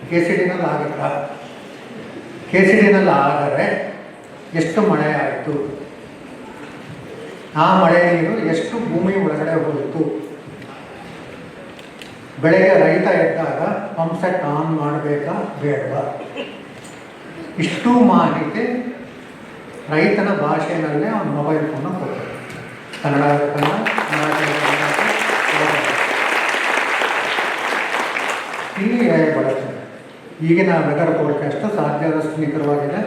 KCDನಲ್ಲಿ ಆಗುತ್ತಾ? KCDನಲ್ಲಿ ಆದರೆ ಎಷ್ಟು ಮಳೆ ಆಯಿತು, ಆ ಮಳೆ ನೀರು ಎಷ್ಟು ಭೂಮಿ ಒಳಗಡೆ ಹೋಯಿತು, ಬೆಳಗ್ಗೆ ರೈತ ಎದ್ದಾಗ ಪಂಪ್ ಸೆಟ್ ಆನ್ ಮಾಡಬೇಕಾ ಬೇಡವಾ, ಇಷ್ಟು ಮಾಹಿತಿ ರೈತನ ಭಾಷೆಯಲ್ಲೇ ಅವನ ಮೊಬೈಲ್ ಫೋನ ಕೊಡ್ತಾರೆ. ಕನ್ನಡ ಇಲ್ಲಿ ಬಳಸ್ತಾರೆ. ಈಗಿನ ವೆದರ್ ಫೋರ್ಕಾಸ್ಟ್ ಸಾಧ್ಯ ಆದಷ್ಟು ನಿಖರವಾಗಿದೆ,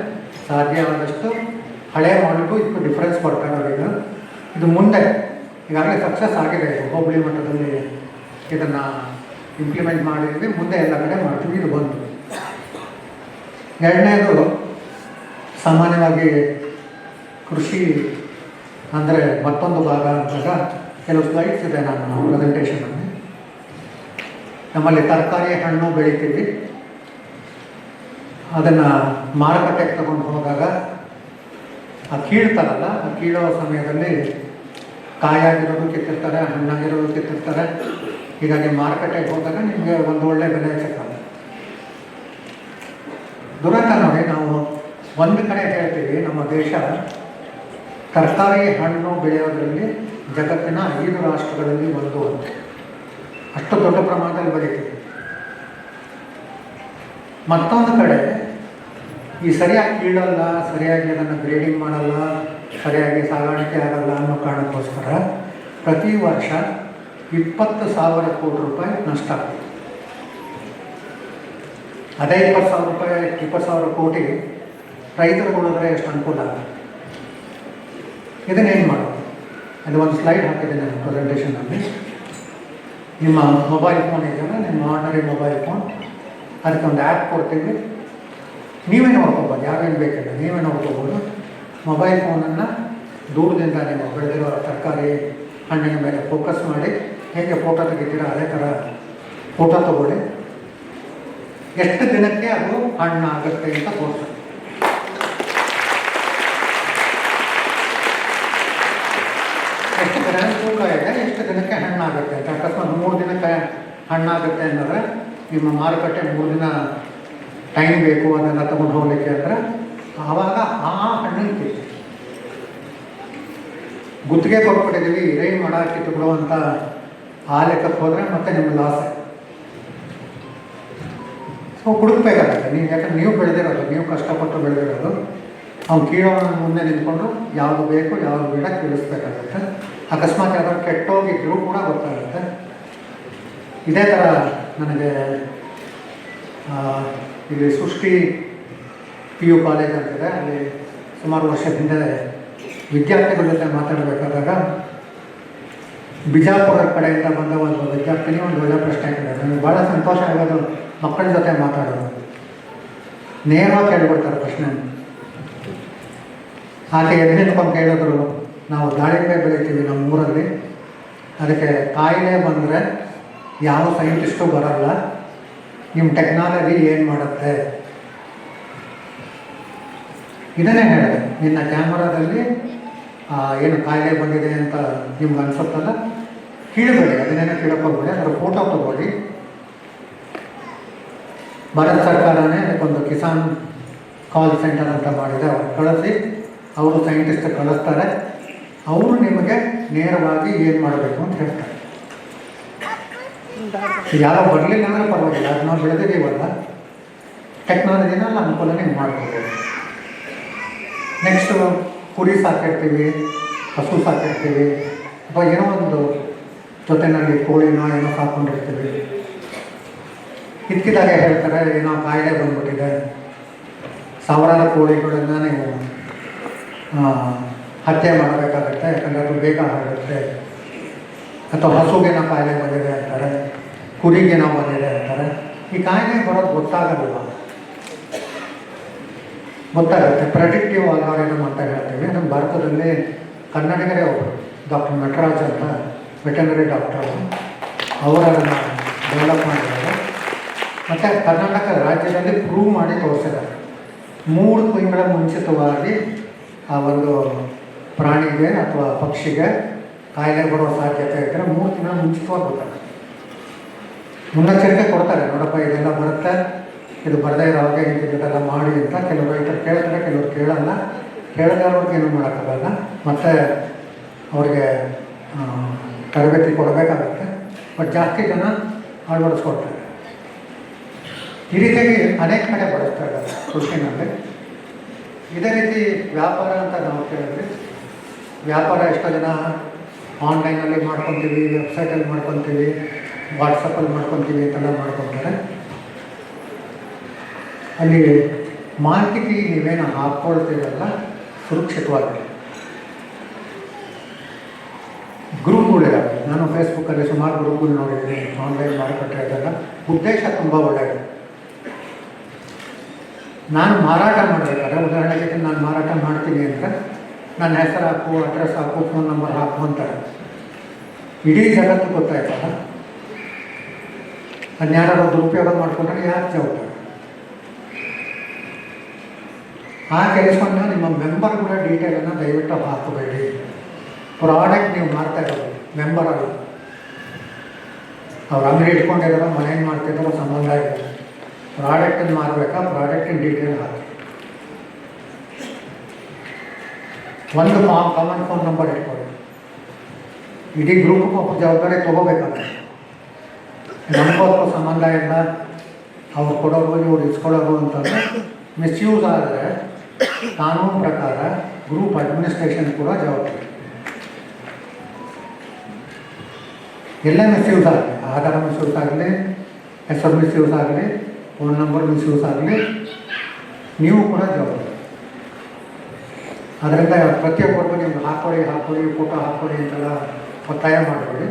ಸಾಧ್ಯ ಆದಷ್ಟು ಹಳೆಯ ಮಾಡಲ್ಗೂ ಇದಕ್ಕೂ ಡಿಫ್ರೆನ್ಸ್ ಬರ್ತಾಯಿರೋದು. ಇದು ಮುಂದೆ ಈಗಾಗಲೇ ಸಕ್ಸಸ್ ಆಗಿದೆ. ಹೋಬಳಿ ಮಟ್ಟದಲ್ಲಿ ಇದನ್ನು ಇಂಪ್ಲಿಮೆಂಟ್ ಮಾಡಿದ್ವಿ, ಮುಂದೆ ಎಲ್ಲ ಕಡೆ ಮಾಡ್ತೀವಿ. ಇದು ಬಂತು. ಎರಡನೇದು, ಸಾಮಾನ್ಯವಾಗಿ ಕೃಷಿ ಅಂದರೆ ಮತ್ತೊಂದು ಭಾಗ ಅಂದಾಗ ಕೆಲವು ಸ್ಲೈಡ್ಸ್ ಇದೆ ನನ್ನ ಪ್ರೆಸೆಂಟೇಷನಲ್ಲಿ. ನಮ್ಮಲ್ಲಿ ತರಕಾರಿ ಹಣ್ಣು ಬೆಳಿತೀವಿ, ಅದನ್ನು ಮಾರುಕಟ್ಟೆಗೆ ತಗೊಂಡು ಹೋದಾಗ ಆ ಕೀಳ್ತಾರಲ್ಲ, ಆ ಕೀಳೋ ಸಮಯದಲ್ಲಿ ಕಾಯಾಗಿರೋದು ಕಿತ್ತಿರ್ತಾರೆ, ಹಣ್ಣಾಗಿರೋದು ಕಿತ್ತಿರ್ತಾರೆ. ಹೀಗಾಗಿ ಮಾರುಕಟ್ಟೆಗೆ ಹೋದಾಗ ನಿಮಗೆ ಒಂದು ಒಳ್ಳೆ ಬೆಲೆ ಸಿಕ್ಕಲ್ಲ. ದುರಂತ ನೋಡಿ, ನಾವು ಒಂದು ಕಡೆ ಹೇಳ್ತೀವಿ ನಮ್ಮ ದೇಶ ತರಕಾರಿ ಹಣ್ಣು ಬೆಳೆಯೋದ್ರಲ್ಲಿ ಜಗತ್ತಿನ 5 ರಾಷ್ಟ್ರಗಳಲ್ಲಿ ಒಂದು ಅಂತ. ಅಷ್ಟು ದೊಡ್ಡ ಪ್ರಮಾಣದಲ್ಲಿ ಬೆಳಿತೀವಿ. ಮತ್ತೊಂದು ಕಡೆ ಈ ಸರಿಯಾಗಿ ಕೀಳಲ್ಲ, ಸರಿಯಾಗಿ ಅದನ್ನು ಗ್ರೇಡಿಂಗ್ ಮಾಡಲ್ಲ, ಸರಿಯಾಗಿ ಸಾಗಾಣಿಕೆ ಆಗಲ್ಲ ಅನ್ನೋ ಕಾರಣಕ್ಕೋಸ್ಕರ ಪ್ರತಿ ವರ್ಷ 20,000 ಕೋಟಿ ರೂಪಾಯಿ ನಷ್ಟ ಆಗ್ತದೆ. ಅದೇ 20,000 ಕೋಟಿ ರೈತರು ಕೊಡಿದ್ರೆ ಎಷ್ಟು ಅನುಕೂಲ ಆಗುತ್ತೆ. ಇದನ್ನೇನು ಮಾಡೋದು? ಅದು ಒಂದು ಸ್ಲೈಡ್ ಹಾಕಿದ್ದೀನಿ ನನ್ನ ಪ್ರೆಸೆಂಟೇಷನಲ್ಲಿ. ನಿಮ್ಮ ಮೊಬೈಲ್ ಫೋನ್ ಇದೆಯಲ್ಲ, ನಿಮ್ಮ ಆರ್ಡಿನರಿ ಮೊಬೈಲ್ ಫೋನ್, ಅದಕ್ಕೆ ಒಂದು ಆ್ಯಪ್ ಕೊಡ್ತೀವಿ. ನೀವೇ ನೋಡ್ಕೋಬೋದು, ಯಾವೇನು ಬೇಕಿಲ್ಲ ನೀವೇ ನೋಡ್ಕೋಬೋದು. ಮೊಬೈಲ್ ಫೋನನ್ನು ದೂರದಿಂದ ನೀವು ಬೆಳೆದಿರೋ ತರಕಾರಿ ಹಣ್ಣಿನ ಮೇಲೆ ಫೋಕಸ್ ಮಾಡಿ ಹೇಗೆ ಫೋಟೋ ತೆಗಿತೀರ ಅದೇ ಥರ ಫೋಟೋ ತಗೊಳ್ಳಿ. ಎಷ್ಟು ದಿನಕ್ಕೆ ಅದು ಹಣ್ಣು ಆಗುತ್ತೆ ಅಂತ ತೋರಿಸಿ. ಎಷ್ಟು ದಿನ ತೂಕ ಇದೆ, ಎಷ್ಟು ದಿನಕ್ಕೆ ಹಣ್ಣಾಗುತ್ತೆ ಅಂತ. ಅಕಸ್ಮಾತ್ 3 ದಿನಕ್ಕೆ ಹಣ್ಣಾಗುತ್ತೆ ಅಂದರೆ ನಿಮ್ಮ ಮಾರುಕಟ್ಟೆ 3 ದಿನ ಟೈಮ್ ಬೇಕು ಅದನ್ನು ತಗೊಂಡು ಹೋಗಲಿಕ್ಕೆ ಅಂದರೆ ಆವಾಗ ಆ ಹಣ್ಣಿನ ಕಿತ್ತು ಗುತ್ತಿಗೆ ಕೊಟ್ಬಿಟ್ಟಿದ್ದೀವಿ, ಇರೈ ಮಾಡ ಕಿತ್ತುಬಿಡುವಂಥ ಆ ಲೆಕ್ಕಕ್ಕೆ ಹೋದರೆ ಮತ್ತೆ ನಿಮ್ಗೆ ಲಾಸ್. ಸೊ ಹುಡುಕ್ಬೇಕಾಗತ್ತೆ ನೀವು, ಯಾಕಂದ್ರೆ ನೀವು ಬೆಳೆದಿರೋದು, ನೀವು ಕಷ್ಟಪಟ್ಟು ಬೆಳೆದಿರೋದು. ಅವ್ನು ಕೀಳೋನ ಮುಂದೆ ನಿಂತ್ಕೊಂಡು ಯಾವುದು ಬೇಕು ಯಾವುದು ಬೇಡ ಕೀಳಿಸ್ಬೇಕಾಗತ್ತೆ. ಅಕಸ್ಮಾತ್ ಯಾವ್ದಾದ್ರು ಕೆಟ್ಟೋಗಿದ್ರೂ ಕೂಡ ಗೊತ್ತಾಗುತ್ತೆ. ಇದೇ ಥರ ನನಗೆ ಇಲ್ಲಿ ಸೃಷ್ಟಿ PU ಕಾಲೇಜ್ ಅಂತಿದೆ, ಅಲ್ಲಿ ಸುಮಾರು ವರ್ಷದ ಹಿಂದೆ ವಿದ್ಯಾರ್ಥಿಗಳ ಜೊತೆ ಮಾತಾಡಬೇಕಾದಾಗ ಬಿಜಾಪುರ ಕಡೆಯಿಂದ ಬಂದ ಒಂದು ವಿದ್ಯಾರ್ಥಿನಿ ಒಂದು ಒಳ್ಳೆಯ ಪ್ರಶ್ನೆ ಕೇಳಿದ್ರು. ನನಗೆ ಭಾಳ ಸಂತೋಷ ಆಗೋದು ಮಕ್ಕಳ ಜೊತೆ ಮಾತಾಡೋದು. ನೇರವಾಗಿ ಕೇಳ್ಬಿಡ್ತಾರೆ ಪ್ರಶ್ನೆ. ಆಕೆ ಎದ್ದು ನಿಂತ್ಕೊಂಡು ಕೇಳಿದ್ರು, ನಾವು ದಾಳಿಂಬೆ ಬೆಳಿತೀವಿ ನಮ್ಮ ಊರಲ್ಲಿ, ಅದಕ್ಕೆ ಕಾಯಿಲೆ ಬಂದರೆ ಯಾವ ಸೈಂಟಿಸ್ಟು ಬರಲ್ಲ, ನಿಮ್ಮ ಟೆಕ್ನಾಲಜಿ ಏನು ಮಾಡುತ್ತೆ? ಇದನ್ನೇ ಹೇಳಿದೆ, ನಿನ್ನ ಕ್ಯಾಮರಾದಲ್ಲಿ ಏನು ಕಾಯಿಲೆ ಬಂದಿದೆ ಅಂತ ನಿಮ್ಗೆ ಅನಿಸುತ್ತಲ್ಲ, ಕೀಳಬೇಡಿ, ಅದನ್ನೇನೋ ಕೀಳಕ್ಕೋಗ್ಬೇಡಿ, ಅದರ ಫೋಟೋ ತಗೊಳ್ಳಿ. ಭಾರತ ಸರ್ಕಾರನೇ ಅದಕ್ಕೊಂದು ಕಿಸಾನ್ ಕಾಲ್ ಸೆಂಟರ್ ಅಂತ ಮಾಡಿದೆ, ಅವ್ರು ಕಳಿಸಿ ಅವರು ಸೈಂಟಿಸ್ಟ್ ಕಳಿಸ್ತಾರೆ, ಅವರು ನಿಮಗೆ ನೇರವಾಗಿ ಏನು ಮಾಡಬೇಕು ಅಂತ ಹೇಳ್ತಾರೆ. ಯಾರೋ ಬರಲಿಲ್ಲ ಅಂದರೆ ಪರವಾಗಿಲ್ಲ, ಅದು ನಾವು ಬೆಳೆದಿದ್ದೀವಲ್ಲ, ಟೆಕ್ನಾಲಜಿನ ಅನುಕೂಲನೇ ಮಾಡ್ಬೋದು. ನೆಕ್ಸ್ಟು ಕುರಿ ಸಾಕಿರ್ತೀವಿ, ಹಸು ಸಾಕಿರ್ತೀವಿ, ಅಥವಾ ಏನೋ ಒಂದು ಜೊತೆಯಲ್ಲಿ ಕೋಳಿನೋ ಏನೋ ಸಾಕೊಂಡಿರ್ತೀವಿ. ಇದ್ದಕ್ಕಿದ್ದಾಗೆ ಹೇಳ್ತಾರೆ ಏನೋ ಕಾಯಿಲೆ ಬಂದ್ಬಿಟ್ಟಿದೆ, ಸಾವಿರಾರು ಕೋಳಿಗಳನ್ನು ನೀವು ಹತ್ಯೆ ಮಾಡಬೇಕಾಗುತ್ತೆ, ಯಾಕಂದರೆ ಅದು ಬೇಗ ಆಗುತ್ತೆ. ಅಥವಾ ಹಸುಗೇನೋ ಕಾಯಿಲೆ ಬಂದಿದೆ ಅಂತಾರೆ, ಕುರಿಗೇನೋ ಬಂದಿದೆ ಅಂತಾರೆ. ಈ ಕಾಯಿಲೆ ಬರೋದು ಗೊತ್ತಾಗಲ್ಲ, ಗೊತ್ತಾಗುತ್ತೆ. ಪ್ರೆಡಿಕ್ಟಿವ್ ಆಲ್ಗಾರಿದಮ್ ಅಂತ ಹೇಳ್ತೀವಿ. ನಮ್ಮ ಭಾರತದಲ್ಲಿ ಕನ್ನಡಿಗರೇ ಒಬ್ಬರು ಡಾಕ್ಟರ್ ನಟರಾಜ್ ಅಂತ ವೆಟರ್ನರಿ ಡಾಕ್ಟರು, ಅವರು ಅದನ್ನು ಡೆವಲಪ್ ಮಾಡಿದ್ದಾರೆ. ಮತ್ತು ಕರ್ನಾಟಕ ರಾಜ್ಯದಲ್ಲಿ ಪ್ರೂವ್ ಮಾಡಿ ತೋರಿಸಿದ್ದಾರೆ. 3 ತಿಂಗಳ ಮುಂಚಿತವಾಗಿ ಆ ಒಂದು ಪ್ರಾಣಿಗೆ ಅಥವಾ ಪಕ್ಷಿಗೆ ಕಾಯಿಲೆ ಬರೋ ಸಾಧ್ಯತೆ ಇದ್ದರೆ 3 ತಿಂಗಳ ಮುಂಚಿತವಾಗಿ ಗೊತ್ತಾಗುತ್ತೆ. ಮುನ್ನೆಚ್ಚರಿಕೆ ಕೊಡ್ತಾರೆ, ನೋಡಪ್ಪ ಇದೆಲ್ಲ ಬರುತ್ತೆ, ಇದು ಬರದೇ ಇರೋ ಹಾಗೆ ಇದೆಲ್ಲ ಮಾಡಿ ಅಂತ. ಕೆಲವರು ರೈತರು ಕೇಳ್ತಾರೆ, ಕೆಲವರು ಕೇಳಲ್ಲ. ಕೇಳದೇ ಅವ್ರಿಗೆ ಏನೂ ಮಾಡೋಕ್ಕಾಗಲ್ಲ, ಮತ್ತು ಅವ್ರಿಗೆ ತರಬೇತಿ ಕೊಡಬೇಕಾಗುತ್ತೆ. ಬಟ್ ಜಾಸ್ತಿ ಜನ ಅಳವಡಿಸ್ಕೊಡ್ತಾರೆ. ಈ ರೀತಿಯಾಗಿ ಅನೇಕ ಕಡೆ ಬಳಸ್ತಾ ಇದ್ದಾರೆ ಕೃಷಿನಲ್ಲಿ. ಇದೇ ರೀತಿ ವ್ಯಾಪಾರ ಅಂತ ನಾವು ಕೇಳಿದ್ವಿ. ವ್ಯಾಪಾರ ಎಷ್ಟೋ ಜನ ಆನ್ಲೈನಲ್ಲಿ ಮಾಡ್ಕೊತೀವಿ, ವೆಬ್ಸೈಟಲ್ಲಿ ಮಾಡ್ಕೊತೀವಿ, ವಾಟ್ಸಪ್ಪಲ್ಲಿ ಮಾಡ್ಕೊತೀವಿ ಅಂತೆಲ್ಲ ಮಾಡ್ಕೊತಾರೆ. ಅಲ್ಲಿ ಮಾಹಿತಿ ನೀವೇನು ಹಾಕ್ಕೊಳ್ತೀರಲ್ಲ ಸುರಕ್ಷಿತವಾಗಿದೆ. ಗ್ರೂಪ್ಗಳಿದ್ದಾವೆ. ನಾನು ಫೇಸ್ಬುಕ್ಕಲ್ಲಿ ಸುಮಾರು ಗ್ರೂಪ್ಗಳು ನೋಡಿದ್ದೀನಿ. ಆನ್ಲೈನ್ ಮಾರುಕಟ್ಟೆ ಇದೆಲ್ಲ ಉದ್ದೇಶ ತುಂಬ ಒಳ್ಳೆಯದು. ನಾನು ಮಾರಾಟ ಮಾಡಬೇಕಾದ್ರೆ, ಉದಾಹರಣೆಗೆ ನಾನು ಮಾರಾಟ ಮಾಡ್ತೀನಿ ಅಂದರೆ ನನ್ನ ಹೆಸರು ಹಾಕು, ಅಡ್ರೆಸ್ ಹಾಕು, ಫೋನ್ ನಂಬರ್ ಹಾಕು ಅಂತಾರೆ. ಇಡೀ ಜಗತ್ತು ಗೊತ್ತಾಯ್ತಲ್ಲ, ಅದನ್ಯಾರು ದುರುಪಯೋಗ ಮಾಡಿಕೊಂಡ್ರೆ ಯಾರು ಜವಾಬ್ದಾರಿ? ಆ ಕೆಲಸವನ್ನು ನಿಮ್ಮ ಮೆಂಬರ್ಗಳ ಡೀಟೇಲನ್ನು ದಯವಿಟ್ಟು ಹಾಕಬೇಡಿ. ಪ್ರಾಡಕ್ಟ್ ನೀವು ಮಾಡ್ತಾ ಇರೋದು ಮೆಂಬರ್ ಅಲ್ಲ. ಅವ್ರು ಅಂಗಡಿ ಇಟ್ಕೊಂಡಿದ್ದಾರೋ, ಮನೇನು ಮಾಡ್ತಿದ್ದಾರೋ ಸಂಬಂಧ ಇದೆ. ಪ್ರಾಡಕ್ಟನ್ನು ಮಾರಬೇಕಾ, ಪ್ರಾಡಕ್ಟಿನ ಡೀಟೇಲ್ ಹಾಕಿ. ಒಂದು ಕಾಮನ್ ಫೋನ್ ನಂಬರ್ ಇಟ್ಕೊಳ್ಳಿ. ಇಡೀ ಗ್ರೂಪ್ಗೆ ಒಬ್ಬ ಜವಾಬ್ದಾರಿ ತೊಗೋಬೇಕಾದ್ರೆ ನಮಗೂ ಸಂಬಂಧ ಇಲ್ಲ, ಅವ್ರು ಕೊಡೋರು ಇವ್ರು ಇಸ್ಕೊಳ್ಳೋರು ಅಂತಂದರೆ ಮಿಸ್ಯೂಸ್ ಆದರೆ ಕಾನೂನು ಪ್ರಕಾರ ಗ್ರೂಪ್ ಅಡ್ಮಿನಿಸ್ಟ್ರೇಷನ್ ಕೂಡ ಜವಾಬ್ದಾರಿ. ಎಲ್ಲ ಮಿಸ್ಯೂಸ್ ಆಗಲಿ, ಆಧಾರ ಮಿಸ್ಯೂಸ್ ಆಗಲಿ, ಹೆಸರು ಮಿಸ್ಯೂಸ್ ಆಗಲಿ, ಫೋನ್ ನಂಬರ್ ಮಿಸ್ಯೂಸ್ ಆಗಲಿ, ನೀವು ಕೂಡ ಜವಾಬ್ದಾರಿ. ಅದರಿಂದ ಪ್ರತಿಯೊಬ್ಬರಿಗೂ ನೀವು ಹಾಕ್ಕೊಳ್ಳಿ, ಫೋಟೋ ಹಾಕ್ಕೊಳ್ಳಿ ಅಂತೆಲ್ಲ ಒತ್ತಾಯ ಮಾಡಬೇಡಿ.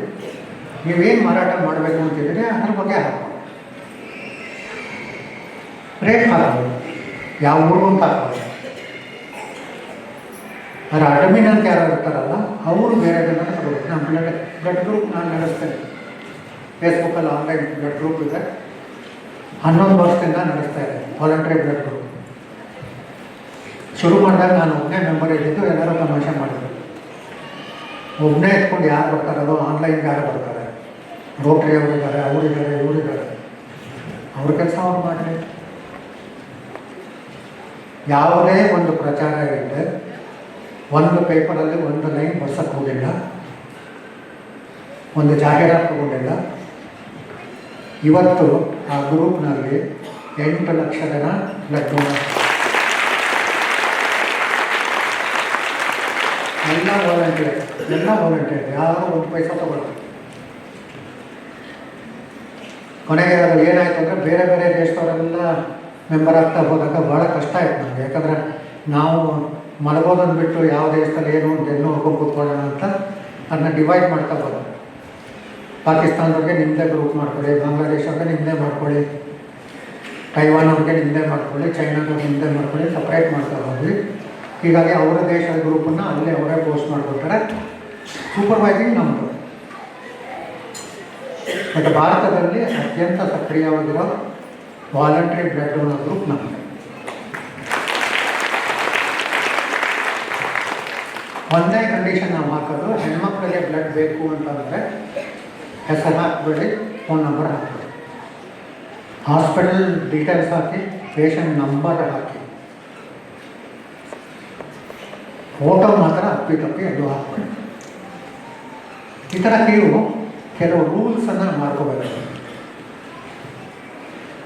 ನೀವೇನು ಮಾರಾಟ ಮಾಡಬೇಕು ಅಂತಿದ್ರೆ ಅದ್ರ ಬಗ್ಗೆ ಹಾಕ್ಕೊಳ್ಳಿ. ರೇಟ್ ಹಾಕ್ಬೋದು, ಯಾವ ಊರು ಅಂತ ಹಾಕ್ಬೋದು. ಅದರ ಅಡ್ಮಿನ್ ಅಂತ ಯಾರು ಇರ್ತಾರಲ್ಲ ಅವರು ಬೇರೆ ಜನ ತಗೋಬೇಕು. ನಾನು ಬ್ಲಡ್ ಗ್ರೂಪ್ ನಾನು ನಡೆಸ್ತೇನೆ. ಫೇಸ್ಬುಕ್ಕಲ್ಲಿ ಆನ್ಲೈನ್ ಬ್ಲಡ್ ಗ್ರೂಪ್ ಇದೆ. 11 ವರ್ಷದಿಂದ ನಡೆಸ್ತಾ ಇದೆ ವಾಲಂಟ್ರಿ ಬ್ಲಡ್ ಗ್ರೂಪ್. ಶುರು ಮಾಡಿದಾಗ ನಾನು ಒಬ್ಬನೇ ಮೆಂಬರ್ ಇದ್ದಿದ್ದು, ಎಲ್ಲರೂ ತಮಾಷೆ ಮಾಡಿದ್ರು. ಒಬ್ಬನೇ ಎತ್ಕೊಂಡು ಯಾರು ಬರ್ತಾರಲ್ಲೋ, ಆನ್ಲೈನ್ಗೆ ಯಾರು ಬರ್ತಾರೆ, ರೋಟ್ರಿ ಅವರಿದ್ದಾರೆ, ಅವರಿದ್ದಾರೆ, ಇವರಿದ್ದಾರೆ, ಅವ್ರ ಕೆಲಸ ಅವ್ರು ಮಾಡಲಿ. ಯಾವುದೇ ಒಂದು ಪ್ರಚಾರ ಇಲ್ಲದೆ, ಒಂದು ಪೇಪರಲ್ಲಿ ಒಂದು ಲೈನ್ ಬರ್ಸಕ್ಕೆ ಹೋಗಿಲ್ಲ, ಒಂದು ಜಾಹೀರಾತು ತಗೊಂಡಿಲ್ಲ. ಇವತ್ತು ಆ ಗ್ರೂಪ್ನಲ್ಲಿ 8 ಲಕ್ಷ ಜನ ಬ್ಲಡ್ ಡೊನೇಟ್, ಎಲ್ಲ ವಾಲಂಟಿಯರ್, ಯಾರು ಒಂದು ಪೈಸಾ ತಗೊಳ್ತಾರೆ. ಕೊನೆಗೆ ಅದು ಏನಾಯಿತು ಅಂದರೆ ಬೇರೆ ಬೇರೆ ದೇಶದವರೆಲ್ಲ ಮೆಂಬರ್ ಆಗ್ತಾ ಹೋದಾಗ ಭಾಳ ಕಷ್ಟ ಆಯಿತು ನಮಗೆ. ಯಾಕಂದರೆ ನಾವು ಮಲಗೋದನ್ನು ಬಿಟ್ಟು ಯಾವ ದೇಶದಲ್ಲಿ ಏನು ಬೆನ್ನು ಹುಡ್ಕೊಂಡು ಕೂತ್ಕೊಳ್ಳೋಣ ಅಂತ ಅದನ್ನ ಡಿವೈಡ್ ಮಾಡ್ತಾ ಬರೋದು. ಪಾಕಿಸ್ತಾನದವ್ರಿಗೆ ನಿಮ್ಮದೇ ಗ್ರೂಪ್ ಮಾಡ್ಕೊಳ್ಳಿ, ಬಾಂಗ್ಲಾದೇಶವ್ರಿಗೆ ನಿಮ್ಮದೇ ಮಾಡ್ಕೊಳ್ಳಿ, ತೈವಾನ್ ಅವ್ರಿಗೆ ನಿಮ್ಮದೇ ಮಾಡ್ಕೊಳ್ಳಿ, ಚೈನಾದವ್ರಿಗೆ ನಿಮ್ಮದೇ ಮಾಡ್ಕೊಳ್ಳಿ, ಸಪ್ರೇಟ್ ಮಾಡ್ತಾ ಹೋದ್ವಿ. ಹೀಗಾಗಿ ಅವರ ದೇಶದ ಗ್ರೂಪನ್ನು ಅಲ್ಲೇ ಅವರೇ ಪೋಸ್ಟ್ ಮಾಡಿಕೊಡ್ತಾರೆ. ಸೂಪರ್ವೈಸಿಂಗ್ ನಮ್ಮದು. ಮತ್ತು ಭಾರತದಲ್ಲಿ ಅತ್ಯಂತ ಸಕ್ರಿಯವಾಗಿರೋ ವಾಲಂಟ್ರಿ ಬ್ಲಡ್ ಡೋನರ್ ಗ್ರೂಪ್ ನಮ್ಮದು. ಒಂದೇ ಕಂಡೀಷನ್ ನಾವು ಹಾಕೋದು, ಹೆಣ್ಮಕ್ಳಿಗೆ ಬ್ಲಡ್ ಬೇಕು ಅಂತಂದರೆ ಹೆಸರು ಹಾಕಬೇಡಿ, ಫೋನ್ ನಂಬರ್ ಹಾಕಬೇಡಿ, ಹಾಸ್ಪಿಟಲ್ ಡೀಟೇಲ್ಸ್ ಹಾಕಿ, ಪೇಷಂಟ್ ನಂಬರ್ ಹಾಕಿ, ಫೋಟೋ ಮಾತ್ರ ಅಪ್ಪಿ ಅದು ಹಾಕಬೇಡಿ. ಈ ಥರ ನೀವು ಕೆಲವು ರೂಲ್ಸನ್ನು ಮಾಡ್ಕೋಬೇಕು.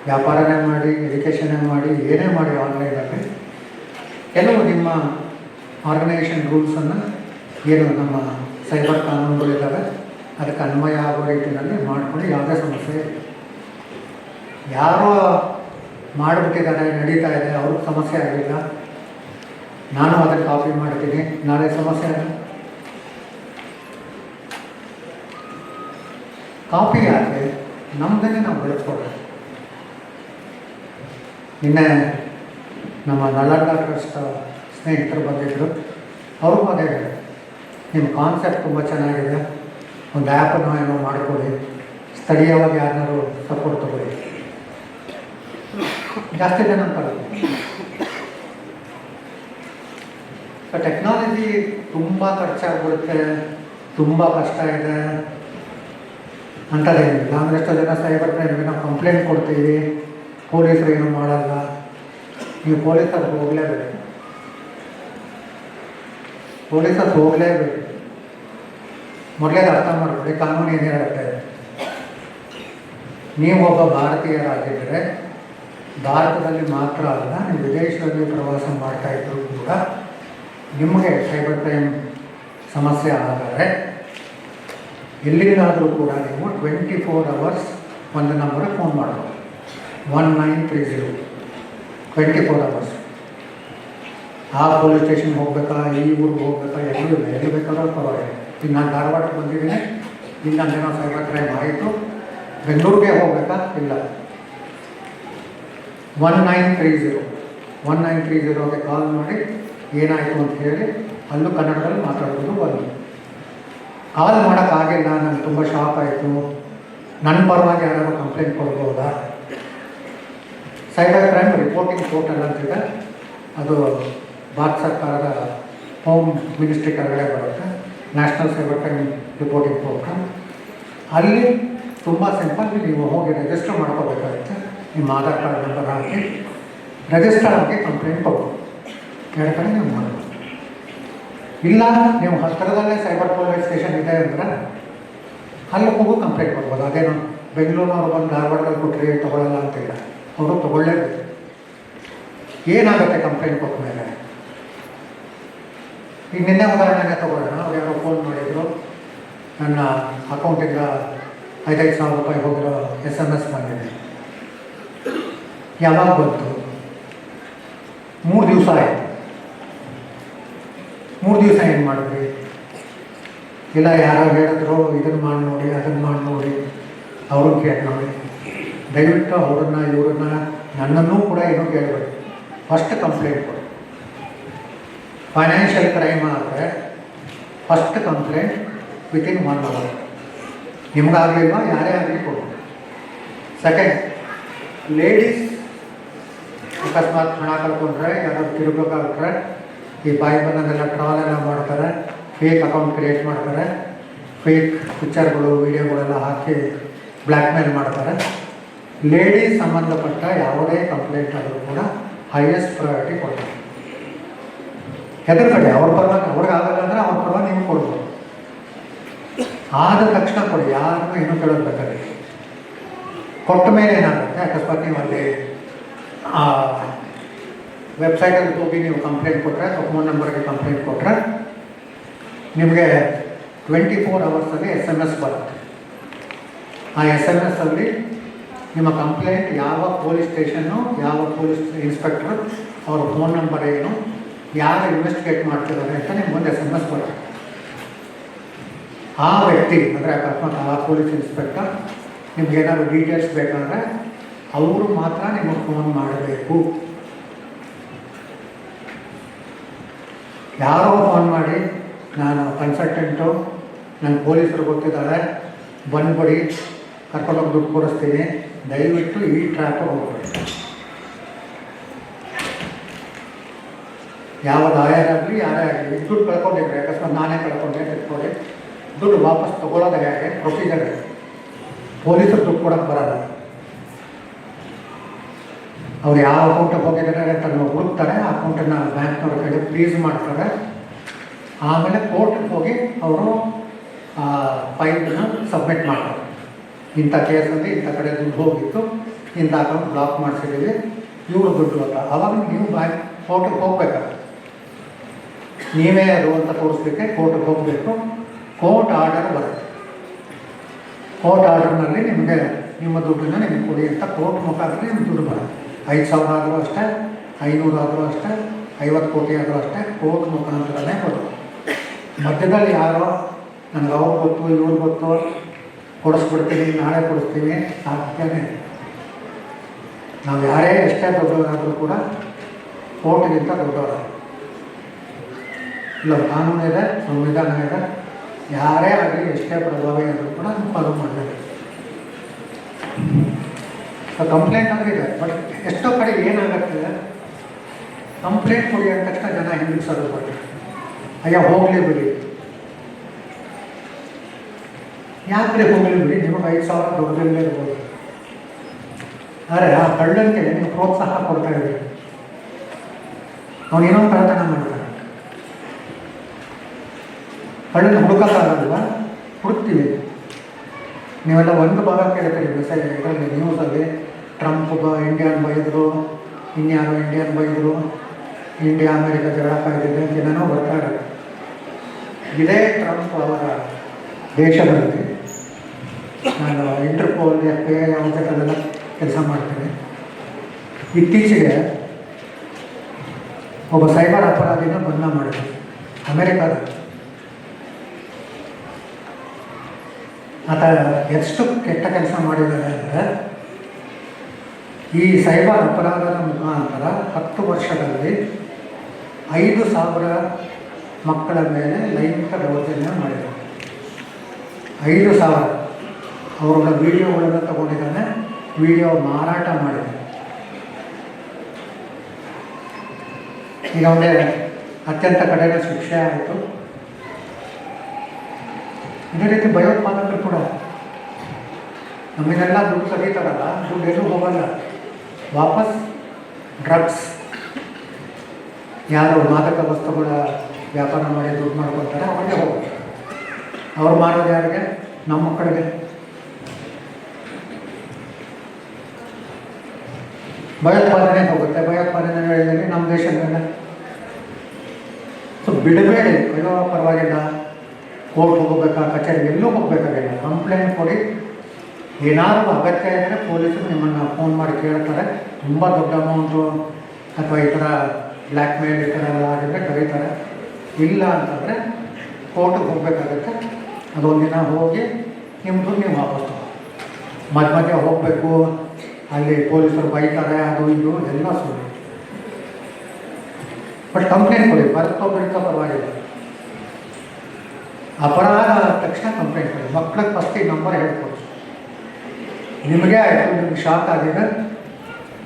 ವ್ಯಾಪಾರನೇ ಮಾಡಿ, ಎಜುಕೇಷನ್ನೇ ಮಾಡಿ, ಏನೇ ಮಾಡಿ ಆನ್ಲೈನಲ್ಲಿ ಕೆಲವು ನಿಮ್ಮ ಆರ್ಗನೈಸೇಷನ್ ರೂಲ್ಸನ್ನು ಏನು ನಮ್ಮ ಸೈಬರ್ ಕಾನೂನುಗಳಿದ್ದಾವೆ ಅದಕ್ಕೆ ಅನ್ವಯ ಆಗೋ ರೀತಿಯಲ್ಲಿ ಮಾಡ್ಕೊಂಡು ಯಾವುದೇ ಸಮಸ್ಯೆ ಇಲ್ಲ. ಯಾರೋ ಮಾಡಿಬಿಟ್ಟಿದ್ದಾರೆ, ನಡೀತಾ ಇದೆ, ಅವ್ರಿಗೆ ಸಮಸ್ಯೆ ಆಗಿಲ್ಲ, ನಾನು ಅದನ್ನು ಕಾಪಿ ಮಾಡ್ತೀನಿ, ನಾಳೆ ಸಮಸ್ಯೆ ಆಗ ಕಾಪಿ ಯಾಕೆ? ನಮ್ಮದನ್ನೇ ನಾವು ಬೆಳೆಸ್ಕೊಡ್ಬೇಕು. ನಿನ್ನೆ ನಮ್ಮ ನಳಂದ ಟ್ರಸ್ಟ್ ಸ್ನೇಹಿತರು ಬಂದಿದ್ದರು. ಅವ್ರಿಗೂ ಅದೇ ಹೇಳಿ, ನಿಮ್ಮ ಕಾನ್ಸೆಪ್ಟ್ ತುಂಬ ಚೆನ್ನಾಗಿದೆ, ಒಂದು ಆ್ಯಪನ್ನು ಏನೋ ಮಾಡಿಕೊಡಿ, ಸ್ಥಳೀಯವಾಗಿ ಯಾರನ್ನಾರು ಸಪೋರ್ಟ್ ತಗೊಳ್ಳಿ. ಜಾಸ್ತಿ ಜನ ಅಂತಲ್ಲ. ಟೆಕ್ನಾಲಜಿ ತುಂಬ ಖರ್ಚಾಗ್ಬಿಡುತ್ತೆ, ತುಂಬ ಕಷ್ಟ ಇದೆ ಅಂತದೇನಿಲ್ಲ. ಅಂದರೆ ಎಷ್ಟೋ ಜನ ಸೈಬರ್ ಕ್ರೈಮ್ಗೆ ನಾವು ಕಂಪ್ಲೇಂಟ್ ಕೊಡ್ತೀವಿ, ಪೊಲೀಸರು ಏನೂ ಮಾಡಲ್ಲ. ನೀವು ಪೊಲೀಸರು ಹೋಗಲೇಬೇಕು, ಪೊಲೀಸರು ಹೋಗಲೇಬೇಕು. ಮೊದಲೇ ಅರ್ಥ ಮಾಡ್ಕೊಳ್ಳಿ, ಕಾನೂನು ಏನು ಹೇಳುತ್ತೆ. ನೀವೊಬ್ಬ ಭಾರತೀಯರಾಗಿದ್ದರೆ ಭಾರತದಲ್ಲಿ ಮಾತ್ರ ಅಲ್ಲ, ನೀವು ವಿದೇಶದಲ್ಲಿ ಪ್ರವಾಸ ಮಾಡ್ತಾಯಿದ್ರು ಕೂಡ ನಿಮಗೆ ಸೈಬರ್ ಕ್ರೈಮ್ ಸಮಸ್ಯೆ ಆದರೆ ಎಲ್ಲಿಂದಾದರೂ ಕೂಡ ನೀವು 24 hours ಒಂದು ನಂಬರಿಗೆ ಫೋನ್ ಮಾಡಬಹುದು. 1930 24 hours. ಆ ಪೊಲೀಸ್ ಸ್ಟೇಷನ್ಗೆ ಹೋಗ್ಬೇಕಾ, ಈ ಊರಿಗೆ ಹೋಗ್ಬೇಕಾ, ಎಲ್ಲೂ ಇಲ್ಲ, ಎಲ್ಲಿ ಬೇಕಾದ್ರೂ ಪರವಾಗಿಲ್ಲ. ಈಗ ನಾನು ಧಾರವಾಡಕ್ಕೆ ಬಂದಿದ್ದೀನಿ, ಈಗ ನಂದೇನೋ ಸೈಬರ್ ಕ್ರೈಮ್ ಆಯಿತು, ಬೆಂಗಳೂರಿಗೆ ಹೋಗ್ಬೇಕಾ? ಇಲ್ಲ, 1930ಗೆ ಕಾಲ್ ಮಾಡಿ ಏನಾಯಿತು ಅಂತ ಹೇಳಿ ಅಲ್ಲೂ ಕನ್ನಡದಲ್ಲಿ ಮಾತಾಡೋದು. ಒಂದು ಕಾಲ್ ಮಾಡೋಕ್ಕಾಗಿಲ್ಲ, ನನಗೆ ತುಂಬ ಶಾಕ್ ಆಯಿತು, ನನ್ನ ಪರವಾಗಿ ಯಾರಾದರೂ ಕಂಪ್ಲೇಂಟ್ ಕೊಡ್ಬೋದಾ? ಸೈಬರ್ ಕ್ರೈಮ್ ರಿಪೋರ್ಟಿಂಗ್ ಪೋರ್ಟಲ್ ಅಂತಿದೆ, ಅದು ಭಾರತ ಸರ್ಕಾರದ ಹೋಮ್ ಮಿನಿಸ್ಟ್ರಿ ಕೆಳಗಡೆ ಬರುತ್ತೆ, national cyber crime reporting portal. ಅಲ್ಲಿ ತುಂಬ ಸಿಂಪಲ್, ನೀವು ಹೋಗಿ ರಿಜಿಸ್ಟರ್ ಮಾಡ್ಕೋಬೇಕಾಗುತ್ತೆ. ನಿಮ್ಮ ಆಧಾರ್ ಕಾರ್ಡ್ ನಂಬರ್ ಹಾಕಿ ರಿಜಿಸ್ಟರ್ ಆಗಿ ಕಂಪ್ಲೇಂಟ್ ಕೊಡ್ಬೋದು. ಎರಡು ಕಡೆ ನೀವು ಮಾಡ್ಬೋದು. ಇಲ್ಲ ನೀವು ಹತ್ತಿರದಲ್ಲೇ ಸೈಬರ್ ಪೊಲೀಸ್ ಸ್ಟೇಷನ್ ಇದೆ ಅಂದರೆ ಅಲ್ಲಿ ಹೋಗು ಕಂಪ್ಲೇಂಟ್ ಕೊಡ್ಬೋದು. ಅದೇನು ಬೆಂಗಳೂರಿನವ್ರು ಬಂದು ಧಾರವಾಡದಲ್ಲಿ ಕೊಟ್ಟರೆ ತೊಗೊಳ್ಳಲ್ಲ ಅಂತಿಲ್ಲ, ಅವರು ತೊಗೊಳ್ಳೇಬೇಕು. ಏನಾಗುತ್ತೆ ಕಂಪ್ಲೇಂಟ್ ಕೊಟ್ಟ ಮೇಲೆ? ಈಗ ನಿನ್ನೆ ಉದಾಹರಣೆಗೆ ತೊಗೊಳ್ಳೋಣ, ಅವ್ರು ಯಾರೋ ಫೋನ್ ಮಾಡಿದರು, ನನ್ನ ಅಕೌಂಟಿಂದ 5,000 ರೂಪಾಯಿ ಹೋಗಿರೋ SMS ಬಂದಿದೆ. ಯಾವಾಗ ಬಂತು? 3 ದಿವಸ ಆಯಿತು. 3 ದಿವಸ ಏನು ಮಾಡಿದ್ರಿ? ಇಲ್ಲ ಯಾರೋ ಹೇಳಿದ್ರು, ಇದನ್ನು ಮಾಡಿ ನೋಡಿ, ಅದನ್ನು ಮಾಡಿ ನೋಡಿ, ಅವ್ರನ್ನ ಕೇಳಿ ನೋಡಿ. ದಯವಿಟ್ಟು ಅವ್ರನ್ನ ಇವ್ರನ್ನ ನನ್ನನ್ನೂ ಕೂಡ ಏನೂ ಕೇಳಬೇಡಿ, ಫಸ್ಟ್ ಕಂಪ್ಲೇಂಟ್ ಕೊಡಿ. ಫೈನಾನ್ಷಿಯಲ್ ಕ್ರೈಮ್ ಆದರೆ ಫಸ್ಟ್ ಕಂಪ್ಲೇಂಟ್ ವಿತಿನ್ 1 hour. ನಿಮಗಾಗಲಿಲ್ವಾ, ಯಾರೇ ಆಗಲಿ ಕೊಡಿ. ಸೆಕೆಂಡ್, ಲೇಡೀಸ್ ಅಕಸ್ಮಾತ್ ಹಣ ಕಳ್ಕೊಂಡ್ರೆ, ಯಾರಾದ್ರು ತಿರುಗಬೇಕಾಗ್ರೆ ಈ ಬಾಯಿ ಬಂದಂಗೆಲ್ಲ ಟ್ರಾಲ್ ಎಲ್ಲ ಮಾಡ್ತಾರೆ, ಫೇಕ್ ಅಕೌಂಟ್ ಕ್ರಿಯೇಟ್ ಮಾಡ್ತಾರೆ, ಫೇಕ್ ಪಿಕ್ಚರ್ಗಳು ವೀಡಿಯೋಗಳೆಲ್ಲ ಹಾಕಿ ಬ್ಲ್ಯಾಕ್ ಮೇಲ್ ಮಾಡ್ತಾರೆ. ಲೇಡೀಸ್ ಸಂಬಂಧಪಟ್ಟ ಯಾವುದೇ ಕಂಪ್ಲೇಂಟ್ ಆದರೂ ಕೂಡ ಹೈಯೆಸ್ಟ್ ಪ್ರಯಾರಿಟಿ ಕೊಡ್ತಾರೆ. ಹೆದರ್ಕಡೆ ಅವ್ರ ಪರವಾಗಿ, ಅವ್ರಿಗಾಗಲ್ಲ ಅಂದರೆ ಅವ್ರ ಪರವಾಗಿ ನೀವು ಕೊಡ್ಬೋದು. ಆದ ತಕ್ಷಣ ಕೊಡಿ, ಯಾರನ್ನೂ ಏನೂ ಕೇಳೋದು ಬೇಕಾದ್ರೆ. ಕೊಟ್ಟ ಮೇಲೆ ಏನಾಗುತ್ತೆ, ಅಕಸ್ಮಾತ್ ನೀವು ಅಲ್ಲಿ ವೆಬ್ಸೈಟಲ್ಲಿ ಹೋಗಿ ನೀವು ಕಂಪ್ಲೇಂಟ್ ಕೊಟ್ಟರೆ, ಫೋನ್ ನಂಬರ್ಗೆ ಕಂಪ್ಲೇಂಟ್ ಕೊಟ್ಟರೆ ನಿಮಗೆ 24 hours SMS ಬರುತ್ತೆ. ಆ SMS ಅಲ್ಲಿ ನಿಮ್ಮ ಕಂಪ್ಲೇಂಟ್ ಯಾವ ಪೊಲೀಸ್ ಸ್ಟೇಷನ್ನು, ಯಾವ ಪೊಲೀಸ್ ಇನ್ಸ್ಪೆಕ್ಟ್ರು, ಅವ್ರ ಫೋನ್ ನಂಬರ್ ಏನು, ಯಾರು ಇನ್ವೆಸ್ಟಿಗೇಟ್ ಮಾಡ್ತಿದ್ದಾರೆ ಅಂತ ನಿಮ್ಗೆ ಒಂದು SMS ಬರುತ್ತೆ. ಆ ವ್ಯಕ್ತಿ ಅಂದರೆ ಅಕಸ್ಮಾತ್ ಆ ಪೊಲೀಸ್ ಇನ್ಸ್ಪೆಕ್ಟರ್ ನಿಮ್ಗೇನಾದ್ರು ಡೀಟೇಲ್ಸ್ ಬೇಕಂದರೆ ಅವರು ಮಾತ್ರ ನಿಮಗೆ ಫೋನ್ ಮಾಡಬೇಕು. ಯಾರೋ ಫೋನ್ ಮಾಡಿ ನಾನು ಕನ್ಸಲ್ಟೆಂಟು, ನನ್ನ ಪೊಲೀಸರು ಗೊತ್ತಿದ್ದಾರೆ, ಬಂದ್ಬಿಡಿ ಕರ್ಕೊಂಡೋಗಿ ದುಡ್ಡು ಕೊಡಿಸ್ತೀನಿ, ದಯವಿಟ್ಟು ಈ ಟ್ರ್ಯಾಪ್ ಹೋಗ್ಬೇಡಿ. ಯಾವ ಲಾಯರ್ ಆಗಲಿ ಯಾರೇ ಆಗಲಿ ದುಡ್ಡು ಕಳ್ಕೊಂಡಿದ್ರೆ, ಅಕಸ್ಮಾತ್ ನಾನೇ ಕಳ್ಕೊಂಡೆ ತಿಳ್ಕೊಳ್ಳಿ, ದುಡ್ಡು ವಾಪಸ್ ತೊಗೊಳ್ಳೋದು ಹೇಗೆ ಪ್ರೊಸೀಜರ್ ಇದೆ. ಪೊಲೀಸರು ದುಡ್ಡು ಕೊಡೋಕ್ಕೆ ಬರೋಲ್ಲ. ಅವ್ರು ಯಾವ ಅಕೌಂಟಿಗೆ ಹೋಗಿದ್ದಾರೆ ಅಂತ ಹುಡುಕ್ತಾರೆ, ಆ ಅಕೌಂಟನ್ನು ಬ್ಯಾಂಕ್ನವ್ರ ಕಡೆ ಫ್ರೀಸ್ ಮಾಡ್ತಾರೆ. ಆಮೇಲೆ ಕೋರ್ಟಿಗೆ ಹೋಗಿ ಅವರು ಫೈಲನ್ನ ಸಬ್ಮಿಟ್ ಮಾಡ್ತಾರೆ. ಇಂಥ ಕೇಸಲ್ಲಿ ಇಂಥ ಕಡೆ ದುಡ್ಡು ಹೋಗಿತ್ತು, ಇಂಥ ಅಕೌಂಟ್ ಬ್ಲಾಕ್ ಮಾಡಿಸಿದ್ದೀವಿ, ಇವರು ದುಡ್ಡು ಅಂತ. ಅವಾಗ ನೀವು ಬ್ಯಾಂಕ್ ಕೋರ್ಟಿಗೆ ಹೋಗ್ಬೇಕಾಗುತ್ತೆ. ನೀವೇ ಅದು ಅಂತ ತೋರಿಸ್ಲಿಕ್ಕೆ ಕೋರ್ಟಿಗೆ ಹೋಗಬೇಕು. ಕೋರ್ಟ್ ಆರ್ಡರ್ ಬರುತ್ತೆ. ಕೋರ್ಟ್ ಆರ್ಡರ್ನಲ್ಲಿ ನಿಮಗೆ ನಿಮ್ಮ ದುಡ್ಡನ್ನು ನಿಮಗೆ ಕೊಡಿ ಅಂತ ಕೋರ್ಟ್ ಮುಖಾಂತರ ನಿಮ್ಗೆ ದುಡ್ಡು ಬರುತ್ತೆ. 5,000 ಆದರೂ ಅಷ್ಟೇ, 500 ಆದರೂ ಅಷ್ಟೇ, 50 ಕೋಟಿ ಆದರೂ ಅಷ್ಟೇ, ಕೋರ್ಟ್ ಮುಖಾಂತರನೇ ಬರುತ್ತೆ. ಮಧ್ಯದಲ್ಲಿ ಯಾರೋ ನನಗೆ ಅವ್ರು ಗೊತ್ತು ಇವ್ರು ಗೊತ್ತು ಕೊಡಿಸ್ಬಿಡ್ತೀವಿ, ನಾಳೆ ಕೊಡಿಸ್ತೀವಿ, ಸಾಧ್ಯನೇ. ನಾವು ಯಾರೇ ಎಷ್ಟೇ ದೊಡ್ಡವರಾದರೂ ಕೂಡ ಕೋರ್ಟ್ಗಿಂತ ದೊಡ್ಡವರು ಇಲ್ಲ. ಕಾನೂನು ಇದೆ, ಸಂವಿಧಾನ ಇದೆ. ಯಾರೇ ಆಗಲಿ ಎಷ್ಟೇ ಪ್ರಭಾವಿ ಆದರೂ ಕೂಡ ನಾವು ಫಾಲೋ ಮಾಡಬೇಕು. ಕಂಪ್ಲೇಂಟ್ ಅಂದರೆ ಇದೆ. ಬಟ್ ಎಷ್ಟೋ ಕಡೆ ಏನಾಗುತ್ತೆ, ಕಂಪ್ಲೇಂಟ್ ಕೊಡಿ ಅಂದ ತಕ್ಷಣ ಜನ ಹಿಂದಿಕ್ಸೋದು ಬರ್ತಾರೆ. ಅಯ್ಯ ಹೋಗಲಿ ಬಿಡಿ, ಯಾಕ್ರೆ ಹೋಗಲಿ ಬಿಡಿ, ನಿಮಗೆ 5,000 ದೊಡ್ಡದಲ್ಲೇ ಇರ್ಬೋದು. ಆದರೆ ಆ ಕಳ್ಳನಿಗೆ ನೀವು ಪ್ರೋತ್ಸಾಹ ಕೊಡ್ತಾ ಇದ್ದೀರಿ. ಅವನು ಇನ್ನೊಂದು ಕಳ್ಳತನ ಮಾಡ್ತಾನೆ. ಕಳ್ಳನ ಹುಡುಕೋಕ್ಕಾಗಲ್ವ? ಹುಡುಕ್ತೀವಿ. ನೀವೆಲ್ಲ ಒಂದು ಭಾಗ ಕೇಳ್ತೀರಿ ಮೆಸೇಜ್ ಇದರಲ್ಲಿ ನ್ಯೂಸಲ್ಲಿ, ಟ್ರಂಪ್ ಇಂಡಿಯಾನ್ ಬೈದರು, ಇನ್ಯಾರೋ ಇಂಡಿಯನ್ ಬೈದರು, ಇಂಡಿಯಾ ಅಮೇರಿಕಾ ಜಗಳ ಕಾಯ್ದಿದೆ ಅಂತ ಏನೇನೋ ಬರ್ತಾ ಇರೋದು. ಇದೇ ಟ್ರಂಪ್ ಅವರ ದೇಶದಲ್ಲಿ ನಾನು ಇಂಟರ್ಪೋಲ್ FBI ಜೊತೆಲೆಲ್ಲ ಕೆಲಸ ಮಾಡ್ತೀನಿ. ಇತ್ತೀಚೆಗೆ ಒಬ್ಬ ಸೈಬರ್ ಅಪರಾಧಿನ ಬಂಧನ ಮಾಡಿದ್ರು ಅಮೇರಿಕಾದ. ಆತ ಎಷ್ಟು ಕೆಟ್ಟ ಕೆಲಸ ಮಾಡಿದ್ದಾರೆ ಅಂದರೆ, ಈ ಸೈಬರ್ ಅಪರಾಧದ ಮುಖಾಂತರ 10 ವರ್ಷದಲ್ಲಿ 5,000 ಮಕ್ಕಳ ಮೇಲೆ ಲೈಂಗಿಕ ದೌರ್ಜನ್ಯ ಮಾಡಿದ್ದಾರೆ. 5,000 ಅವರುಗಳ ವಿಡಿಯೋಗಳನ್ನು ತಗೊಂಡಿದ್ದಾನೆ, ವಿಡಿಯೋ ಮಾರಾಟ ಮಾಡಿದ್ದಾನೆ. ಈಗ ಅವನೇ ಅತ್ಯಂತ ಕಡೆಯ ಶಿಕ್ಷೆ ಆಯಿತು. ಇದೇ ರೀತಿ ಭಯೋತ್ಪಾದಕರು ಕೂಡ ನಮಗೆಲ್ಲ ದುಡ್ಡು ತೆಗೀತಾರಲ್ಲ, ದುಡ್ಡು ಎಲ್ಲೂ ಹೋಗಲ್ಲ, ವಾಪಸ್ ಡ್ರಗ್ಸ್. ಯಾರು ಮಾದಕ ವಸ್ತುಗಳ ವ್ಯಾಪಾರ ಮಾಡಿ ದುಡ್ಡು ಮಾಡ್ಕೊತಾರೆ ಅವ್ರಿಗೆ ಹೋಗುತ್ತೆ. ಅವ್ರು ಮಾರೋದು ಯಾರಿಗೆ? ನಮ್ಮ ಮಕ್ಕಳಿಗೆ. ಭಯೋತ್ಪಾದನೆ ಹೋಗುತ್ತೆ. ಭಯೋತ್ಪಾದನೆ ವೇಳೆಯಲ್ಲಿ ನಮ್ಮ ದೇಶದಲ್ಲ. ಸೊ ಬಿಡಬೇಡಿ, ಅಯ್ಯೋ ಪರವಾಗಿಲ್ಲ, ಕೋರ್ಟ್ ಹೋಗಬೇಕಾ, ಕಚೇರಿಗೆ ಎಲ್ಲೂ ಹೋಗಬೇಕಾಗಿಲ್ಲ, ಕಂಪ್ಲೇಂಟ್ ಕೊಡಿ. ಏನಾದರೂ ಅಗತ್ಯ ಇದ್ದರೆ ಪೊಲೀಸರು ನಿಮ್ಮನ್ನು ಫೋನ್ ಮಾಡಿ ಕೇಳ್ತಾರೆ. ತುಂಬ ದೊಡ್ಡ ಅಮೌಂಟು ಅಥವಾ ಈ ಥರ ಬ್ಲ್ಯಾಕ್ ಮೇಲ್ ಈ ಥರ ಎಲ್ಲ ಆಗಿದ್ರೆ ಕರೀತಾರೆ. ಇಲ್ಲ ಅಂತಂದರೆ ಕೋರ್ಟಿಗೆ ಹೋಗಬೇಕಾಗುತ್ತೆ. ಅದೊಂದಿನ ಹೋಗಿ ನಿಮ್ಮದು ನೀವು ವಾಪಸ್ ತಗೋ. ಮಧ್ಯೆ ಹೋಗಬೇಕು, ಅಲ್ಲಿ ಪೊಲೀಸರು ಬೈತಾರೆ, ಅದು ಇದು ಎಲ್ಲ ಸುಳ್ಳು. ಬಟ್ ಕಂಪ್ಲೇಂಟ್ ಕೊಡಿ, ಬರುತ್ತೋ ಬಿಡುತ್ತೋ ಪರವಾಗಿಲ್ಲ. ಅಪರಾಧ ಆದ ತಕ್ಷಣ ಕಂಪ್ಲೇಂಟ್ ಕೊಡಿ. ಮಕ್ಕಳಿಗೆ ಫಸ್ಟ್ ಈ ನಂಬರ್ ಹೇಳ್ಕೊಡಿ. ನಿಮಗೆ ಆಯಿತು, ನಿಮ್ಗೆ ಶಾಕ್ ಆಗಿದೆ,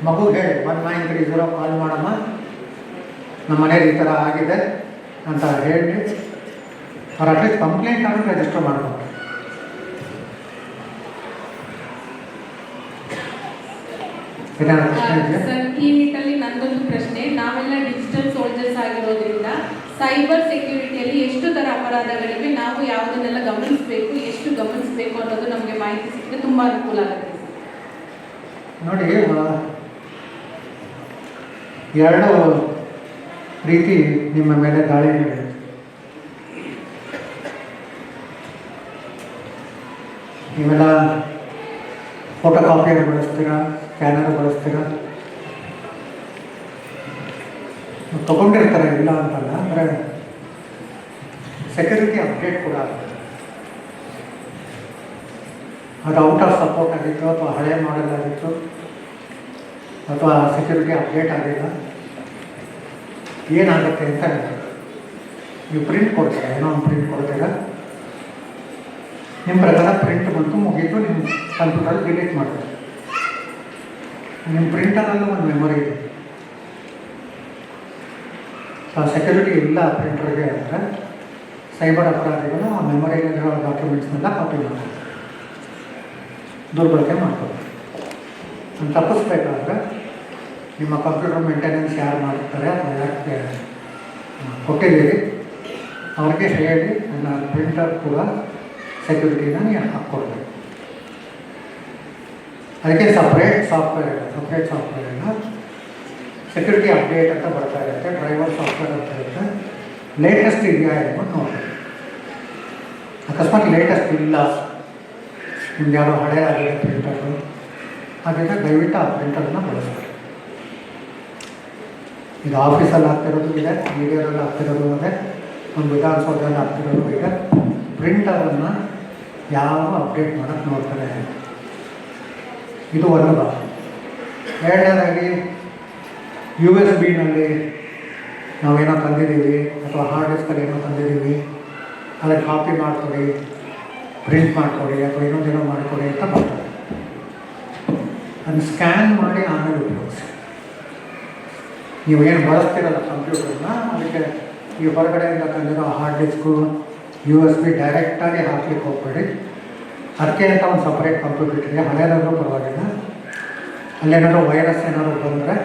ಮಗುಗೆ ಹೇಳಿ 1930 ಕಾಲ್ ಮಾಡಮ್ಮ, ನಮ್ಮ ಮನೇಲಿ ಈ ಥರ ಆಗಿದೆ ಅಂತ ಹೇಳಿ ಅವ್ರು ಅಟ್ಲೀಸ್ಟ್ ಕಂಪ್ಲೇಂಟ್ ಆಗಿ ರಿಜಿಸ್ಟರ್ ಮಾಡ್ಕೊಂಡು. ಸರ್, ಈ ನಿಟ್ಟಿನಲ್ಲಿ ನಂದೊಂದು ಪ್ರಶ್ನೆ. ನಾವೆಲ್ಲ ಡಿಜಿಟಲ್ ಸೋಲ್ಜರ್ಸ್ ಆಗಿರೋದ್ರಿಂದ ಸೈಬರ್ ಸೆಕ್ಯೂರಿಟಿಯಲ್ಲಿ ಎಷ್ಟು ಥರ ಅಪರಾಧಗಳಿವೆ, ನಾವು ಯಾವುದನ್ನೆಲ್ಲ ಗಮನಿಸಬೇಕು, ಎಷ್ಟು ಗಮನಿಸಬೇಕು ಅನ್ನೋದು ನಮಗೆ ಮಾಹಿತಿ ಸಿಕ್ಕರೆ ತುಂಬ ಅನುಕೂಲ ಆಗುತ್ತೆ. ನೋಡಿ, 2 ರೀತಿ ನಿಮ್ಮ ಮೇಲೆ ದಾಳಿ ನಡೆಯುತ್ತೆ. ನೀವೆಲ್ಲ ಫೋಟೋ ಕಾಪಿಯನ್ನು ಬಳಸ್ತೀರಾ, ಸ್ಕ್ಯಾನರ್ ಬಳಸ್ತೀರಾ. ತೊಗೊಂಡಿರ್ತಾರೆ, ಇಲ್ಲ ಅಂತಲ್ಲ. ಅಂದರೆ ಸೆಕ್ಯೂರಿಟಿ ಅಪ್ಡೇಟ್ ಕೂಡ ಆಗುತ್ತೆ. ಅದು ಔಟ್ ಆಫ್ ಸಪೋರ್ಟ್ ಆಗಿತ್ತು ಅಥವಾ ಹಳೆ ಮಾಡೆಲ್ ಆಗಿತ್ತು ಅಥವಾ ಸೆಕ್ಯೂರಿಟಿ ಅಪ್ಡೇಟ್ ಆಗಿಲ್ಲ, ಏನಾಗುತ್ತೆ ಅಂತ ನೀವು ಪ್ರಿಂಟ್ ಕೊಡ್ತೀರಾ, ಏನೋ ಒಂದು ಪ್ರಿಂಟ್ ಕೊಡ್ತೀರಾ, ನಿಮ್ಮ ಪ್ರಕಾರ ಪ್ರಿಂಟ್ ಬಂತು, ಮುಗೀತು, ನಿಮ್ಮ ಕಂಪ್ಯೂಟರ್ ಡಿಲೀಟ್ ಮಾಡ್ತಾರೆ. ನಿಮ್ಮ ಪ್ರಿಂಟರಲ್ಲೂ ಒಂದು ಮೆಮೊರಿ ಇದೆ. ಆ ಸೆಕ್ಯೂರಿಟಿ ಇಲ್ಲ ಪ್ರಿಂಟರ್ಗೆ ಅಂದರೆ ಸೈಬರ್ ಅಪರಾಧಿಗಳು ಆ ಮೆಮೊರಿಯಲ್ಲಿರೋ ಡಾಕ್ಯುಮೆಂಟ್ಸ್ನೆಲ್ಲ ಕಾಪಿ ಮಾಡ್ತಾರೆ, ದುರ್ಬಳಕೆ ಮಾಡ್ತಾರೆ. ನಾನು ತಪ್ಪಿಸ್ಬೇಕಾದ್ರೆ ನಿಮ್ಮ ಕಂಪ್ಯೂಟರ್ ಮೇಂಟೆನೆನ್ಸ್ ಯಾರು ಮಾಡ್ತಾರೆ ಅಥವಾ ಯಾಕೆ ಕೊಟ್ಟಿದ್ದೀರಿ ಅವ್ರಿಗೆ ಹೇಳಿ ನನ್ನ ಪ್ರಿಂಟರ್ ಕೂಡ ಸೆಕ್ಯೂರಿಟಿನ ನೀವು ಹಾಕ್ಕೊಡ್ಬೇಕು. ಅದಕ್ಕೆ ಸಪ್ರೇಟ್ ಸಾಫ್ಟ್ವೇರ್ ಇಲ್ಲ, ಸೆಕ್ಯೂರಿಟಿ ಅಪ್ಡೇಟ್ ಅಂತ ಬರ್ತಾ ಇರುತ್ತೆ, ಡ್ರೈವರ್ ಸಾಫ್ಟ್ವೇರ್ ಅಂತ ಇರುತ್ತೆ. ಲೇಟೆಸ್ಟ್ ಇದೆಯಾ ಎಂಬುದು ನೋಡಬೇಕು. ಅಕಸ್ಮಾತ್ ಲೇಟೆಸ್ಟ್ ಇಲ್ಲ, ನಿಮ್ದು ಯಾರೋ ಹಳೆ ಆಗಿದೆ ಪ್ರಿಂಟರು, ಹಾಗಿದ್ರೆ ದಯವಿಟ್ಟು ಆ ಪ್ರಿಂಟರ್ನ ಬಳಸ್ತಾರೆ. ಇದು ಆಫೀಸಲ್ಲಿ ಆಗ್ತಿರೋದು ಇದೆ, ಮೀಡಿಯಾದಲ್ಲಿ ಆಗ್ತಿರೋದು ಇದೆ, ಒಂದು ವಿಧಾನಸೌಧದಲ್ಲಿ ಆಗ್ತಿರೋದು ಇದೆ. ಪ್ರಿಂಟರನ್ನು ಯಾವ ಅಪ್ಡೇಟ್ ಮಾಡೋಕ್ಕೆ ನೋಡ್ತಾರೆ. ಇದು ಒಂದು ಭಾಗ. ಎರಡನೇದಾಗಿ USB-ನಲ್ಲಿ ನಾವೇನೋ ತಂದಿದ್ದೀವಿ ಅಥವಾ ಹಾರ್ಡ್ ಡಿಸ್ಕಲ್ಲಿ ಏನೋ ತಂದಿದ್ದೀವಿ, ಅದನ್ನು ಕಾಪಿ ಮಾಡಿಕೊಡಿ, ಪ್ರಿಂಟ್ ಮಾಡಿಕೊಡಿ ಅಥವಾ ಇನ್ನೊಂದೇನೋ ಮಾಡಿಕೊಡಿ ಅಂತ ಬರ್ತಾರೆ. ಅದನ್ನು ಸ್ಕ್ಯಾನ್ ಮಾಡಿ ಆಮೇಲೆ ಉಪಯೋಗಿಸಿ. ನೀವು ಏನು ಬಳಸ್ತಿರಲ್ಲ ಕಂಪ್ಯೂಟರ್ನ, ಅದಕ್ಕೆ ಈ ಹೊರಗಡೆಯಿಂದ ತಂದಿರೋ ಹಾರ್ಡ್ ಡಿಸ್ಕು USB ಡೈರೆಕ್ಟಾಗಿ ಹಾಕ್ಲಿಕ್ಕೆ ಹೋಗ್ಬೇಡಿ. ಅದಕ್ಕೆ ಅಂತ ಒಂದು ಸಪ್ರೇಟ್ ಕಂಪ್ಯೂಟರ್ ಇದೆ, ಹಳೆಯದಾದರೂ ಪರವಾಗಿಲ್ಲ. ಅಲ್ಲೇನಾದರೂ ವೈರಸ್ ಏನಾದರೂ ಬಂದರೆ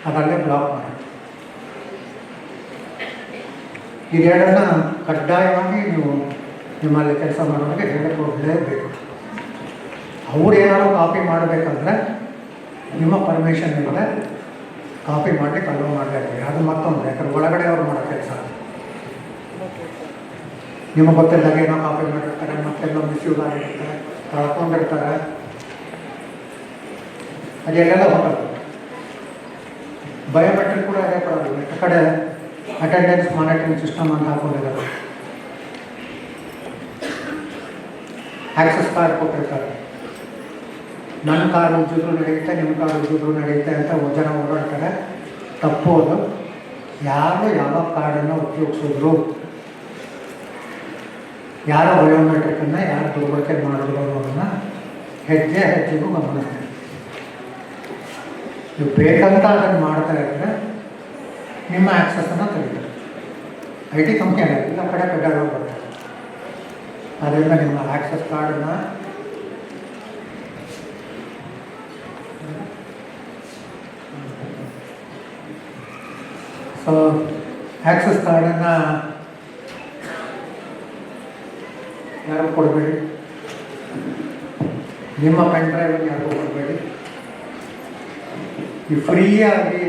ಅದಲ್ಲೇ ಬ್ಲಾಕ್ ಮಾಡಿ. ಇದೆರಡನ್ನು ಕಡ್ಡಾಯವಾಗಿ ನೀವು ನಿಮ್ಮಲ್ಲಿ ಕೆಲಸ ಮಾಡೋರಿಗೆ ಹೇಳಿಕೊಡಲೇಬೇಕು. ಅವ್ರು ಏನಾದರೂ ಕಾಪಿ ಮಾಡಬೇಕಂದ್ರೆ ನಿಮ್ಮ ಪರ್ಮಿಷನ್ ಇಲ್ಲದೆ ಕಾಪಿ ಮಾಡಲಿಕ್ಕೆ ಅಲೋ ಮಾಡಬೇಕು. ಅದು ಮತ್ತೊಂದು, ಯಾಕಂದ್ರೆ ಒಳಗಡೆ ಅವ್ರು ಮಾಡೋ ಕೆಲಸ. ನಿಮಗೆ ಗೊತ್ತಿದ್ದಾಗ ಏನೋ ಕಾಪಿ ಮಾಡಿರ್ತಾರೆ, ಮತ್ತೆಲ್ಲೋ ಮಿಸ್ಯೂಸ್ ಆಗಿರ್ತಾರೆ, ಕಳ್ಕೊಂಡಿರ್ತಾರೆ, ಅದೆಲ್ಲ ಹೊರಟು. ಬಯೋಮೆಟ್ರಿಕ್ ಕೂಡ ಅದೇ ಪ್ರಾಬ್ಲಮ್. ಎಷ್ಟು ಕಡೆ ಅಟೆಂಡೆನ್ಸ್ ಮಾನಿಟರಿಂಗ್ ಸಿಸ್ಟಮ್ ಅಂತ ಹಾಕೊಂಡಿದ್ದಾರೆ, ಆಕ್ಸೆಸ್ ಕಾರ್ಡ್ ಕೊಟ್ಟಿರ್ತಾರೆ. ನನ್ನ ಕಾರ್ ಉಜ್ಜಿದ್ರು ನಡೆಯುತ್ತೆ, ನಿಮ್ಮ ಕಾರ್ ಉಜ್ಜಿದ್ರು ನಡೆಯುತ್ತೆ ಅಂತ ಜನ ಓಡಾಡ್ತಾರೆ. ತಪ್ಪು ಅದು. ಯಾರು ಯಾವ ಕಾರ್ಡನ್ನು ಉಪಯೋಗಿಸಿದ್ರು, ಯಾರ ಬಯೋಮೆಟ್ರಿಕನ್ನು ಯಾರು ದುರ್ಬಳಕೆ ಮಾಡಿದ್ರು ಅನ್ನೋದನ್ನು ಹೆಜ್ಜೆ ಹೆಜ್ಜೆಗೂ ಗಮನಿಸ್ತೀವಿ. ನೀವು ಬೇಕಂತ ಅದನ್ನು ಮಾಡ್ತಾ ಇದ್ದರೆ ನಿಮ್ಮ ಆ್ಯಕ್ಸಸ್ಸನ್ನು ತೆಗಿತಾರೆ. IT ಕಂಪ್ನಿ ಎಲ್ಲ ಕಡೆ ಕಡ್ಡಾಯವಾಗಿ ಬರ್ತಾರೆ. ಅದರಿಂದ ನಿಮ್ಮ ಆ್ಯಕ್ಸಸ್ ಕಾರ್ಡನ್ನು ಆ್ಯಕ್ಸಸ್ ಕಾರ್ಡನ್ನು ಯಾರು ಕೊಡಬೇಡಿ, ನಿಮ್ಮ ಪೆನ್ ಡ್ರೈವನ್ನು ಯಾರಿಗೂ ಕೊಡಬೇಡಿ. ಈ ಫ್ರೀಯಾಗಿ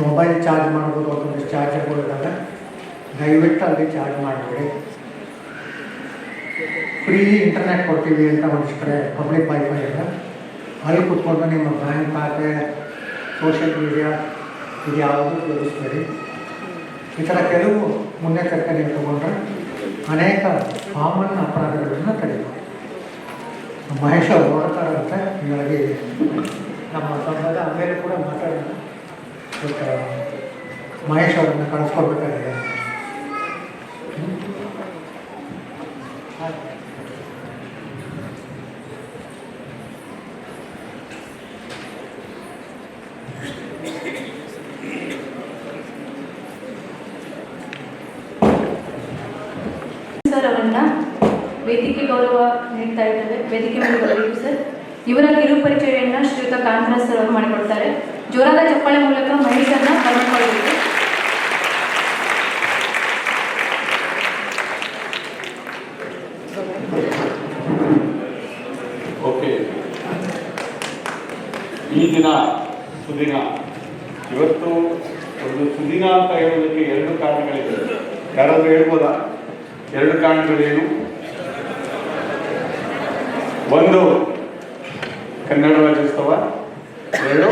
ಮೊಬೈಲ್ ಚಾರ್ಜ್ ಮಾಡ್ಬೋದು, ಒಂದೊಂದು ಚಾರ್ಜರ್ಗಳಿದ್ದಾವೆ, ದಯವಿಟ್ಟು ಅಲ್ಲಿ ಚಾರ್ಜ್ ಮಾಡಬೇಡಿ. ಫ್ರೀ ಇಂಟರ್ನೆಟ್ ಕೊಡ್ತೀವಿ ಅಂತ ಒಂದಿಷ್ಟು ಕಡೆ ಪಬ್ಲಿಕ್ ವೈಫೈ ಇದೆ, ಅಲ್ಲಿ ಕೂತ್ಕೊಂಡು ನಿಮ್ಮ ಬ್ಯಾಂಕ್ ಖಾತೆ, ಸೋಷಿಯಲ್ ಮೀಡಿಯಾ ಇದು ಯಾವುದೂ ಉಪಯೋಗಿಸ್ಬೇಡಿ. ಈ ಥರ ಕೆಲವು ಮುನ್ನೆಚ್ಚರಿಕೆ ನೀವು ತಗೊಂಡ್ರೆ ಅನೇಕ ಕಾಮನ್ ಅಪರಾಧಗಳನ್ನು ತಡೆಯಬಹುದು. ಮಹೇಶ್ ಅವರು ನೋಡ್ತಾರಂತೆ, ಹೀಗಾಗಿ ನಮ್ಮ ಸಂಬಂಧ ಆಮೇಲೆ ಕೂಡ ಮಾತಾಡೋಣ. ಬಟ್ ಮಹೇಶ್ ಅವ್ರನ್ನ ಕಳಿಸ್ಕೊಡ್ಬೇಕಾಗಿದೆ. ಸರ್ ಅವರನ್ನ ವೇದಿಕೆ ಗೌರವ ನೀಡ್ತಾ ಇದ್ದೇವೆ. ವೇದಿಕೆ ಮೇಲೆ ಬರಬೇಕು ಸರ್. ಇವರ ಕಿರು ಪರಿಚಯವನ್ನು ಶ್ರೀಯುತ ಕಾಂತರಾಜ್ ಸರ್ ಅವರು ಮಾಡಿಕೊಡ್ತಾರೆ. ಜೋರಾದ ಚಪ್ಪಾಳೆ ಮೂಲಕ ಮಹೇಶನ್ನ ಬರಮಾಡಿಕೊಳ್ಳಬೇಕು. ಓಕೆ, ಈ ದಿನ ಸುದಿನ. ಇವತ್ತು ಒಂದು ಸುದಿನ ಅಂತ ಹೇಳೋದಕ್ಕೆ ಎರಡು ಕಾರಣಗಳಿವೆ. ಯಾರಾದರೂ ಹೇಳ್ಬೋದಾ? ಎರಡು ಕಾರಣಗಳೇನು? ಒಂದು, ಕನ್ನಡ ರಾಜ್ಯೋತ್ಸವ. ಎರಡು,